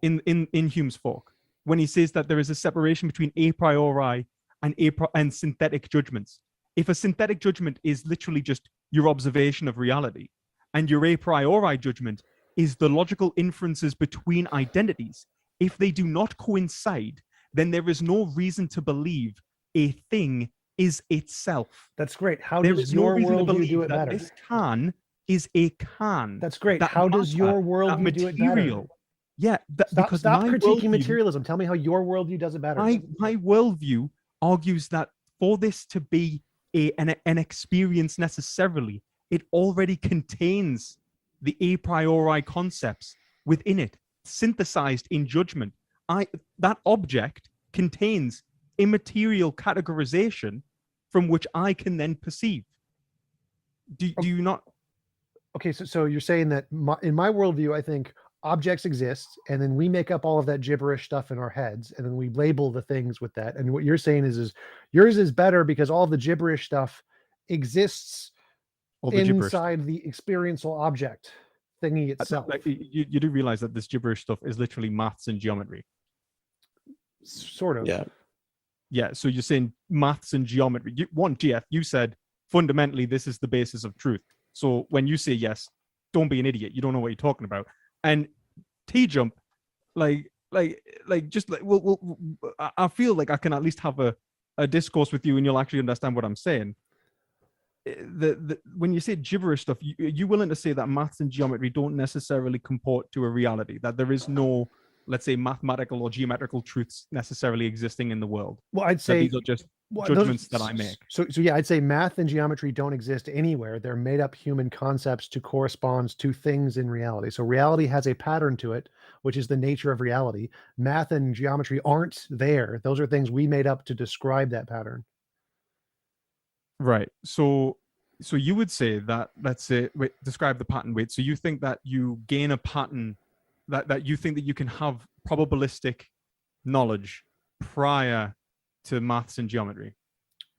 in Hume's fork, when he says that there is a separation between a priori and synthetic judgments? If a synthetic judgment is literally just your observation of reality, and your a priori judgment is the logical inferences between identities, if they do not coincide, then there is no reason to believe a thing is itself. That's great. How There does is no your reason to worldview believe do it that better? this can is a can. That's great. That How does matter, your worldview do it better? material. Yeah, because Stop my critiquing worldview, materialism. Tell me how your worldview does it better. my worldview argues that for this to be an experience necessarily, it already contains the a priori concepts within it, synthesized in judgment. That object contains immaterial categorization from which I can then perceive. Do you not? Okay, so you're saying that in my worldview, I think objects exist, and then we make up all of that gibberish stuff in our heads, and then we label the things with that. And what you're saying is yours is better because all the gibberish stuff exists inside the experiential object thingy itself. Like, you do realize that this gibberish stuff is literally maths and geometry. Sort of. Yeah. So you're saying maths and geometry. GF, you said fundamentally this is the basis of truth. So when you say yes, don't be an idiot. You don't know what you're talking about. And TJump, I feel like I can at least have a discourse with you and you'll actually understand what I'm saying. When you say gibberish stuff, you willing to say that maths and geometry don't necessarily comport to a reality, that there is no, let's say, mathematical or geometrical truths necessarily existing in the world? Well, I'd say these are just judgments that I make. So yeah, I'd say math and geometry don't exist anywhere. They're made up human concepts to correspond to things in reality. So reality has a pattern to it, which is the nature of reality. Math and geometry aren't there. Those are things we made up to describe that pattern. Right. So So you would say that, let's say, wait, describe the pattern. Wait, so you think that you gain a pattern, that you think that you can have probabilistic knowledge prior to maths and geometry?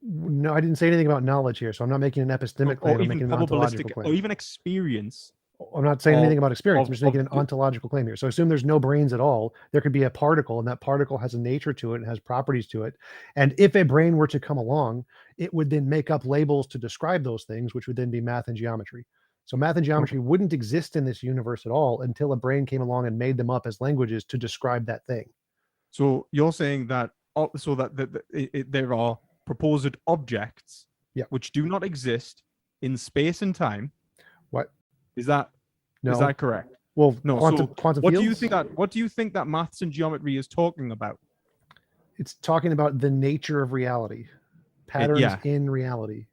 No, I didn't say anything about knowledge here, so I'm not making an epistemic claim. Or I'm even making an ontological probabilistic, claim. or even experience. I'm not saying anything about experience. of- I'm just making of an the- ontological claim here. So assume there's no brains at all. There could be a particle, and that particle has a nature to it and has properties to it. And if a brain were to come along, it would then make up labels to describe those things, which would then be math and geometry. So math and geometry wouldn't exist in this universe at all until a brain came along and made them up as languages to describe that thing. So you're saying that there are proposed objects Yeah. which do not exist in space and time. What? Is that correct? Well, No. quantum What fields? do you think that maths and geometry is talking about? It's talking about the nature of reality, patterns yeah. in reality.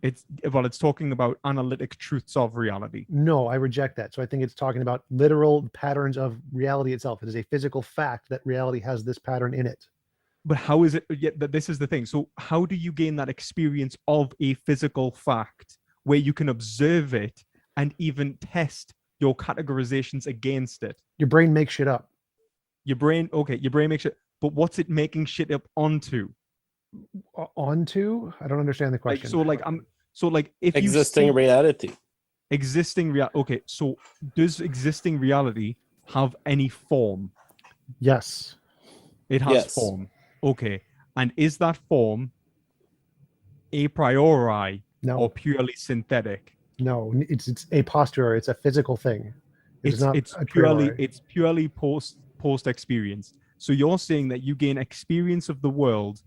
It's talking about analytic truths of reality. No, I reject that. So I think it's talking about literal patterns of reality itself. It is a physical fact that reality has this pattern in it. But how is it? Yet this is the thing. So how do you gain that experience of a physical fact where you can observe it and even test your categorizations against it? Your brain makes shit up. Your brain makes it. But what's it making shit up onto? Onto? I don't understand the question. If Existing reality. Existing real. Okay, so does existing reality have any form? Yes. It has Yes. form. Okay, and is that form a priori No. or purely synthetic? No. It's a posteriori. It's a physical thing. It's not a priori. It's purely post experience. So you're saying that you gain experience of the world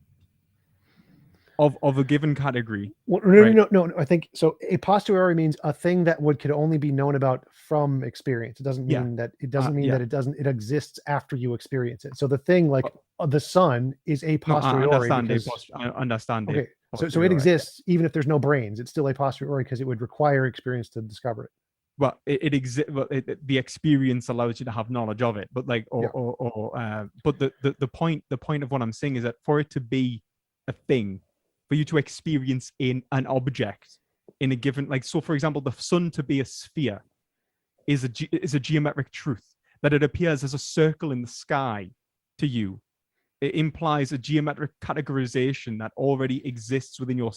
of a given category. Well, right? no. I think so. A posteriori means a thing that could only be known about from experience. It doesn't mean that it doesn't mean that it exists after you experience it. So the thing like the sun is a posteriori. I understand. Okay, so it exists even if there's no brains. It's still a posteriori because it would require experience to discover it. Well, it exists. Well, the experience allows you to have knowledge of it, but but the point of what I'm saying is that for it to be a thing, for you to experience in an object in a given, like, so for example, the sun to be a sphere is a geometric truth. That it appears as a circle in the sky to you, it implies a geometric categorization that already exists within your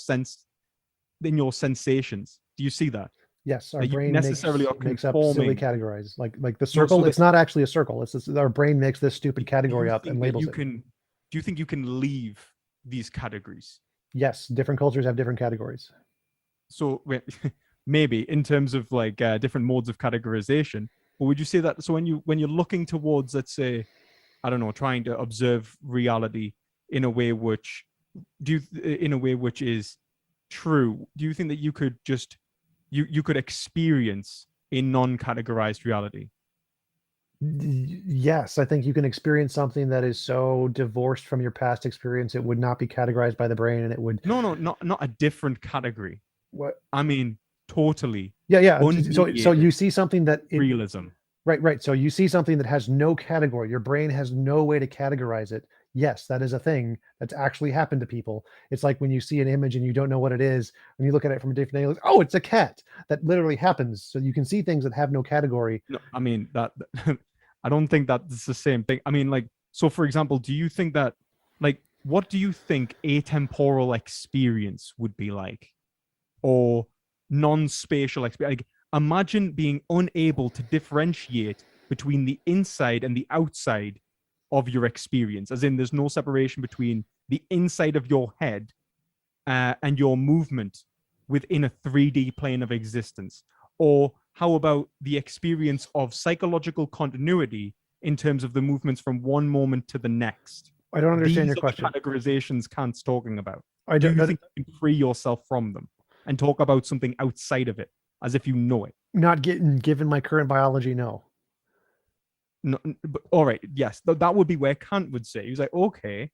sensations. Do you see that? Yes, our That you brain necessarily are makes up silly conforming. categories. Like the circle, it's not actually a circle. It's our brain makes this stupid category up and labels it. Do you think you can leave these categories? Yes, different cultures have different categories. So maybe in terms of like different modes of categorization, but would you say that, so when you're looking towards, let's say, I don't know, trying to observe reality in a way which is true, do you think that you could just you could experience a non-categorized reality? Yes, I think you can experience something that is so divorced from your past experience it would not be categorized by the brain, and it would not a different category. What? I mean, totally. Yeah. So you see something that realism. Right. So you see something that has no category. Your brain has no way to categorize it. Yes, that is a thing that's actually happened to people. It's like when you see an image and you don't know what it is, when you look at it from a different angle, oh, it's a cat. That literally happens. So you can see things that have no category. No, I mean that I don't think that's the same thing. I mean, like, so for example, do you think that, like, what do you think atemporal experience would be like? Or non-spatial experience? Like, imagine being unable to differentiate between the inside and the outside of your experience, as in there's no separation between the inside of your head and your movement within a 3D plane of existence. Or how about the experience of psychological continuity in terms of the movements from one moment to the next? I don't understand your question. The categorizations Kant's talking about. Do you think you can free yourself from them and talk about something outside of it as if you know it? Not given my current biology, no. No, but, all right, yes, that would be where Kant would say. He was like, okay,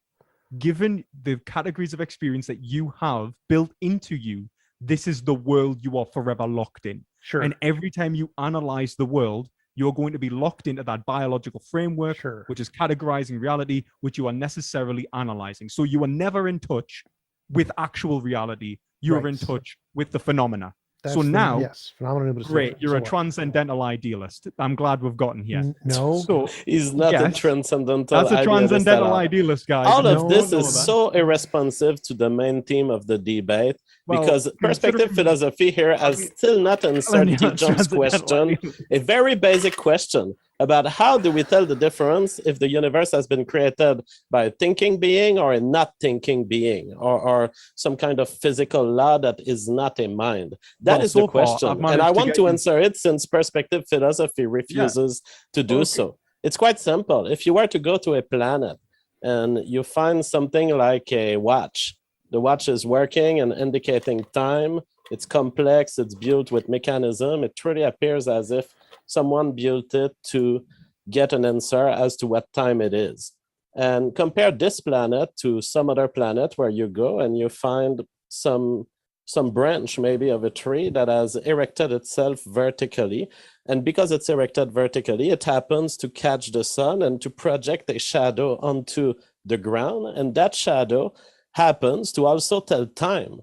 given the categories of experience that you have built into you, this is the world you are forever locked in. Sure. And every time you analyze the world, you're going to be locked into that biological framework, Sure. which is categorizing reality, which you are necessarily analyzing. So you are never in touch with actual reality. you're in Right. touch with the phenomena. That's So now, yes, phenomenal distinction. great, you're So a what? transcendental idealist. I'm glad we've gotten here. No, So He's not a yes, transcendental that's a idealist at transcendental all. idealist, guys. All and you of No, this don't know is that. so irresponsive to the main theme of the debate Well, because perspective considering- philosophy here has still not answered You're a T-Jump's transcendental question, idealist. a very basic question about how do we tell the difference if the universe has been created by a thinking being or a not thinking being or some kind of physical law that is not a mind. That Well, is so the far, I've question. And managed I to want get to you- answer it since perspective philosophy refuses to do Okay. so. It's quite simple. If you were to go to a planet and you find something like a watch, the watch is working and indicating time. It's complex, it's built with mechanism. It truly appears as if someone built it to get an answer as to what time it is. And compare this planet to some other planet where you go and you find some branch maybe of a tree that has erected itself vertically. And because it's erected vertically, it happens to catch the sun and to project a shadow onto the ground. And that shadow happens to also tell time.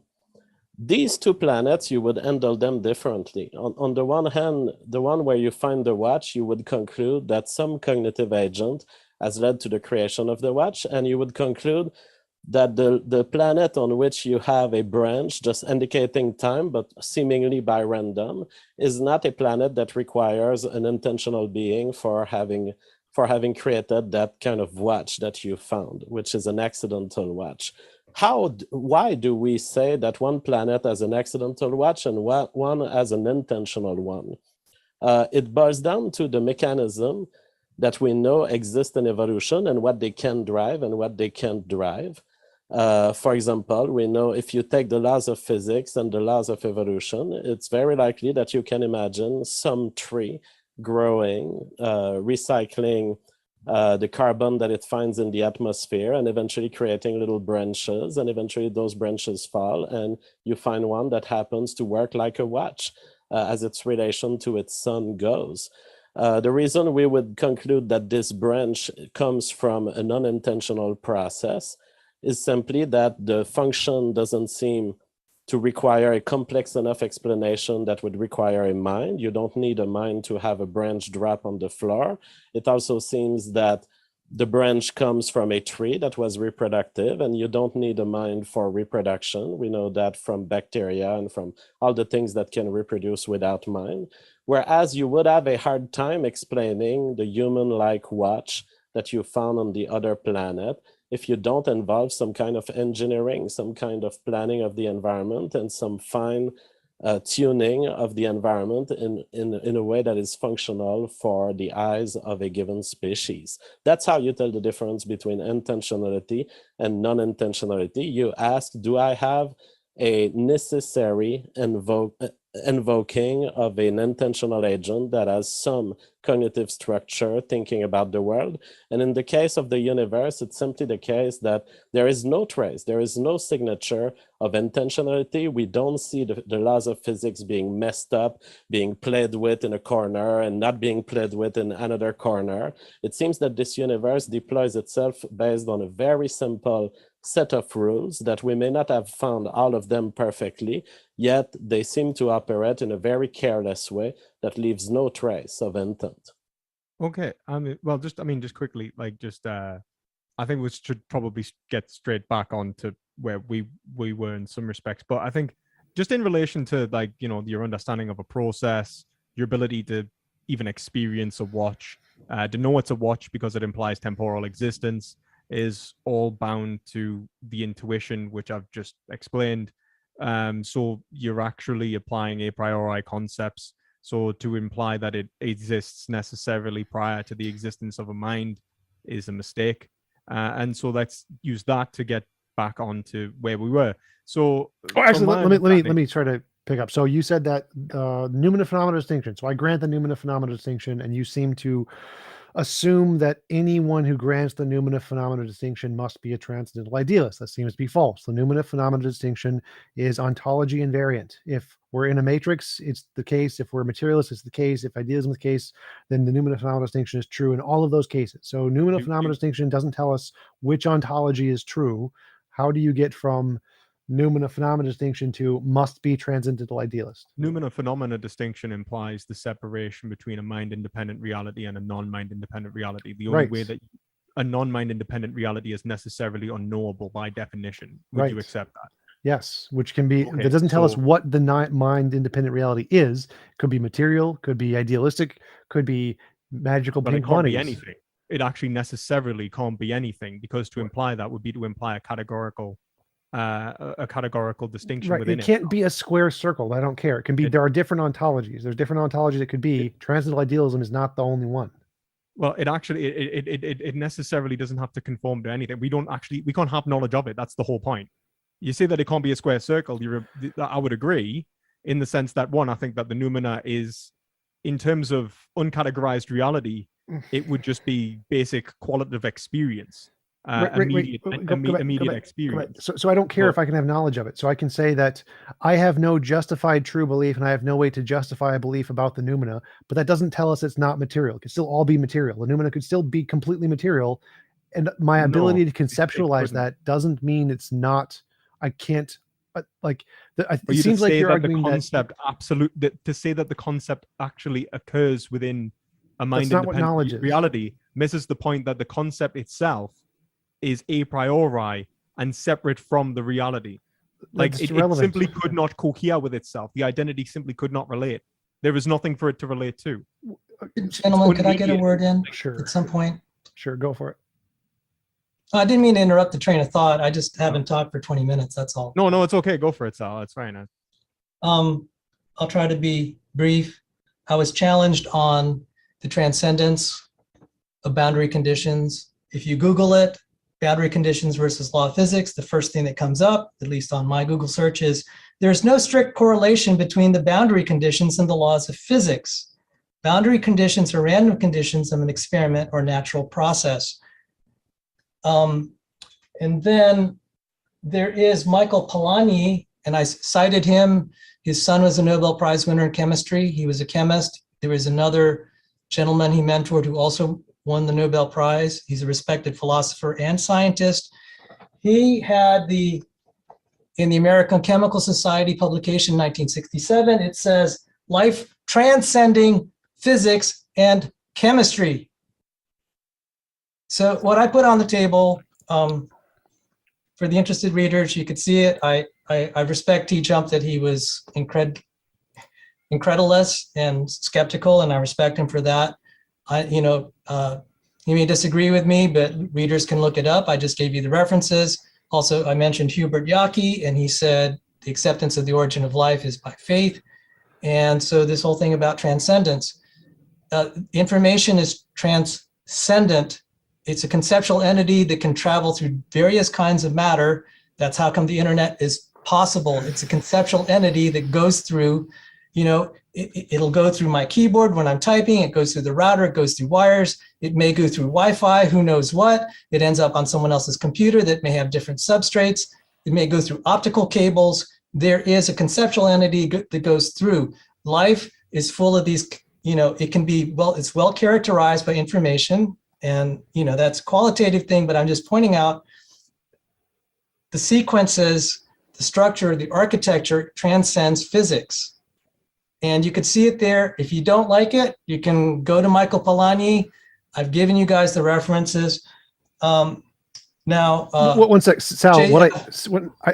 These two planets, you would handle them differently. On the one hand, the one where you find the watch, you would conclude that some cognitive agent has led to the creation of the watch, and you would conclude that the planet on which you have a branch just indicating time, but seemingly by random, is not a planet that requires an intentional being for having created that kind of watch that you found, which is an accidental watch. Why do we say that one planet has an accidental watch and one has an intentional one? It boils down to the mechanism that we know exist in evolution and what they can drive and what they can't drive. For example, we know if you take the laws of physics and the laws of evolution, it's very likely that you can imagine some tree growing, recycling the carbon that it finds in the atmosphere and eventually creating little branches, and eventually those branches fall and you find one that happens to work like a watch as its relation to its sun goes. The reason we would conclude that this branch comes from an unintentional process is simply that the function doesn't seem to require a complex enough explanation that would require a mind. You don't need a mind to have a branch drop on the floor. It also seems that the branch comes from a tree that was reproductive, and you don't need a mind for reproduction. We know that from bacteria and from all the things that can reproduce without mind. Whereas you would have a hard time explaining the human-like watch that you found on the other planet if you don't involve some kind of engineering, some kind of planning of the environment, and some fine tuning of the environment in a way that is functional for the eyes of a given species. That's how you tell the difference between intentionality and non-intentionality. You ask, do I have a necessary invoking of an intentional agent that has some cognitive structure thinking about the world? And in the case of the universe, it's simply the case that there is no trace, there is no signature of intentionality. We don't see the laws of physics being messed up, being played with in a corner and not being played with in another corner. It seems that this universe deploys itself based on a very simple set of rules that we may not have found all of them perfectly, yet they seem to operate in a very careless way that leaves no trace of intent. Okay, just quickly, I think we should probably get straight back on to where we were in some respects, but I think just in relation to your understanding of a process, your ability to even experience a watch, to know it's a watch because it implies temporal existence, is all bound to the intuition which I've just explained. So you're actually applying a priori concepts. So to imply that it exists necessarily prior to the existence of a mind is a mistake. And so let's use that to get back onto where we were. So actually, let me try to pick up. So you said that Newman phenomena distinction. So I grant the Newman phenomena distinction, and you seem to assume that anyone who grants the Newman phenomena distinction must be a transcendental idealist. That seems to be false. The Newman phenomena distinction is ontology invariant. If we're in a matrix, it's the case. If we're materialists, it's the case. If idealism is the case, then the Newman phenomena distinction is true in all of those cases. So Newman phenomena distinction doesn't tell us which ontology is true. How do you get from noumena phenomena distinction to must be transcendental idealist. Noumena phenomena distinction implies the separation between a mind-independent reality and a non-mind independent reality. The only Right. way that a non-mind independent reality is necessarily unknowable by definition. Would you Right. accept that? Yes, which can be, Okay, that doesn't tell us so- what the mind independent reality is. Could be material, could be idealistic, could be magical But it pink can't bunnies. be anything. It actually necessarily can't be anything, because to imply that would be to imply a categorical distinction Right. within It can't be a square circle. I don't care. It can be, there are different ontologies. There's different ontologies it could be. Transcendental idealism is not the only one. Well, it actually it necessarily doesn't have to conform to anything. We can't have knowledge of it. That's the whole point. You say that it can't be a square circle. I would agree, in the sense that, one, I think that the noumena is, in terms of uncategorized reality, it would just be basic qualitative experience, immediate experience. So I don't care if I can have knowledge of it. So I can say that I have no justified true belief and I have no way to justify a belief about the noumena, but that doesn't tell us it's not material. It could still all be material. The noumena could still be completely material. And my ability to conceptualize that doesn't mean it's not, I can't, like, it seems like you're arguing the concept to say that the concept actually occurs within a mind-independent reality misses the point that the concept itself is a priori and separate from the reality. Like, it simply could not cohere with itself. The identity simply could not relate. There is nothing for it to relate to. Gentlemen, could I get a word in Sure. at some point? Sure, go for it. I didn't mean to interrupt the train of thought. I just haven't talked for 20 minutes. That's all. No, it's okay. Go for it, Sal. It's fine. I'll try to be brief. I was challenged on the transcendence of boundary conditions. If you Google it, boundary conditions versus law of physics, the first thing that comes up, at least on my Google search, is there's no strict correlation between the boundary conditions and the laws of physics. Boundary conditions are random conditions of an experiment or natural process. And then there is Michael Polanyi, and I cited him. His son was a Nobel Prize winner in chemistry. He was a chemist. There was another gentleman he mentored who also won the Nobel Prize. He's a respected philosopher and scientist. He had in the American Chemical Society publication, 1967, it says, life transcending physics and chemistry. So what I put on the table, for the interested readers, you could see it. I respect TJump that he was incredulous and skeptical, and I respect him for that. He may disagree with me, but readers can look it up. I just gave you the references. Also, I mentioned Hubert Yaki, and he said the acceptance of the origin of life is by faith. And so this whole thing about transcendence, information is transcendent. It's a conceptual entity that can travel through various kinds of matter. That's how come the internet is possible. It's a conceptual entity that goes through, it'll go through my keyboard when I'm typing. It goes through the router. It goes through wires. It may go through Wi-Fi, who knows what. It ends up on someone else's computer that may have different substrates. It may go through optical cables. There is a conceptual entity that goes through. Life is full of these, it can be, it's well characterized by information. And, that's a qualitative thing, but I'm just pointing out the sequences, the structure, the architecture transcends physics. And you could see it there. If you don't like it, you can go to Michael Polanyi. I've given you guys the references. Now, one sec, Sal,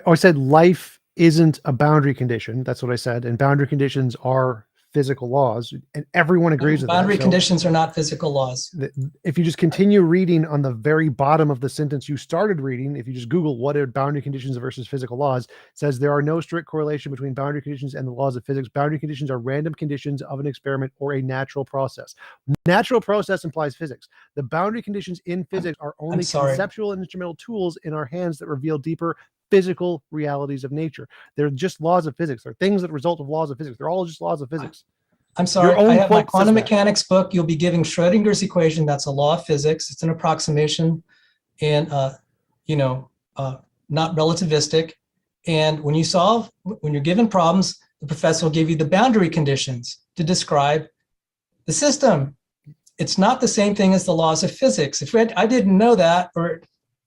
I said life isn't a boundary condition. That's what I said. And boundary conditions are physical laws, and everyone agrees with that. Boundary conditions are not physical laws. If you just continue reading on the very bottom of the sentence you started reading, if you just Google what are boundary conditions versus physical laws, it says there are no strict correlation between boundary conditions and the laws of physics. Boundary conditions are random conditions of an experiment or a natural process. Natural process implies physics. The boundary conditions in physics are only conceptual and instrumental tools in our hands that reveal deeper physical realities of nature. They're just laws of physics. They're things that result of laws of physics. They're all just laws of physics. I'm sorry, I have my quantum mechanics book. You'll be giving Schrodinger's equation. That's a law of physics. It's an approximation and, not relativistic. And when you're given problems, the professor will give you the boundary conditions to describe the system. It's not the same thing as the laws of physics. I didn't know that, or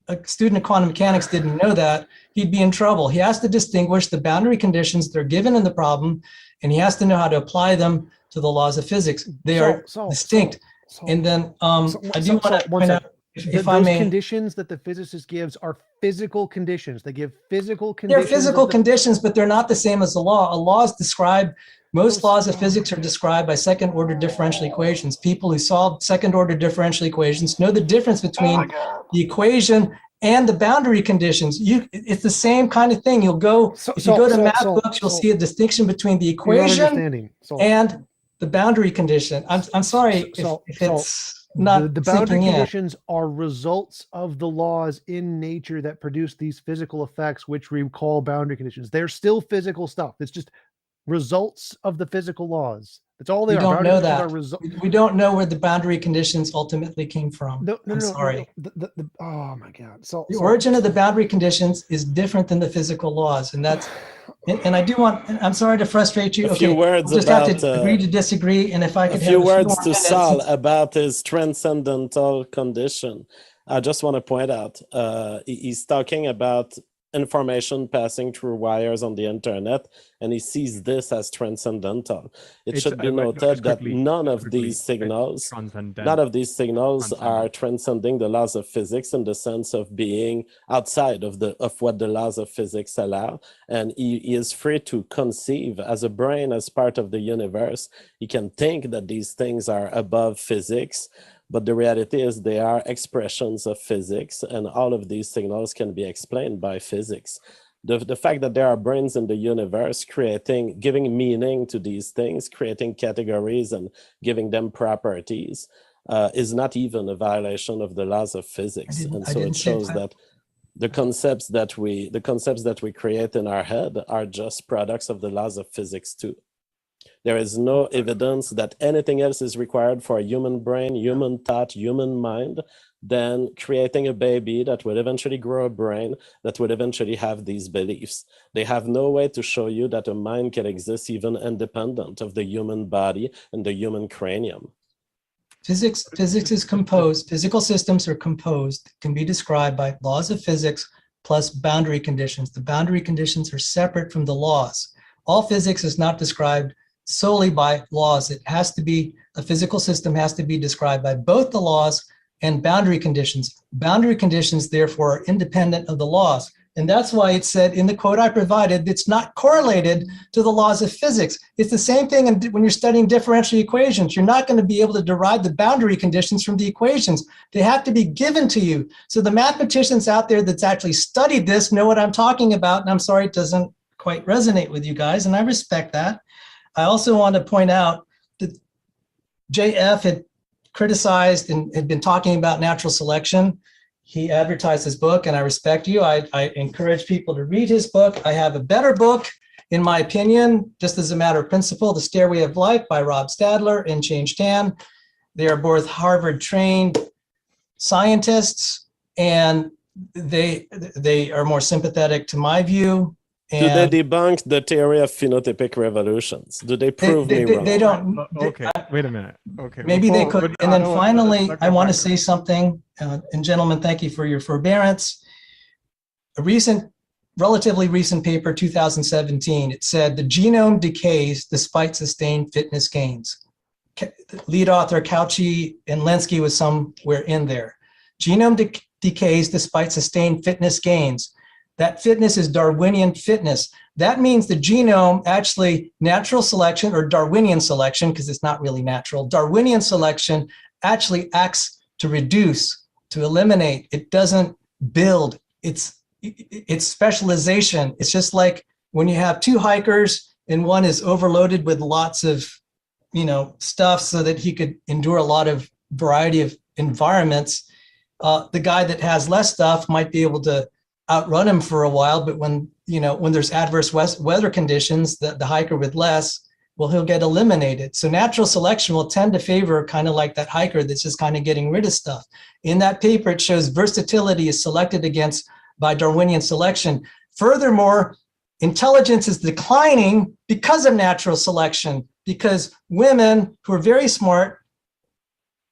a student of quantum mechanics didn't know that, he'd be in trouble. He has to distinguish the boundary conditions that are given in the problem, and he has to know how to apply them to the laws of physics. They are distinct. And then I do want to point out, if I those may, conditions that the physicist gives are physical conditions. They give physical conditions. they're physical conditions, but they're not the same as the law. A law is described, most laws of physics are described by second order differential equations. People who solve second order differential equations know the difference between the equation and the boundary conditions. It's the same kind of thing. You'll go, if you go to math books, you'll see a distinction between the equation and the boundary condition. I'm sorry if it's not the boundary conditions are results of the laws in nature that produce these physical effects, which we call boundary conditions. They're still physical stuff. It's just results of the physical laws. That's all they are. We don't know that. We don't know where the boundary conditions ultimately came from. I'm sorry. Oh my God. So the origin of the boundary conditions is different than the physical laws, and that's. And I do want. I'm sorry to frustrate you. A few words we'll just about, have to agree to disagree, and if I could a few have words to Saul about his transcendental condition. I just want to point out he's talking about information passing through wires on the internet, and he sees this as transcendental. It should be noted that none of these signals are transcending the laws of physics in the sense of being outside of what the laws of physics allow. And he is free to conceive as a brain, as part of the universe. He can think that these things are above physics, but the reality is they are expressions of physics, and all of these signals can be explained by physics. The fact that there are brains in the universe giving meaning to these things, creating categories and giving them properties, is not even a violation of the laws of physics. And so it shows that the concepts that we create in our head are just products of the laws of physics too. There is no evidence that anything else is required for a human brain, human thought, human mind, than creating a baby that will eventually grow a brain, that will eventually have these beliefs. They have no way to show you that a mind can exist even independent of the human body and the human cranium. Physics is composed, physical systems are composed, can be described by laws of physics plus boundary conditions. The boundary conditions are separate from the laws. All physics is not described solely by laws. It has to be, a physical system has to be described by both the laws and boundary conditions. Boundary conditions, therefore, are independent of the laws. And that's why it said in the quote I provided, it's not correlated to the laws of physics. It's the same thing when you're studying differential equations. You're not going to be able to derive the boundary conditions from the equations. They have to be given to you. So the mathematicians out there that's actually studied this know what I'm talking about. And I'm sorry it doesn't quite resonate with you guys, and I respect that. I also want to point out that JF had criticized and had been talking about natural selection. He advertised his book, and I respect you. I encourage people to read his book. I have a better book, in my opinion, just as a matter of principle, The Stairway of Life by Rob Stadler and Change Tan. They are both Harvard-trained scientists, and they are more sympathetic to my view. Do they debunk the theory of phenotypic revolutions? Do they prove me wrong? They don't. Okay, wait a minute. Okay. Maybe they could. And then finally, I want to say something. And gentlemen, thank you for your forbearance. A relatively recent paper, 2017, it said the genome decays despite sustained fitness gains. Lead author Cauchy and Lenski was somewhere in there. Genome decays despite sustained fitness gains. That fitness is Darwinian fitness. That means the genome, actually natural selection or Darwinian selection, because it's not really natural, Darwinian selection actually acts to reduce, to eliminate. It doesn't build. It's specialization. It's just like when you have two hikers and one is overloaded with lots of, stuff so that he could endure a lot of variety of environments. The guy that has less stuff might be able to outrun him for a while, but when there's adverse weather conditions, the hiker with less, well, he'll get eliminated. So natural selection will tend to favor kind of like that hiker that's just kind of getting rid of stuff. In that paper, it shows versatility is selected against by Darwinian selection. Furthermore, intelligence is declining because of natural selection, because women who are very smart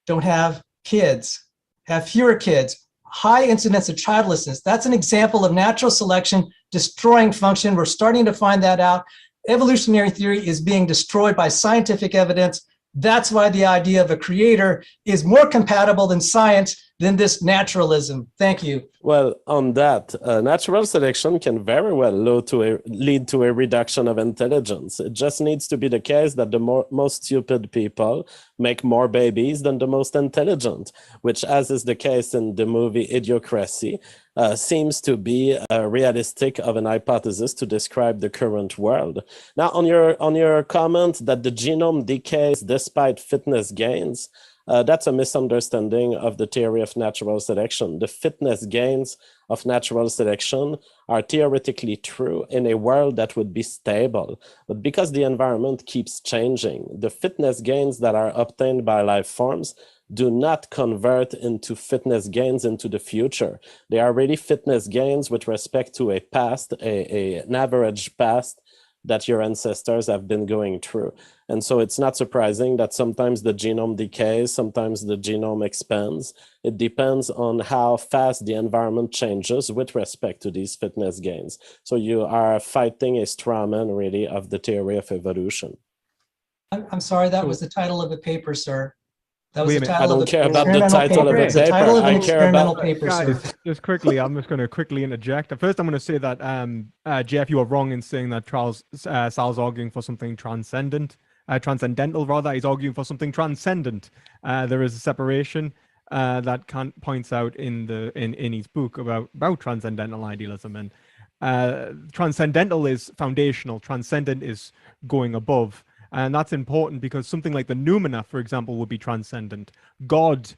don't have kids, have fewer kids. high incidence of childlessness. That's an example of natural selection destroying function. We're starting to find that out. Evolutionary theory is being destroyed by scientific evidence. That's why the idea of a creator is more compatible than science than this naturalism. Thank you. Well, on that, natural selection can very well lead to a reduction of intelligence. It just needs to be the case that the most stupid people make more babies than the most intelligent, which, as is the case in the movie Idiocracy, seems to be realistic of an hypothesis to describe the current world. Now, on your comment that the genome decays despite fitness gains, that's a misunderstanding of the theory of natural selection. The fitness gains of natural selection are theoretically true in a world that would be stable. But because the environment keeps changing, the fitness gains that are obtained by life forms do not convert into fitness gains into the future. They are really fitness gains with respect to a past, an average past that your ancestors have been going through. And so it's not surprising that sometimes the genome decays, sometimes the genome expands. It depends on how fast the environment changes with respect to these fitness gains. So you are fighting a straw man, really, of the theory of evolution. I'm sorry, that was the title of a paper, sir. That was Wait a the minute, I title don't of care an about the experimental title of paper. a It's the paper. title of an I care about experimental paper, sir. Guys, just quickly, I'm just going to quickly interject. First, I'm going to say that Jeff, you are wrong in saying that Sal's arguing for something transcendental rather. He's arguing for something transcendent. There is a separation that Kant points out in his book about transcendental idealism, and transcendental is foundational. Transcendent is going above. And that's important because something like the noumena, for example, would be transcendent. God,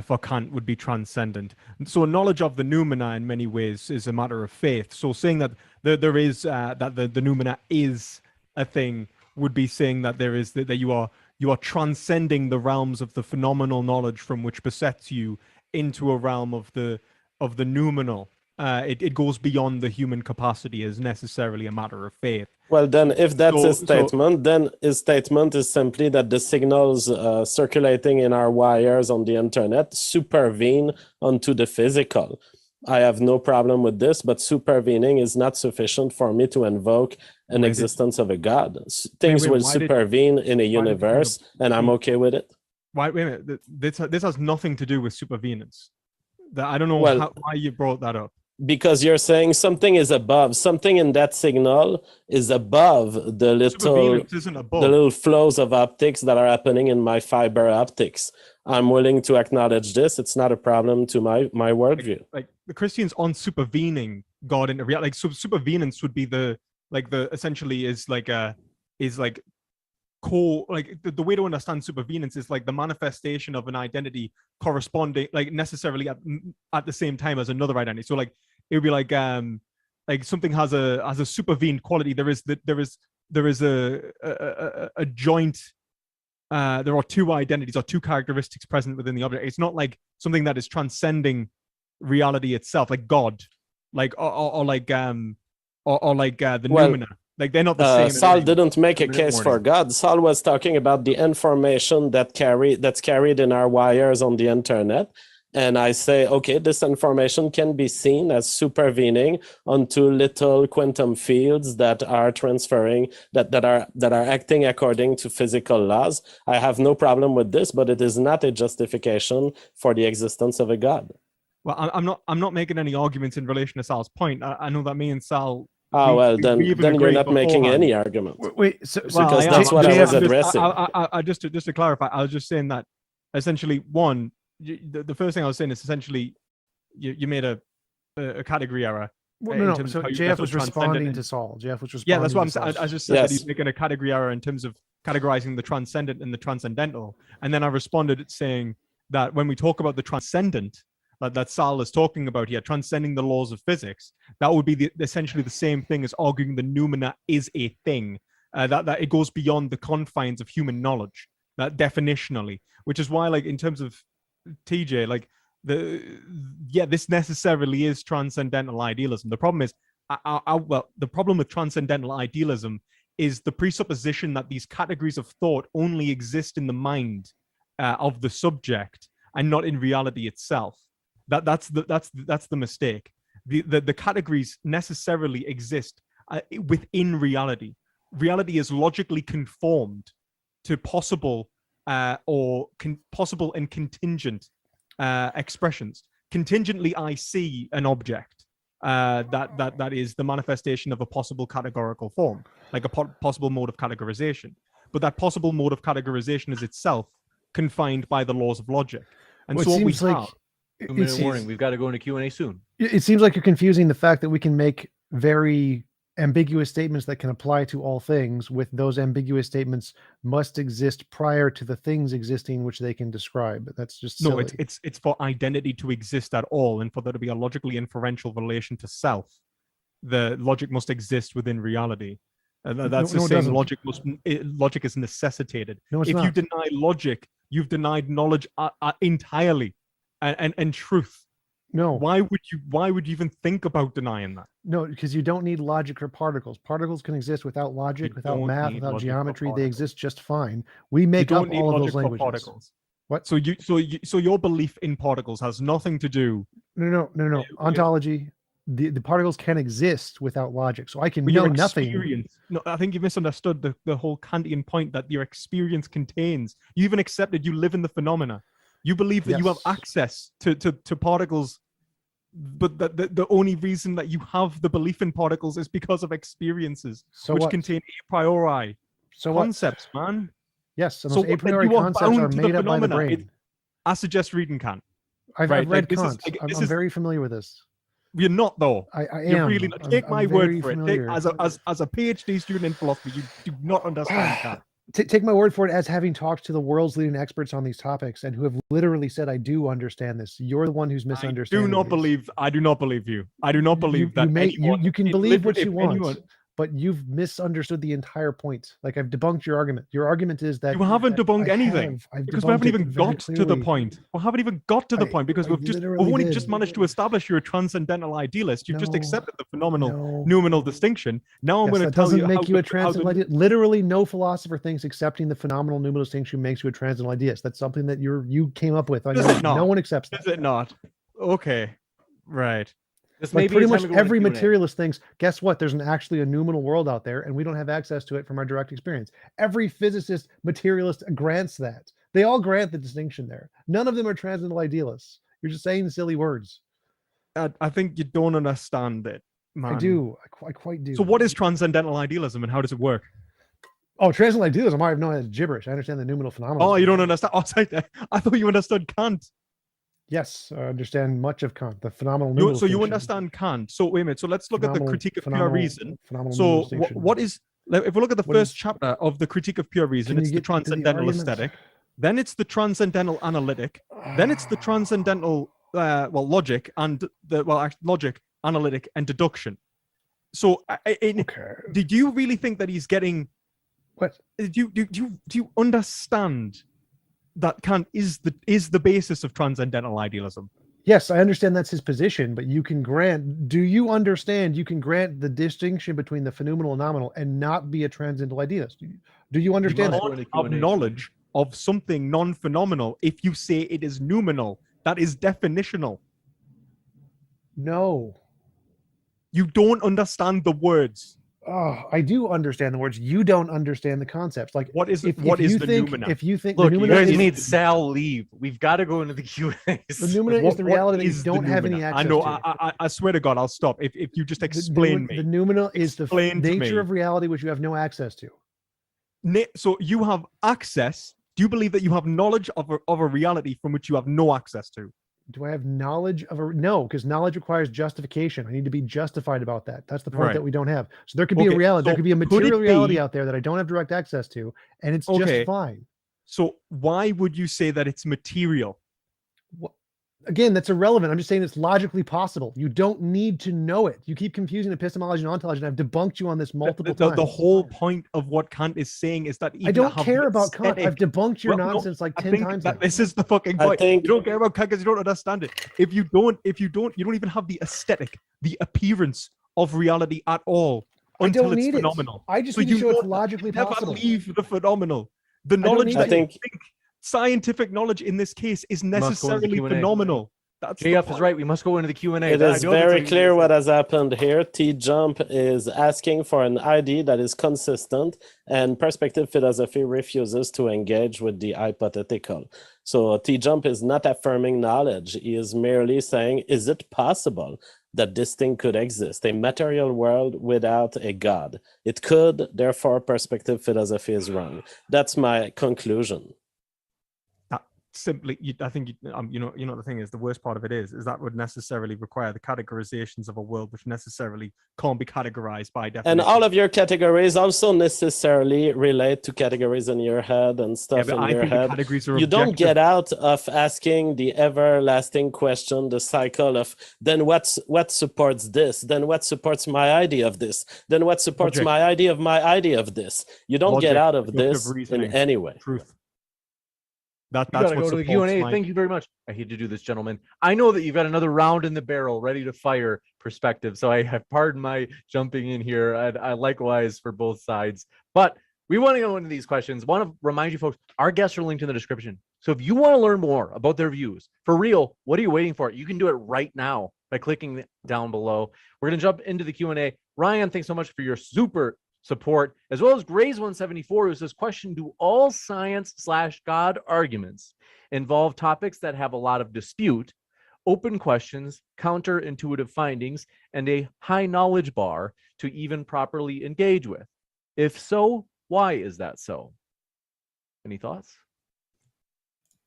for Kant, would be transcendent. So knowledge of the noumena in many ways is a matter of faith. So saying that there is that the noumena is a thing would be saying that there is that you are transcending the realms of the phenomenal knowledge from which besets you into a realm of the noumenal. It goes beyond the human capacity as necessarily a matter of faith. Well, then, if that's his statement, then his statement is simply that the signals circulating in our wires on the internet supervene onto the physical. I have no problem with this, but supervening is not sufficient for me to invoke an existence of a god. Things will supervene in a universe, and I'm okay with it. Wait a minute. This has nothing to do with supervenance. I don't know why you brought that up. Because you're saying something is above, something in that signal is above the little flows of optics that are happening in my fiber optics. I'm willing to acknowledge this. It's not a problem to my worldview. Like the Christians on supervening God into reality. Like supervenance would be essentially is like core, like the way to understand supervenance is like the manifestation of an identity corresponding, like necessarily at the same time as another identity. So like it would be like something has a supervened quality. There is a joint. There are two identities or two characteristics present within the object. It's not like something that is transcending reality itself, like God, like or like the noumena. Like they're not the same. Saul didn't make a case for God. Saul was talking about the information that's carried in our wires on the internet. And I say, okay, this information can be seen as supervening onto little quantum fields that are transferring, that are acting according to physical laws. I have no problem with this, but it is not a justification for the existence of a God. Well, I'm not making any arguments in relation to Sal's point. I know that me and Sal. Then you're not making any argument. Wait, because that's what I was addressing. Just to clarify, I was just saying that essentially, one, the first thing I was saying is essentially you made a category error. Well, no. So JF was responding to Saul. JF was responding. Yeah, that's what I'm saying. I just said that he's making a category error in terms of categorizing the transcendent and the transcendental. And then I responded saying that when we talk about the transcendent, that Sal is talking about here, transcending the laws of physics, that would be essentially the same thing as arguing the noumena is a thing, that it goes beyond the confines of human knowledge, that definitionally, which is why, like, in terms of TJ, like, this necessarily is transcendental idealism. The problem is, the problem with transcendental idealism is the presupposition that these categories of thought only exist in the mind of the subject and not in reality itself. That's the mistake. The categories necessarily exist within reality. Reality is logically conformed to possible possible and contingent expressions. Contingently, I see an object that is the manifestation of a possible categorical form, like a possible mode of categorization. But that possible mode of categorization is itself confined by the laws of logic. And Well, so what we seems like have, 2-minute warning. We've got to go into Q&A soon. it seems like you're confusing the fact that we can make very ambiguous statements that can apply to all things with those ambiguous statements must exist prior to the things existing which they can describe. That's just silly. no, it's for identity to exist at all, and for there to be a logically inferential relation to self. The logic must exist within reality. That's No, it saying doesn't. logic is necessitated. No, it's If not. you deny logic, you've denied knowledge entirely, and truth. No, Why would you even think about denying that? no, because you don't need logic for particles. Particles can exist without logic, You without don't math, need without logic for geometry. They particles. exist just fine. We You make up don't need all of logic those for languages. particles. What? So your belief in particles has nothing to do. No. Ontology. The particles can exist without logic. So I can But know your nothing. experience. No, I think you misunderstood the whole Kantian point that your experience contains. You even accepted you live in the phenomena. You believe that you have Yes. access to particles, but the only reason that you have the belief in particles is because of experiences, So which what? contain a priori So what? concepts, man. Yes, and So those a what- priori you are concepts bound are to the made up by the phenomena. brain. I suggest reading Kant. I've right, read like, this is- Kant. like, I'm this is- very familiar with this. You're not though. I You're am. really not. I'm- Take I'm my very word for it. familiar. As a PhD student in philosophy, you do not understand Kant. Take my word for it, as having talked to the world's leading experts on these topics and who have literally said, I do understand this. You're the one who's I misunderstanding. do not these. believe. I do not believe you. I do not believe you that may, anyone. you can if believe what if you want, anyone- but you've misunderstood the entire point. Like, I've debunked your argument. Your argument is that You haven't that debunked I anything, have. I've because we haven't debunked it even very got to the clearly. point. We haven't even got to the point because I we've literally only did. just managed to establish you're a transcendental idealist. You've just No, accepted the phenomenal No. numinal distinction. Now I'm Yes, going to that tell doesn't you make how you a the- how the- transcendental idealist. Literally, no philosopher thinks accepting the phenomenal numinal distinction makes you a transcendental idealist. That's something that you came up with on Is your it own. not? No one accepts that. Is it not? Okay, right. This Like, may be pretty a time much to go into every Q&A. materialist thinks, guess what? There's actually a noumenal world out there, and we don't have access to it from our direct experience. Every physicist, materialist grants that. They all grant the distinction there. None of them are transcendental idealists. You're just saying silly words. I think you don't understand it, man. I do. I quite do. So what is transcendental idealism and how does it work? Oh, transcendental idealism. I know that's gibberish. I understand the noumenal phenomenon. Oh, you don't understand. Oh, sorry. I thought you understood Kant. Yes, I understand much of Kant. The phenomenal noumenal So you distinction. understand Kant. So wait a minute. So let's look at the critique of pure reason. Phenomenal So noumenal distinction. what is, like, if we look at the What first is- chapter of the critique of pure reason, Can it's you the get to the transcendental argument? aesthetic. Then it's the transcendental analytic. Then it's the transcendental logic and logic, analytic, and deduction. So Okay. did you really think that he's getting? What? Do you understand that Kant is the basis of transcendental idealism? Yes, I understand that's his position, but you can grant. Do you understand? You can grant the distinction between the phenomenal and nominal and not be a transcendental idealist. Do you understand that? must- You can't have knowledge of something non-phenomenal if you say it is noumenal. That is definitional. No. You don't understand the words. Oh, I do understand the words. You don't understand the concepts. Like, What is if what you is the think, noumena? if you think Look, the you noumena guys is, made Sal leave. We've got to go into the Q&A. the noumena is the reality that you don't have any access I know. to. I swear to God, I'll stop if you just The explain The me. noumena is the Explain to nature me. of reality which you have no access to. So you have access. Do you believe that you have knowledge of a reality from which you have no access to? Do I have knowledge of a no? Because knowledge requires justification. I need to be justified about that. That's the part Right. that we don't have. So there could be a Okay, reality. There so could be a could it material reality be- out there that I don't have direct access to, and it's Okay. just fine. So why would you say that it's material? Again, that's irrelevant. I'm just saying it's logically possible. You don't need to know it. You keep confusing epistemology and ontology, and I've debunked you on this multiple times. The whole point of what Kant is saying is that I don't care about Kant. I've aesthetic- debunked your Well, no, nonsense like I 10 think times that now. this is the fucking I point. think- You don't care about Kant because you don't understand it. If you don't even have the aesthetic, the appearance of reality at all I until don't it's need phenomenal. it. I just So need to you show it's don't- logically Never possible. leave the phenomenal. The don't knowledge need that it. you think scientific knowledge in this case is Must go into necessarily Q&A. phenomenal. That's the JF is point. right. We must go into the Q&A. It I is know that's very he's clear gonna what say. has happened here. T-Jump is asking for an ID that is consistent, and perspective philosophy refuses to engage with the hypothetical. So T-Jump is not affirming knowledge. He is merely saying, is it possible that this thing could exist, a material world without a God? It could, therefore perspective philosophy is wrong. That's my conclusion. Simply, I think the thing is, the worst part of it is that would necessarily require the categorizations of a world which necessarily can't be categorized by definition. And all of your categories also necessarily relate to categories in your head and stuff but in I your think the head. categories are You don't objective. get out of asking the everlasting question, the cycle of then what supports this, then what supports my idea of this, then what supports Logic. my idea of this. You don't get Logic, out of deductive this in reasoning, any way. truth. You That's gotta what go to the supports Q&A. my- Thank you very much. I hate to do this, gentlemen. I know that you've got another round in the barrel ready to fire perspective. So I have pardon my jumping in here. I likewise for both sides. But we want to go into these questions. Want to remind you folks, our guests are linked in the description. So if you want to learn more about their views, for real, what are you waiting for? You can do it right now by clicking down below. We're going to jump into the Q&A. Ryan, thanks so much for your super support, as well as Grays174, who says, question, do all science/God arguments involve topics that have a lot of dispute, open questions, counterintuitive findings, and a high knowledge bar to even properly engage with? If so, why is that so? Any thoughts?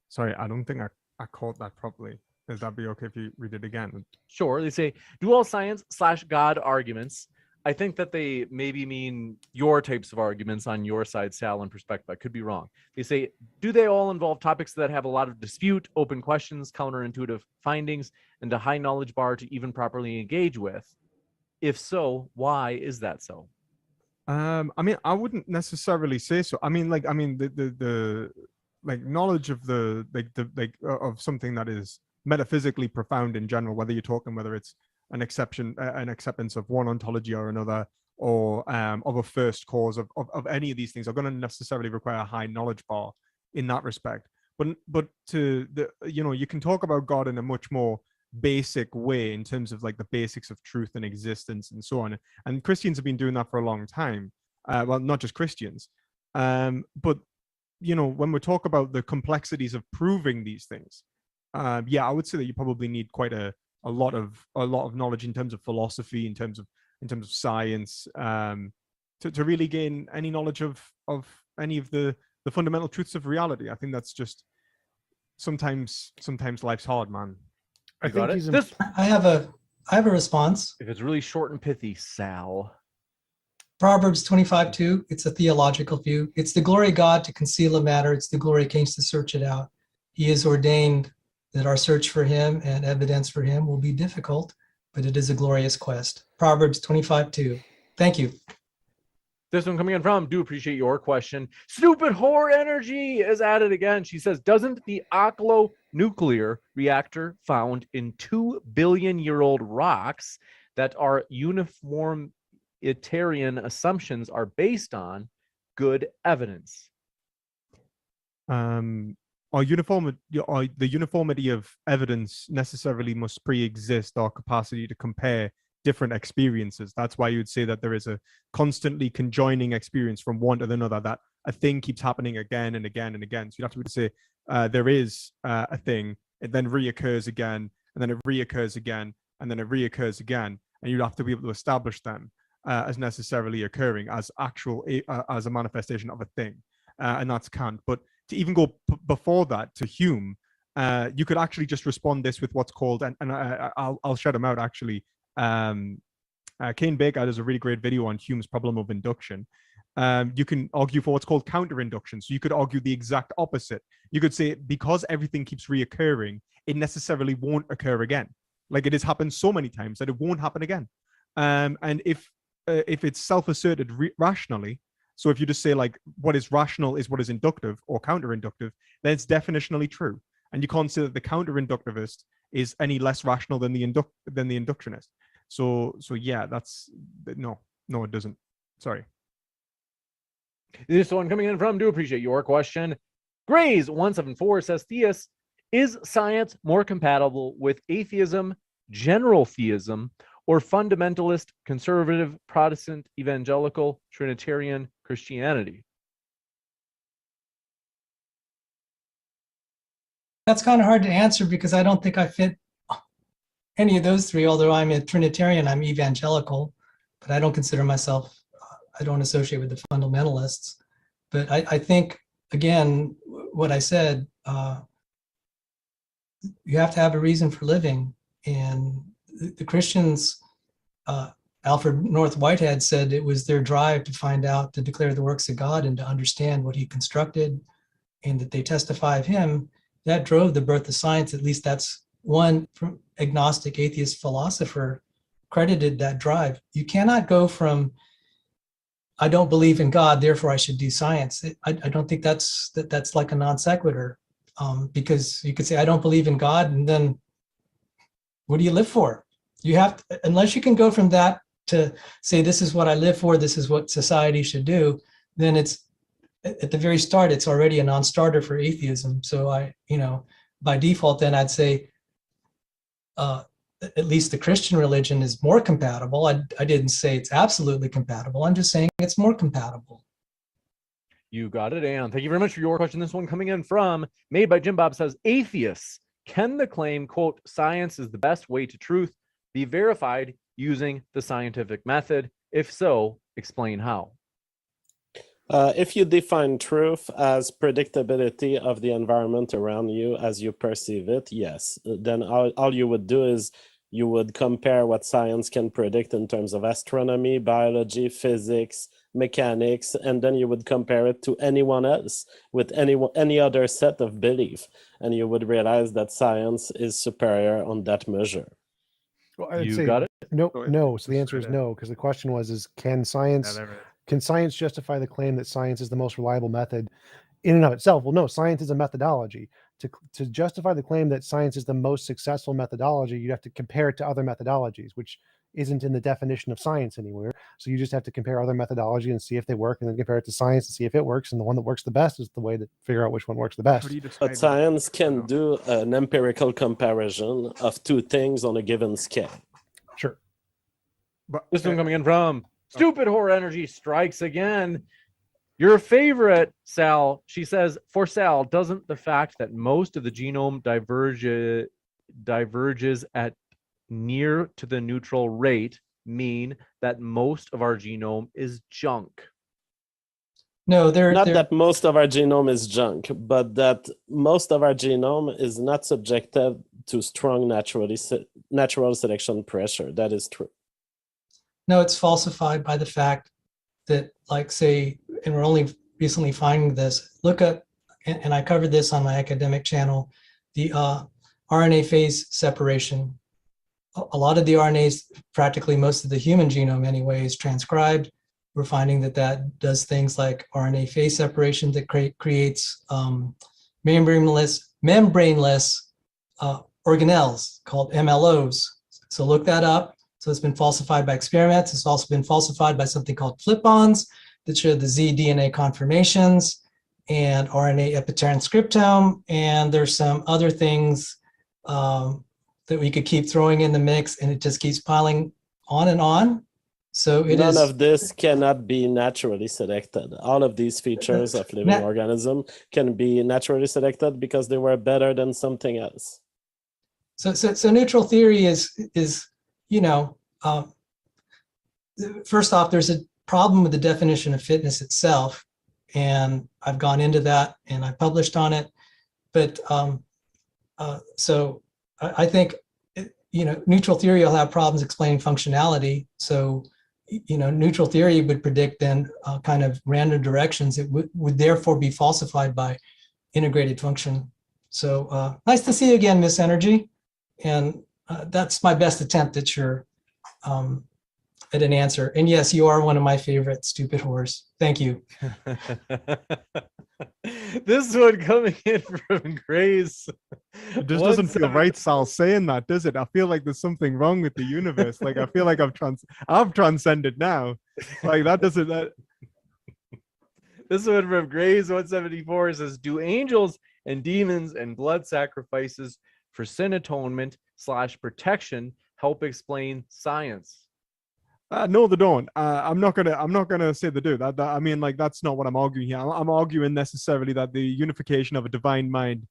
Sorry, I don't think I caught that properly. Does that be okay if you read it again? Sure. They say, do all science/God arguments? I think that they maybe mean your types of arguments on your side, Sal, and perspective. I could be wrong. They say, do they all involve topics that have a lot of dispute, open questions, counterintuitive findings, and a high knowledge bar to even properly engage with? If so, why is that so? I mean, I wouldn't necessarily say so. I mean, the knowledge of of something that is metaphysically profound in general, whether it's an acceptance of one ontology or another, or of a first cause of any of these things, are going to necessarily require a high knowledge bar in that respect. But you can talk about God in a much more basic way in terms of like the basics of truth and existence and so on. And Christians have been doing that for a long time. Well, not just Christians, but when we talk about the complexities of proving these things, I would say that you probably need quite a lot of knowledge in terms of philosophy, in terms of science, to really gain any knowledge of any of the fundamental truths of reality. I think that's just sometimes life's hard, man. I You got think it? he's This, I have a response. if it's really short and pithy, Sal. Proverbs 25:2. It's a theological view. It's the glory of God to conceal a matter. It's the glory of kings to search it out. He has ordained that our search for him and evidence for him will be difficult, but it is a glorious quest. Proverbs 25:2. Thank you. This one coming in from, do appreciate your question. Stupid whore energy is at it again. She says, doesn't the Oklo nuclear reactor found in 2 billion-year-old rocks that our uniformitarian assumptions are based on good evidence? The uniformity of evidence necessarily must pre-exist our capacity to compare different experiences. That's why you would say that there is a constantly conjoining experience from one to another, that a thing keeps happening again and again and again. So you'd have to be able to say there is a thing, it then reoccurs again, and then it reoccurs again, and then it reoccurs again, and you'd have to be able to establish them as necessarily occurring as as a manifestation of a thing, and that's Kant. But to even go before that to Hume, you could actually just respond this with what's called, and I'll shout him out actually. Kane Baker does a really great video on Hume's problem of induction. You can argue for what's called counter-induction. So you could argue the exact opposite. You could say, because everything keeps reoccurring, it necessarily won't occur again. Like, it has happened so many times that it won't happen again. And if it's self-asserted rationally, so if you just say like what is rational is what is inductive or counter-inductive, then it's definitionally true. And you can't say that the counter-inductivist is any less rational than the inductionist. So yeah, that's no, it doesn't. Sorry. This one coming in from, do appreciate your question. Grays174 says, theists, Is science more compatible with atheism, general theism, or fundamentalist, conservative, Protestant, evangelical, Trinitarian Christianity? That's kind of hard to answer because I don't think I fit any of those three, although I'm a Trinitarian, I'm evangelical, but I don't consider myself, I don't associate with the fundamentalists. But I think, again, what I said, you have to have a reason for living. And the Christians, Alfred North Whitehead said it was their drive to find out, to declare the works of God and to understand what he constructed, and that they testify of him. That drove the birth of science. At least that's one agnostic atheist philosopher credited that drive. You cannot go from, I don't believe in God, therefore I should do science. I don't think that's like a non sequitur, because you could say, I don't believe in God, and then what do you live for? You have to, unless you can go from that to say, this is what I live for, this is what society should do, then it's, at the very start, it's already a non-starter for atheism. So by default, then I'd say, at least the Christian religion is more compatible. I didn't say it's absolutely compatible. I'm just saying it's more compatible. You got it, Ann. Thank you very much for your question. This one coming in from Made by Jim Bob says, atheists, can the claim, quote, science is the best way to truth, be verified using the scientific method? If so, explain how. If you define truth as predictability of the environment around you as you perceive it, yes. Then all you would do is you would compare what science can predict in terms of astronomy, biology, physics, mechanics, and then you would compare it to anyone else with any other set of belief, and you would realize that science is superior on that measure. Well, I'd You say got it? no. Go ahead. No. So the Just answer is right there. no, because the question was, can science justify the claim that science is the most reliable method in and of itself? Well, no, science is a methodology. To justify the claim that science is the most successful methodology, you have to compare it to other methodologies, which isn't in the definition of science anywhere. So you just have to compare other methodology and see if they work, and then compare it to science and see if it works. And the one that works the best is the way to figure out which one works the How best. do you describe But science can do an empirical comparison of two things on a given scale. Sure. But, This one coming in from Stupid Horror Energy strikes again. Your favorite, Sal, she says, for Sal, doesn't the fact that most of the genome diverges at near to the neutral rate mean that most of our genome is junk? No, Not that most of our genome is junk, but that most of our genome is not subjected to strong natural selection pressure. That is true. No, it's falsified by the fact that, like, say, and we're only recently finding this, look at, and I covered this on my academic channel, the RNA phase separation. A lot of the RNAs, practically most of the human genome anyway, is transcribed. We're finding that does things like RNA phase separation that creates membraneless organelles called MLOs. So look that up. So it's been falsified by experiments. It's also been falsified by something called flip-ons that show the Z DNA conformations and RNA epitranscriptome. And there's some other things that we could keep throwing in the mix, and it just keeps piling on and on. So none of this cannot be naturally selected. All of these features of living organism can be naturally selected because they were better than something else. So neutral theory is first off, there's a problem with the definition of fitness itself, and I've gone into that and I published on it. But so I think neutral theory will have problems explaining functionality. So neutral theory would predict then kind of random directions. It would therefore be falsified by integrated function. So nice to see you again, Miss Energy. And that's my best attempt at at an answer. And yes, you are one of my favorite stupid whores. Thank you. This one coming in from Grace. It just doesn't feel right, Sal, saying that, does it? I feel like there's something wrong with the universe. Like, I feel like I've transcended now. Like, that doesn't. This one from Grace 174 says, do angels and demons and blood sacrifices for sin atonement / protection help explain science? No, they don't. I'm not gonna say they do. I mean, like, that's not what I'm arguing here. I'm arguing necessarily that the unification of a divine mind,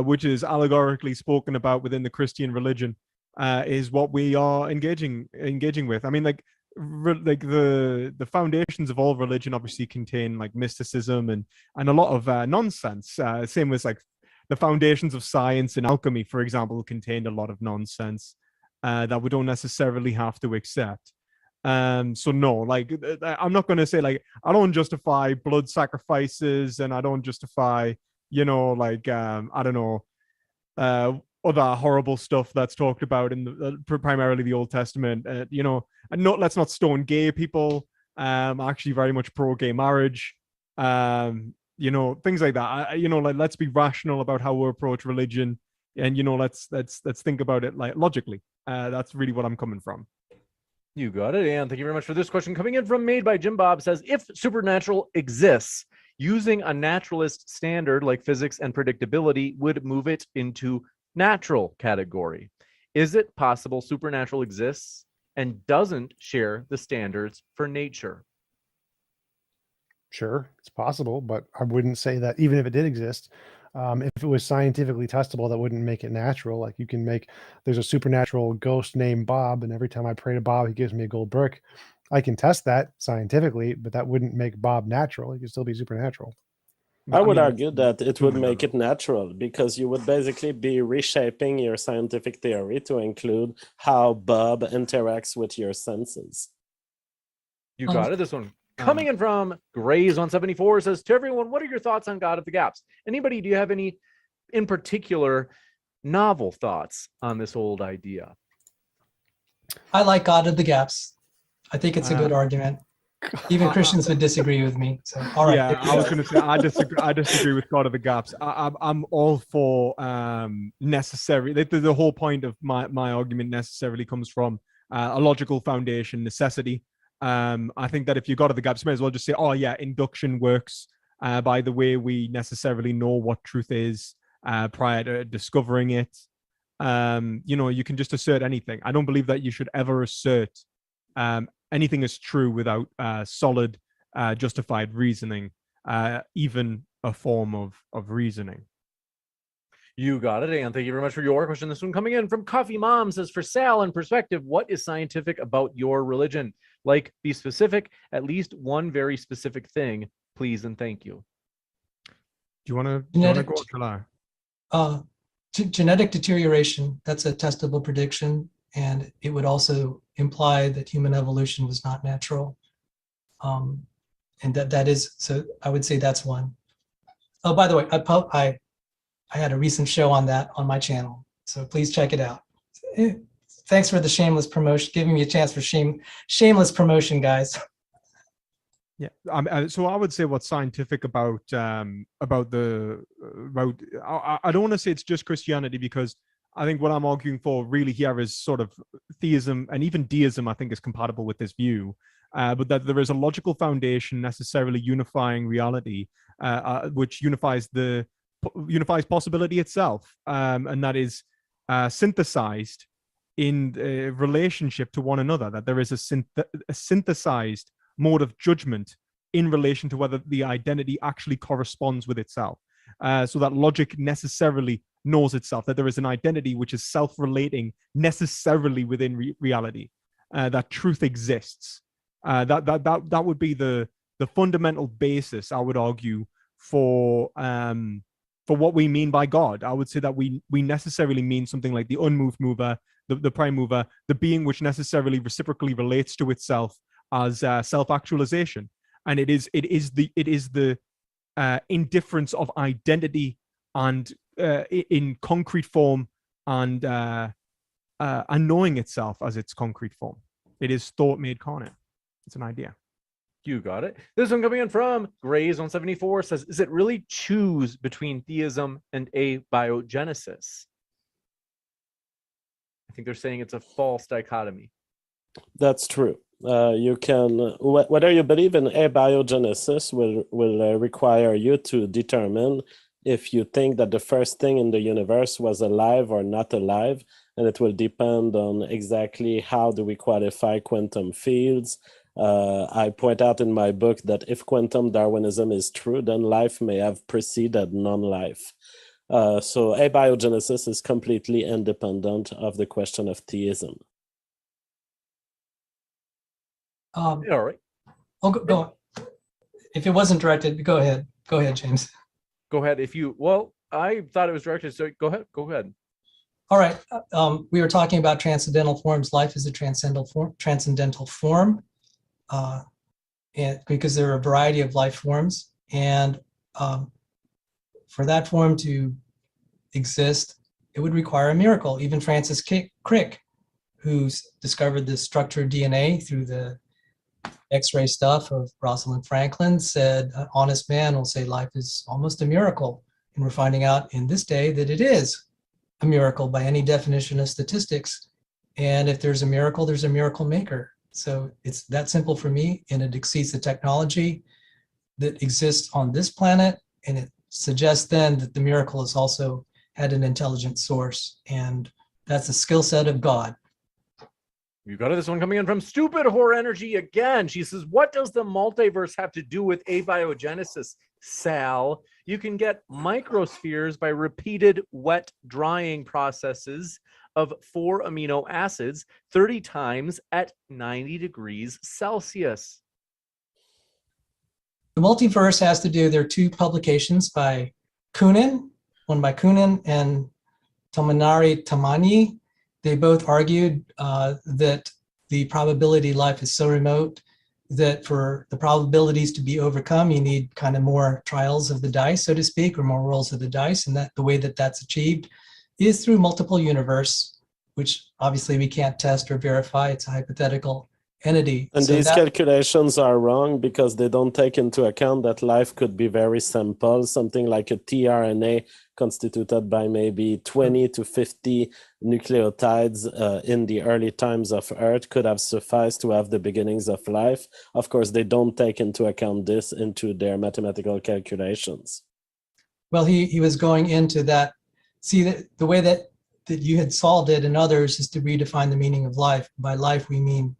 which is allegorically spoken about within the Christian religion, is what we are engaging with. I mean, like the foundations of all religion obviously contain like mysticism and a lot of nonsense. Same with like the foundations of science and alchemy, for example, contained a lot of nonsense that we don't necessarily have to accept. So no, like I'm not going to say like I don't justify blood sacrifices and I don't justify, like I don't know, other horrible stuff that's talked about in the primarily the Old Testament. And let's not stone gay people. Actually very much pro gay marriage. Things like that. Like let's be rational about how we approach religion, and let's think about it like logically. That's really what I'm coming from. You got it. And thank you very much for this question coming in from Made by Jim Bob. Says, if supernatural exists, using a naturalist standard like physics and predictability would move it into natural category. Is it possible supernatural exists and doesn't share the standards for nature? Sure, it's possible, but I wouldn't say that even if it did exist, if it was scientifically testable, that wouldn't make it natural. Like there's a supernatural ghost named Bob, and every time I pray to Bob, he gives me a gold brick. I can test that scientifically, but that wouldn't make Bob natural. He could still be supernatural. I would argue that it would make it natural because you would basically be reshaping your scientific theory to include how Bob interacts with your senses. You got it. This one coming in from Grays 174 says, to everyone, what are your thoughts on God of the Gaps? Anybody, do you have any in particular novel thoughts on this old idea? I like God of the Gaps. I think it's a good argument. Even Christians would disagree with me. So, all right. Yeah, I was going to say I disagree with God of the Gaps. I'm all for necessary. The whole point of my argument necessarily comes from a logical foundation, necessity. I think that if you got to the gaps, you may as well just say, oh yeah, induction works by the way we necessarily know what truth is prior to discovering it. You can just assert anything. I don't believe that you should ever assert anything is true without solid, justified reasoning, even a form of reasoning. You got it, and thank you very much for your question. This one coming in from Coffee Mom says, for Sal, in perspective, what is scientific about your religion? Like, be specific, at least one very specific thing, please and thank you. Do you want to go, July? Genetic deterioration, that's a testable prediction, and it would also imply that human evolution was not natural. And that is, so I would say that's one. Oh, by the way, I had a recent show on that on my channel, so please check it out. Thanks for the shameless promotion, giving me a chance for shameless promotion, guys. Yeah, so I would say what's scientific about I don't want to say it's just Christianity, because I think what I'm arguing for really here is sort of theism, and even deism I think is compatible with this view, but that there is a logical foundation necessarily unifying reality, which unifies possibility itself, and that is synthesized in relationship to one another, that there is a synthesized mode of judgment in relation to whether the identity actually corresponds with itself. So that logic necessarily knows itself, that there is an identity which is self-relating necessarily within reality, that truth exists. That would be the fundamental basis, I would argue, for what we mean by God. I would say that we necessarily mean something like the unmoved mover, the prime mover, the being which necessarily reciprocally relates to itself as self-actualization, and it is the indifference of identity and in concrete form, and knowing itself as its concrete form. It is thought made carnate. It's an idea. You got it. This one coming in from Grays 174 says, is it really choose between theism and abiogenesis? I think they're saying it's a false dichotomy. That's true. You can, whether you believe in abiogenesis will require you to determine if you think that the first thing in the universe was alive or not alive, and it will depend on exactly how do we qualify quantum fields. I point out in my book that if quantum Darwinism is true, then life may have preceded non-life. So abiogenesis is completely independent of the question of theism. All right. Oh, go on. If it wasn't directed, go ahead. Go ahead, James. Go ahead. Well, I thought it was directed, so go ahead. Go ahead. All right. We were talking about transcendental forms. Life is a transcendental form, and because there are a variety of life forms, and for that form to exist, it would require a miracle. Even Francis Crick, who discovered the structure of DNA through the X-ray stuff of Rosalind Franklin, said an honest man will say life is almost a miracle. And we're finding out in this day that it is a miracle by any definition of statistics. And if there's a miracle, there's a miracle maker. So it's that simple for me, and it exceeds the technology that exists on this planet. And it suggests then that the miracle has also had an intelligent source, and that's the skill set of God. You've got this one coming in from Stupid Horror Energy again. She says, what does the multiverse have to do with abiogenesis, Sal? You can get microspheres by repeated wet drying processes of 4 amino acids 30 times at 90 degrees Celsius. The multiverse has to do, there are 2 publications by Kunin, one by Kunin and Tominari Tamani. They both argued that the probability of life is so remote that for the probabilities to be overcome, you need kind of more trials of the dice, so to speak, or more rolls of the dice. And that the way that that's achieved is through multiple universe, which obviously we can't test or verify. It's a hypothetical entity. And so these calculations are wrong because they don't take into account that life could be very simple, something like a tRNA constituted by maybe 20 to 50 nucleotides in the early times of Earth could have sufficed to have the beginnings of life. Of course, they don't take into account this into their mathematical calculations. Well, he was going into that. See, the way that you had solved it and others is to redefine the meaning of life. By life, we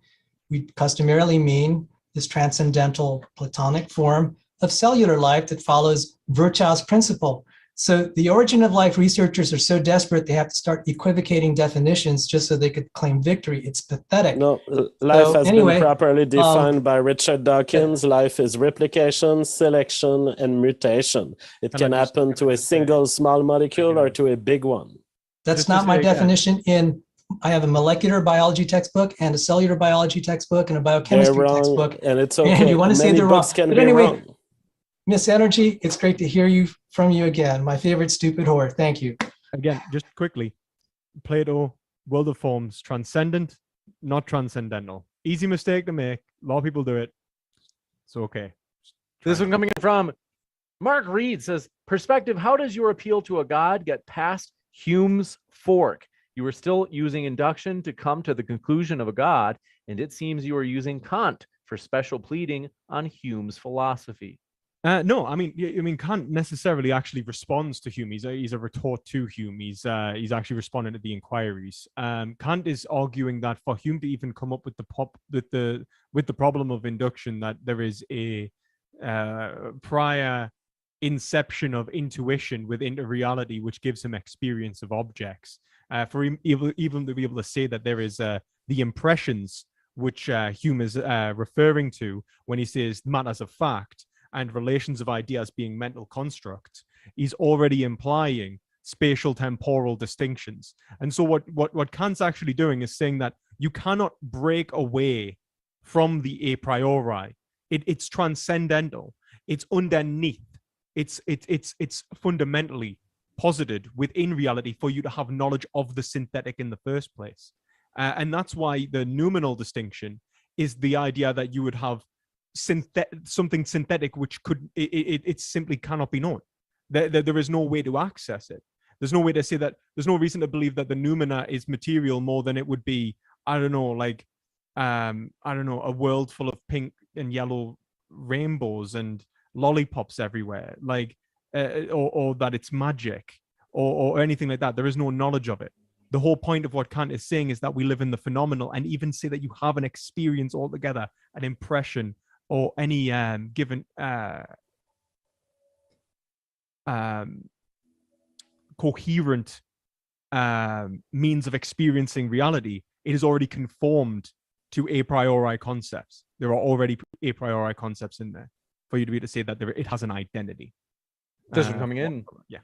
customarily mean this transcendental Platonic form of cellular life that follows Virchow's principle. So the origin of life researchers are so desperate they have to start equivocating definitions just so they could claim victory. It's pathetic. No, life has been properly defined by Richard Dawkins. Life is replication, selection, and mutation. It can happen to a single small molecule or to a big one. That's not my definition. I have a molecular biology textbook and a cellular biology textbook and a biochemistry textbook. And it's okay. And you want to say they're wrong. But anyway, Miss Energy, it's great to hear from you again. My favorite stupid whore. Thank you. Again, just quickly, Plato, world of forms, transcendent, not transcendental. Easy mistake to make. A lot of people do it. It's okay. This one coming in from Mark Reed says, perspective, how does your appeal to a god get past Hume's fork? You are still using induction to come to the conclusion of a god, and it seems you are using Kant for special pleading on Hume's philosophy. No, I mean, Kant necessarily actually responds to Hume. He's a retort to Hume. He's actually responding to the inquiries. Kant is arguing that for Hume to even come up with the problem of induction, that there is a prior inception of intuition within a reality which gives him experience of objects. For him even to be able to say that there is the impressions which Hume is referring to when he says matters of fact and relations of ideas being mental constructs, he's already implying spatial temporal distinctions. And so what Kant's actually doing is saying that you cannot break away from the a priori. It's transcendental. It's underneath. It's fundamentally posited within reality for you to have knowledge of the synthetic in the first place. And that's why the noumenal distinction is the idea that you would have something synthetic which it simply cannot be known. There is no way to access it. There's no way to say that. There's no reason to believe that the noumena is material more than it would be, I don't know, a world full of pink and yellow rainbows and lollipops everywhere. Like, or that it's magic or anything like that. There is no knowledge of it. The whole point of what Kant is saying is that we live in the phenomenal, and even say that you have an experience altogether, an impression, or any given coherent means of experiencing reality. It is already conformed to a priori concepts. There are already a priori concepts in there for you to be able to say that it has an identity. This one coming in. Yeah.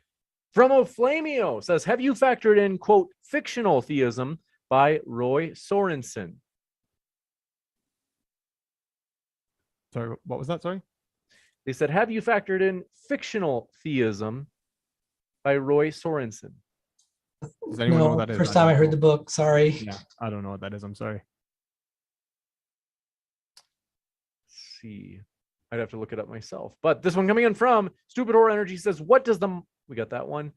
From Oflamio says, have you factored in, quote, fictional theism by Roy Sorensen? Sorry, what was that? Sorry? They said, have you factored in fictional theism by Roy Sorensen? Does anyone know No, what that is? first time I heard the book. Sorry. Yeah, I don't know what that is. I'm sorry. Let's see. I'd have to look it up myself. But this one coming in from Stupid Horror Energy says, what does the... We got that one.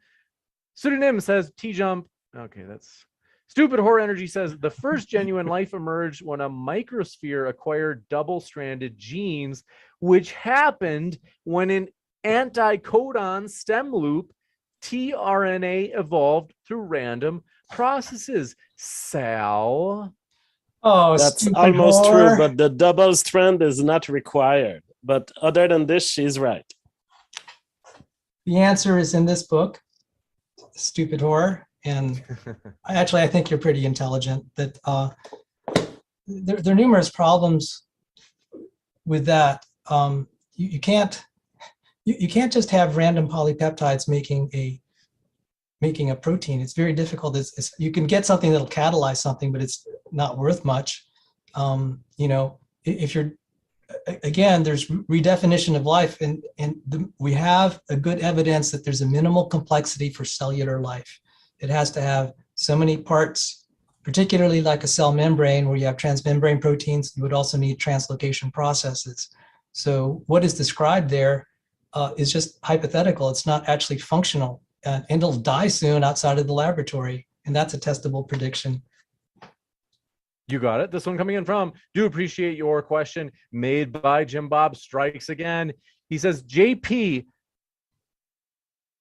Pseudonym says, TJump. Okay, that's... Stupid Horror Energy says, the first genuine life emerged when a microsphere acquired double-stranded genes, which happened when an anticodon stem loop tRNA evolved through random processes. Sal? Oh, That's stupid almost whore. true, but the double strand is not required. But other than this, she's right. The answer is in this book, Stupid Whore. And I think you're pretty intelligent. That there are numerous problems with that. You can't just have random polypeptides making a protein. It's very difficult. You can get something that'll catalyze something, but it's not worth much. If you're, again, there's redefinition of life, and we have a good evidence that there's a minimal complexity for cellular life. It has to have so many parts, particularly like a cell membrane where you have transmembrane proteins. You would also need translocation processes. So what is described there is just hypothetical. It's not actually functional, and it'll die soon outside of the laboratory. And that's a testable prediction. You got it. This one coming in from, do appreciate your question, made by Jim Bob Strikes Again. He says, JP,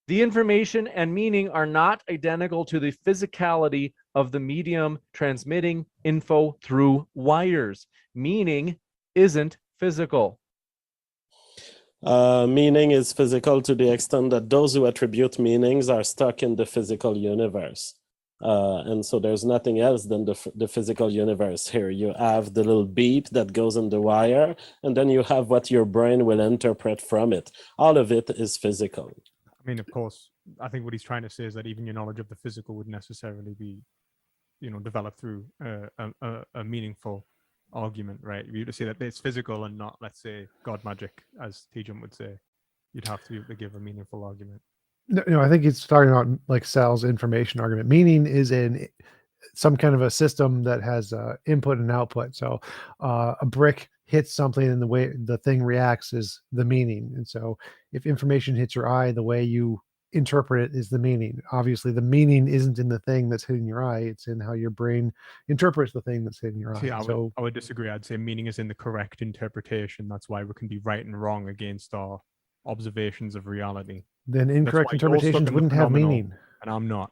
the information and meaning are not identical to the physicality of the medium transmitting info through wires. Meaning isn't physical. Meaning is physical to the extent that those who attribute meanings are stuck in the physical universe. And so there's nothing else than the physical universe here. You have the little beep that goes in the wire, and then you have what your brain will interpret from it. All of it is physical. I mean, of course, I think what he's trying to say is that even your knowledge of the physical would necessarily be, developed through a meaningful argument, right? If you to say that it's physical and not, let's say, God magic, as TJump would say, you'd have to be able to give a meaningful argument. No, I think he's talking about like Sal's information argument. Meaning is in some kind of a system that has input and output. So a brick hits something and the way the thing reacts is the meaning. And so if information hits your eye, the way you interpret it is the meaning. Obviously, the meaning isn't in the thing that's hitting your eye. It's in how your brain interprets the thing that's hitting your eye. See, I would disagree. I'd say meaning is in the correct interpretation. That's why we can be right and wrong against our observations of reality. Then incorrect That's why you're stuck interpretations in the wouldn't have phenomenal, meaning. And I'm not.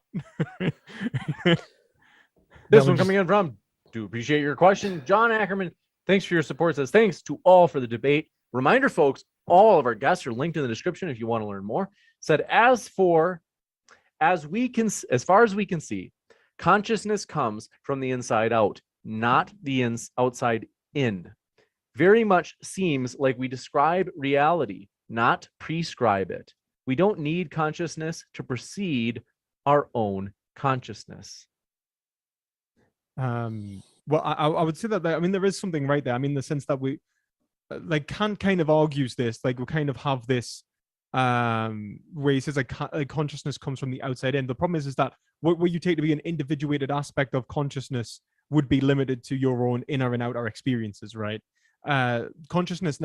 This one coming in from, do appreciate your question, John Ackerman. Thanks for your support. Says, thanks to all for the debate. Reminder, folks, all of our guests are linked in the description if you want to learn more. Said, as far as we can see, consciousness comes from the inside out, not the outside in. Very much seems like we describe reality, not prescribe it. We don't need consciousness to precede our own consciousness. Well, I would say that, I mean, there is something right there. I mean, the sense that we, like, Kant kind of argues this, like, we kind of have this, where he says, like consciousness comes from the outside in. The problem is that what you take to be an individuated aspect of consciousness would be limited to your own inner and outer experiences, right? Consciousness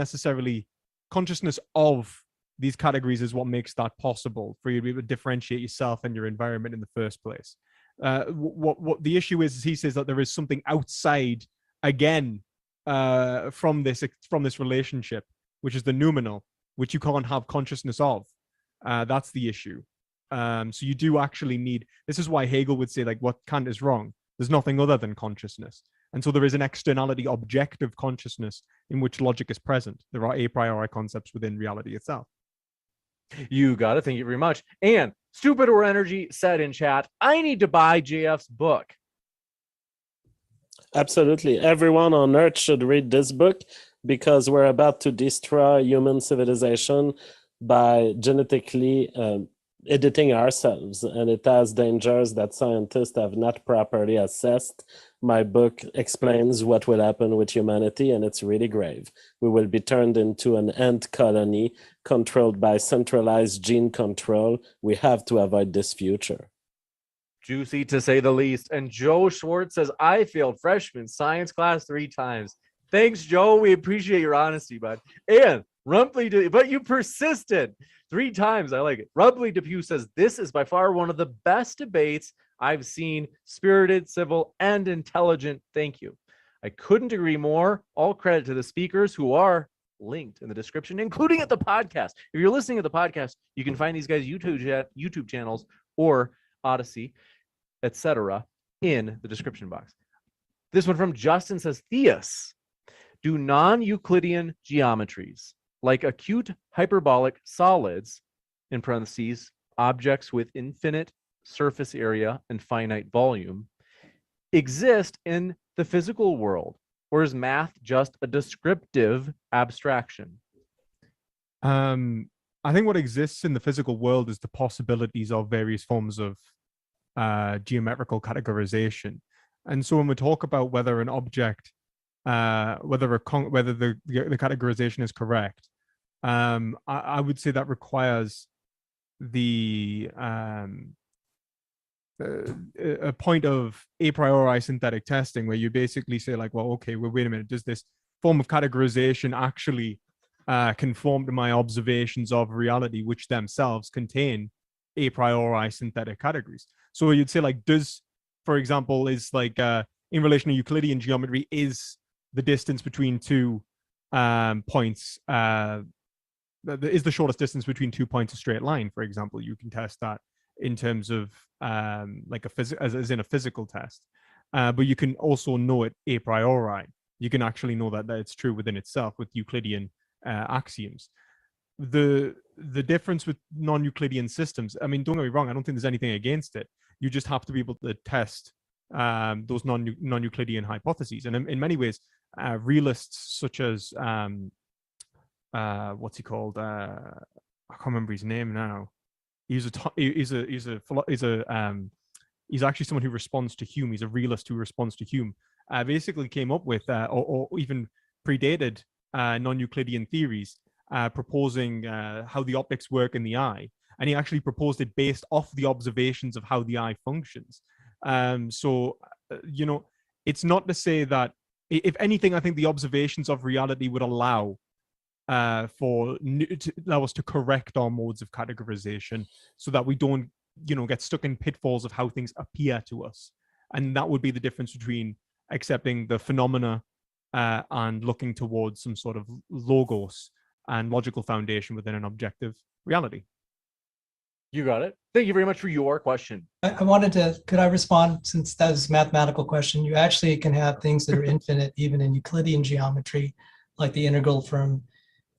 of these categories is what makes that possible for you to be able to differentiate yourself and your environment in the first place. What the issue is he says that there is something outside again from this relationship, which is the noumenal, which you can't have consciousness of. That's the issue. So you do actually need, this is why Hegel would say, like, what Kant is wrong. There's nothing other than consciousness. And so there is an externality, objective consciousness in which logic is present. There are a priori concepts within reality itself. You got it. Thank you very much. And Stupid or Energy said in chat, I need to buy JF's book. Absolutely. Everyone on Earth should read this book because we're about to destroy human civilization by genetically editing ourselves. And it has dangers that scientists have not properly assessed. My book explains what will happen with humanity, and it's really grave. We will be turned into an ant colony controlled by centralized gene control. We have to avoid this future. Juicy to say the least. And Joe Schwartz says, I failed freshman science class 3 times. Thanks, Joe. We appreciate your honesty, bud. And Rumpley, but you persisted 3 times. I like it. Rumpley Depew says, this is by far one of the best debates I've seen. Spirited, civil, and intelligent. Thank you. I couldn't agree more. All credit to the speakers who are linked in the description, including at the podcast. If you're listening at the podcast, you can find these guys' YouTube channels or Odyssey, etc., in the description box. This one from Justin says, Theists do non-Euclidean geometries like acute hyperbolic solids, in parentheses, objects with infinite surface area and finite volume, exist in the physical world, or is math just a descriptive abstraction? I think what exists in the physical world is the possibilities of various forms of geometrical categorization. And so when we talk about whether an object, whether the categorization is correct, I would say that requires a point of a priori synthetic testing, where you basically say, like, well, okay, well, wait a minute, does this form of categorization actually conform to my observations of reality, which themselves contain a priori synthetic categories? So you'd say, like, does, for example, is like in relation to Euclidean geometry, is the distance between two points is the shortest distance between 2 points a straight line, for example? You can test that in terms of like as in a physical test, but you can also know it a priori. You can actually know that it's true within itself with Euclidean axioms. The difference with non-Euclidean systems, I mean, don't get me wrong, I don't think there's anything against it. You just have to be able to test those non-Euclidean hypotheses. And in many ways, realists such as what's he called? I can't remember his name now. He's actually someone who responds to Hume. He's a realist who responds to Hume. Basically came up with or even predated non-Euclidean theories, proposing how the optics work in the eye, and he actually proposed it based off the observations of how the eye functions. So you know, it's not to say that, if anything, I think the observations of reality would allow allow us to correct our modes of categorization, so that we don't, you know, get stuck in pitfalls of how things appear to us. And that would be the difference between accepting the phenomena and looking towards some sort of logos and logical foundation within an objective reality. You got it. Thank you very much for your question. I wanted to, could I respond, since that was a mathematical question? You actually can have things that are infinite even in Euclidean geometry, like the integral from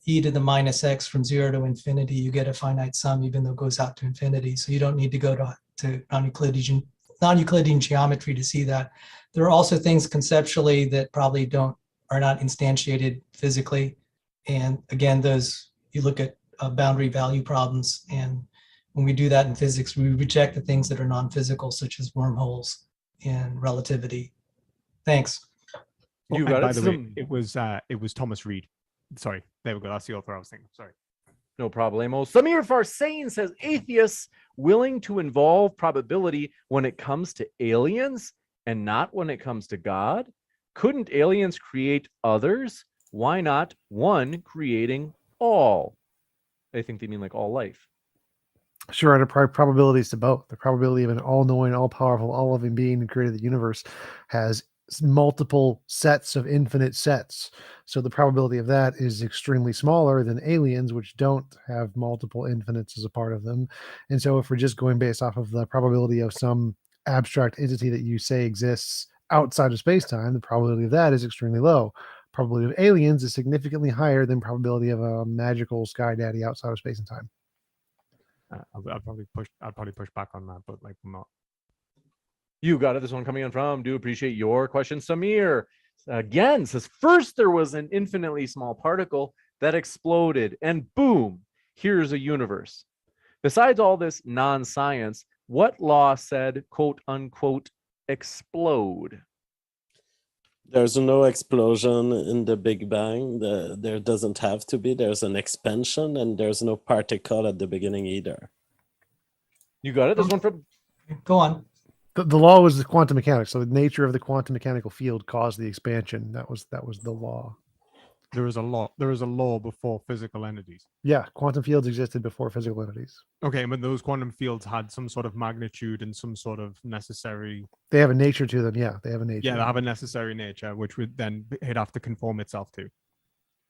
e to the minus x from 0 to infinity. You get a finite sum even though it goes out to infinity. So you don't need to go to non-Euclidean geometry to see that. There are also things conceptually that probably are not instantiated physically. And again, those, you look at boundary value problems, and when we do that in physics, we reject the things that are non-physical, such as wormholes and relativity. Thanks. You got by it. the way, it was Thomas Reid. Sorry, there we go. That's the author I was thinking. Sorry. No problemo. Samir Farsain says, atheists willing to involve probability when it comes to aliens and not when it comes to God? Couldn't aliens create others? Why not one creating all? I think they mean like all life. Sure, and probabilities to both. The probability of an all-knowing, all-powerful, all-loving being who created the universe has multiple sets of infinite sets. So the probability of that is extremely smaller than aliens, which don't have multiple infinites as a part of them. And so if we're just going based off of the probability of some abstract entity that you say exists outside of space-time, the probability of that is extremely low. Probability of aliens is significantly higher than probability of a magical sky daddy outside of space and time. I'd probably push back on that, but like I'm not. You got it. This one coming in from, do appreciate your question. Samir again says, first there was an infinitely small particle that exploded and boom, here's a universe. Besides all this non-science, what law said, quote unquote, explode? There's no explosion in the Big Bang. There doesn't have to be. There's an expansion, and there's no particle at the beginning either. You got it. This one from, Go on. The law was the quantum mechanics. So the nature of the quantum mechanical field caused the expansion. That was the law. There is a law before physical entities. Yeah, quantum fields existed before physical entities. Okay, but those quantum fields had some sort of magnitude and some sort of necessary. They have a nature to them. Yeah, they have a nature. Yeah, they have a necessary nature, which would then it'd have to conform itself to.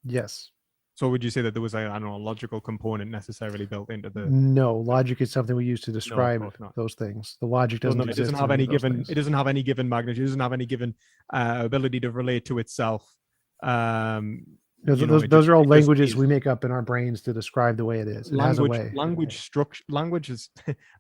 Yes. So would you say that there was a logical component necessarily built into the? No, logic is something we use to describe course not. those things. The logic doesn't. It doesn't have any given. It doesn't have any given magnitude. It doesn't have any given ability to relate to itself. Those are all languages we make up in our brains to describe the way it is. It has a way. Language structure. Language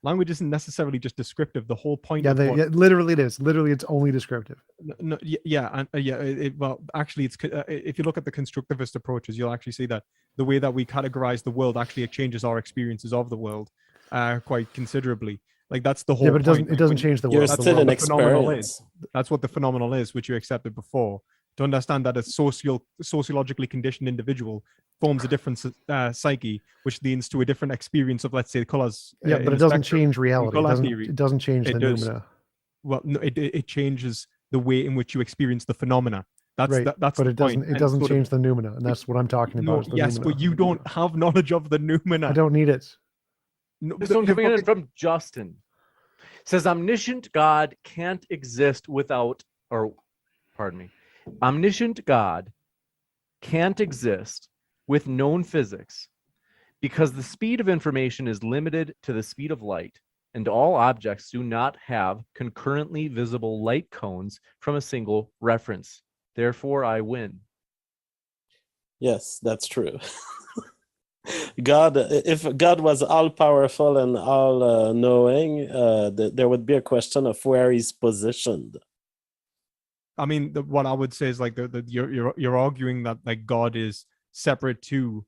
isn't necessarily just descriptive. The whole point. Yeah, literally it is. Literally, it's only descriptive. Well, actually, it's if you look at the constructivist approaches, you'll actually see that the way that we categorize the world actually changes our experiences of the world quite considerably. Like that's the whole. Yeah, but it doesn't change the world. You're still an experience. That's what the phenomenal is, which you accepted before. To understand that a sociologically conditioned individual forms a different psyche, which leads to a different experience of, let's say, colors. Yeah, but it doesn't change reality. It doesn't change the noumena. Well, no, it changes the way in which you experience the phenomena. That's right. That's but the it doesn't. point. It doesn't change the noumena, and that's what I'm talking about. Yes, but you don't have knowledge of the noumena. I don't need it. No, this one coming in from Justin says, omniscient God can't exist without, or pardon me. Omniscient God can't exist with known physics because the speed of information is limited to the speed of light, and all objects do not have concurrently visible light cones from a single reference. Therefore, I win. Yes, that's true. God, if God was all powerful and all knowing, there would be a question of where he's positioned. I mean, what I would say is like you're arguing that like God is separate to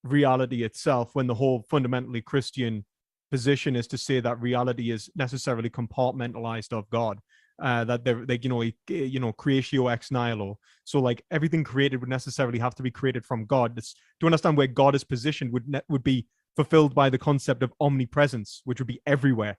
reality itself, when the whole fundamentally Christian position is to say that reality is necessarily compartmentalized of God, that they're like creatio ex nihilo. So like everything created would necessarily have to be created from God. To understand where God is positioned would be fulfilled by the concept of omnipresence, which would be everywhere.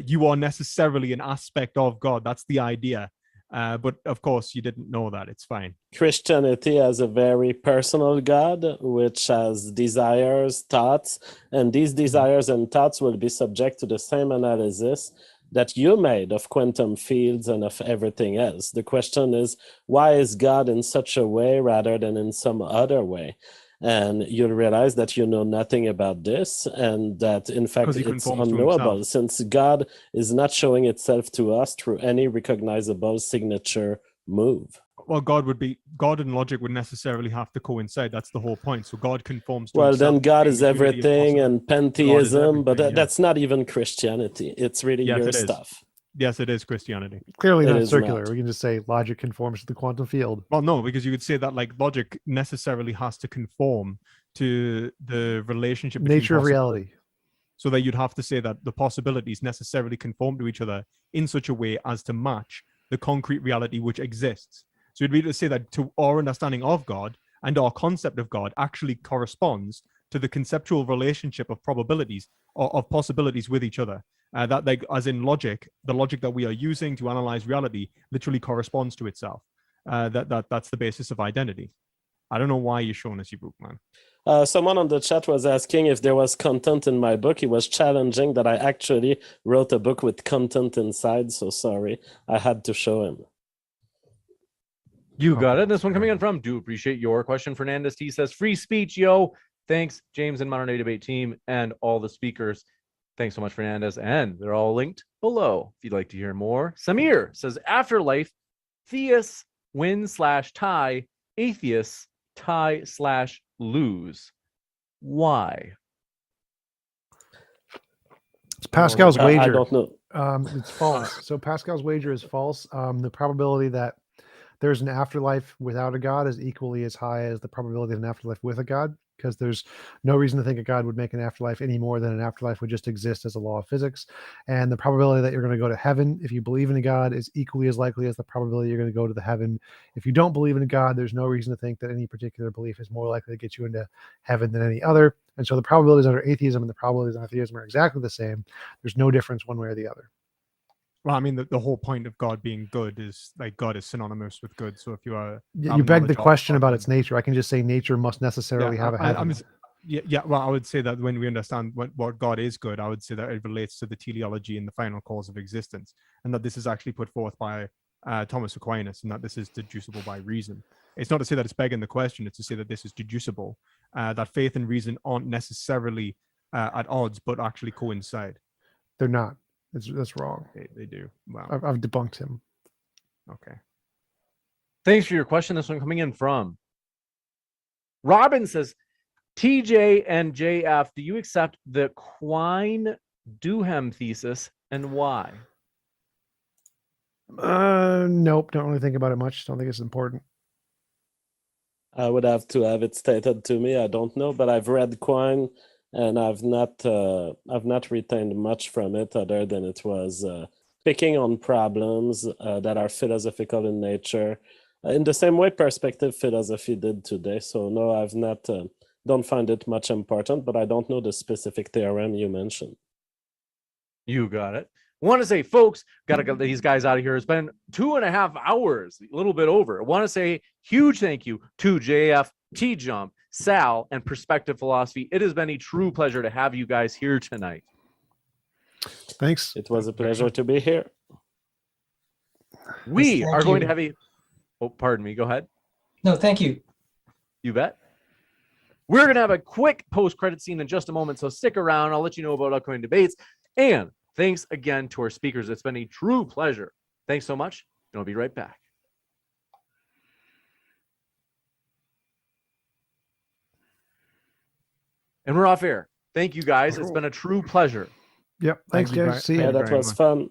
You are necessarily an aspect of God. That's the idea. But of course, you didn't know that. It's fine. Christianity has a very personal God, which has desires, thoughts, and these desires and thoughts will be subject to the same analysis that you made of quantum fields and of everything else. The question is, why is God in such a way rather than in some other way? And you'll realize that you know nothing about this, and that in fact it's unknowable, since God is not showing itself to us through any recognizable signature move. Well, God and logic would necessarily have to coincide. That's the whole point. So God conforms to well, himself. Then God is everything and pantheism, but that's not even Christianity. It's really your stuff. Yes, it is Christianity. Clearly not circular. We can just say logic conforms to the quantum field. Well, no, because you could say that like logic necessarily has to conform to the relationship between nature of reality. So that you'd have to say that the possibilities necessarily conform to each other in such a way as to match the concrete reality which exists. So you'd be able to say that to our understanding of God and our concept of God actually corresponds to the conceptual relationship of probabilities or of possibilities with each other. That, like, as in logic, the logic that we are using to analyze reality literally corresponds to itself. That's the basis of identity. I don't know why you're showing us your book, man. Someone on the chat was asking if there was content in my book. He was challenging that I actually wrote a book with content inside. So sorry, I had to show him. You got Okay. it. This one coming in from, do appreciate your question. Fernandez T says, free speech, yo. Thanks, James and Modern Day Debate team and all the speakers. Thanks so much, Fernandez. And they're all linked below if you'd like to hear more. Samir says, afterlife, theists win/tie, atheists tie/lose. Why? It's Pascal's I wager. don't know. It's false. So Pascal's wager is false. The probability that there's an afterlife without a god is equally as high as the probability of an afterlife with a god, because there's no reason to think a god would make an afterlife any more than an afterlife would just exist as a law of physics. And the probability that you're going to go to heaven if you believe in a god is equally as likely as the probability you're going to go to the heaven if you don't believe in a god. There's no reason to think that any particular belief is more likely to get you into heaven than any other. And so the probabilities under atheism and the probabilities under theism are exactly the same. There's no difference one way or the other. Well, I mean, the whole point of God being good is like God is synonymous with good. So if you are, You beg the question about its then- nature. I can just say nature must necessarily have a heaven. Yeah. Well, I would say that when we understand what God is good, I would say that it relates to the teleology and the final cause of existence, and that this is actually put forth by Thomas Aquinas, and that this is deducible by reason. It's not to say that it's begging the question; it's to say that this is deducible. That faith and reason aren't necessarily at odds, but actually coincide. They're not. That's wrong. They do. Wow. I've debunked him. Okay. Thanks for your question. This one coming in from Robin says, TJ and JF, do you accept the Quine-Duhem thesis and why? Nope. Don't really think about it much. Don't think it's important. I would have to have it stated to me. I don't know, but I've read Quine, and I've not retained much from it other than it was picking on problems that are philosophical in nature, in the same way perspective philosophy did today. So no, I've not. Don't find it much important, but I don't know the specific theorem you mentioned. You got it. Want to say, folks, got to get these guys out of here. It's been 2.5 hours, a little bit over. I want to say huge thank you to JF, TJump, Sal, and Perspective Philosophy. It has been a true pleasure to have you guys here tonight. Thanks. It was a pleasure to be here. We thank are going to you. have a, oh, pardon me. Go ahead. No, thank you. You bet. We're going to have a quick post-credit scene in just a moment, so stick around. I'll let you know about upcoming debates. And thanks again to our speakers. It's been a true pleasure. Thanks so much, and I'll be right back. And we're off air. Thank you, guys. It's been a true pleasure. Yep. Thanks, Thank you guys. very- See you. Yeah, Thank you that very was much. fun.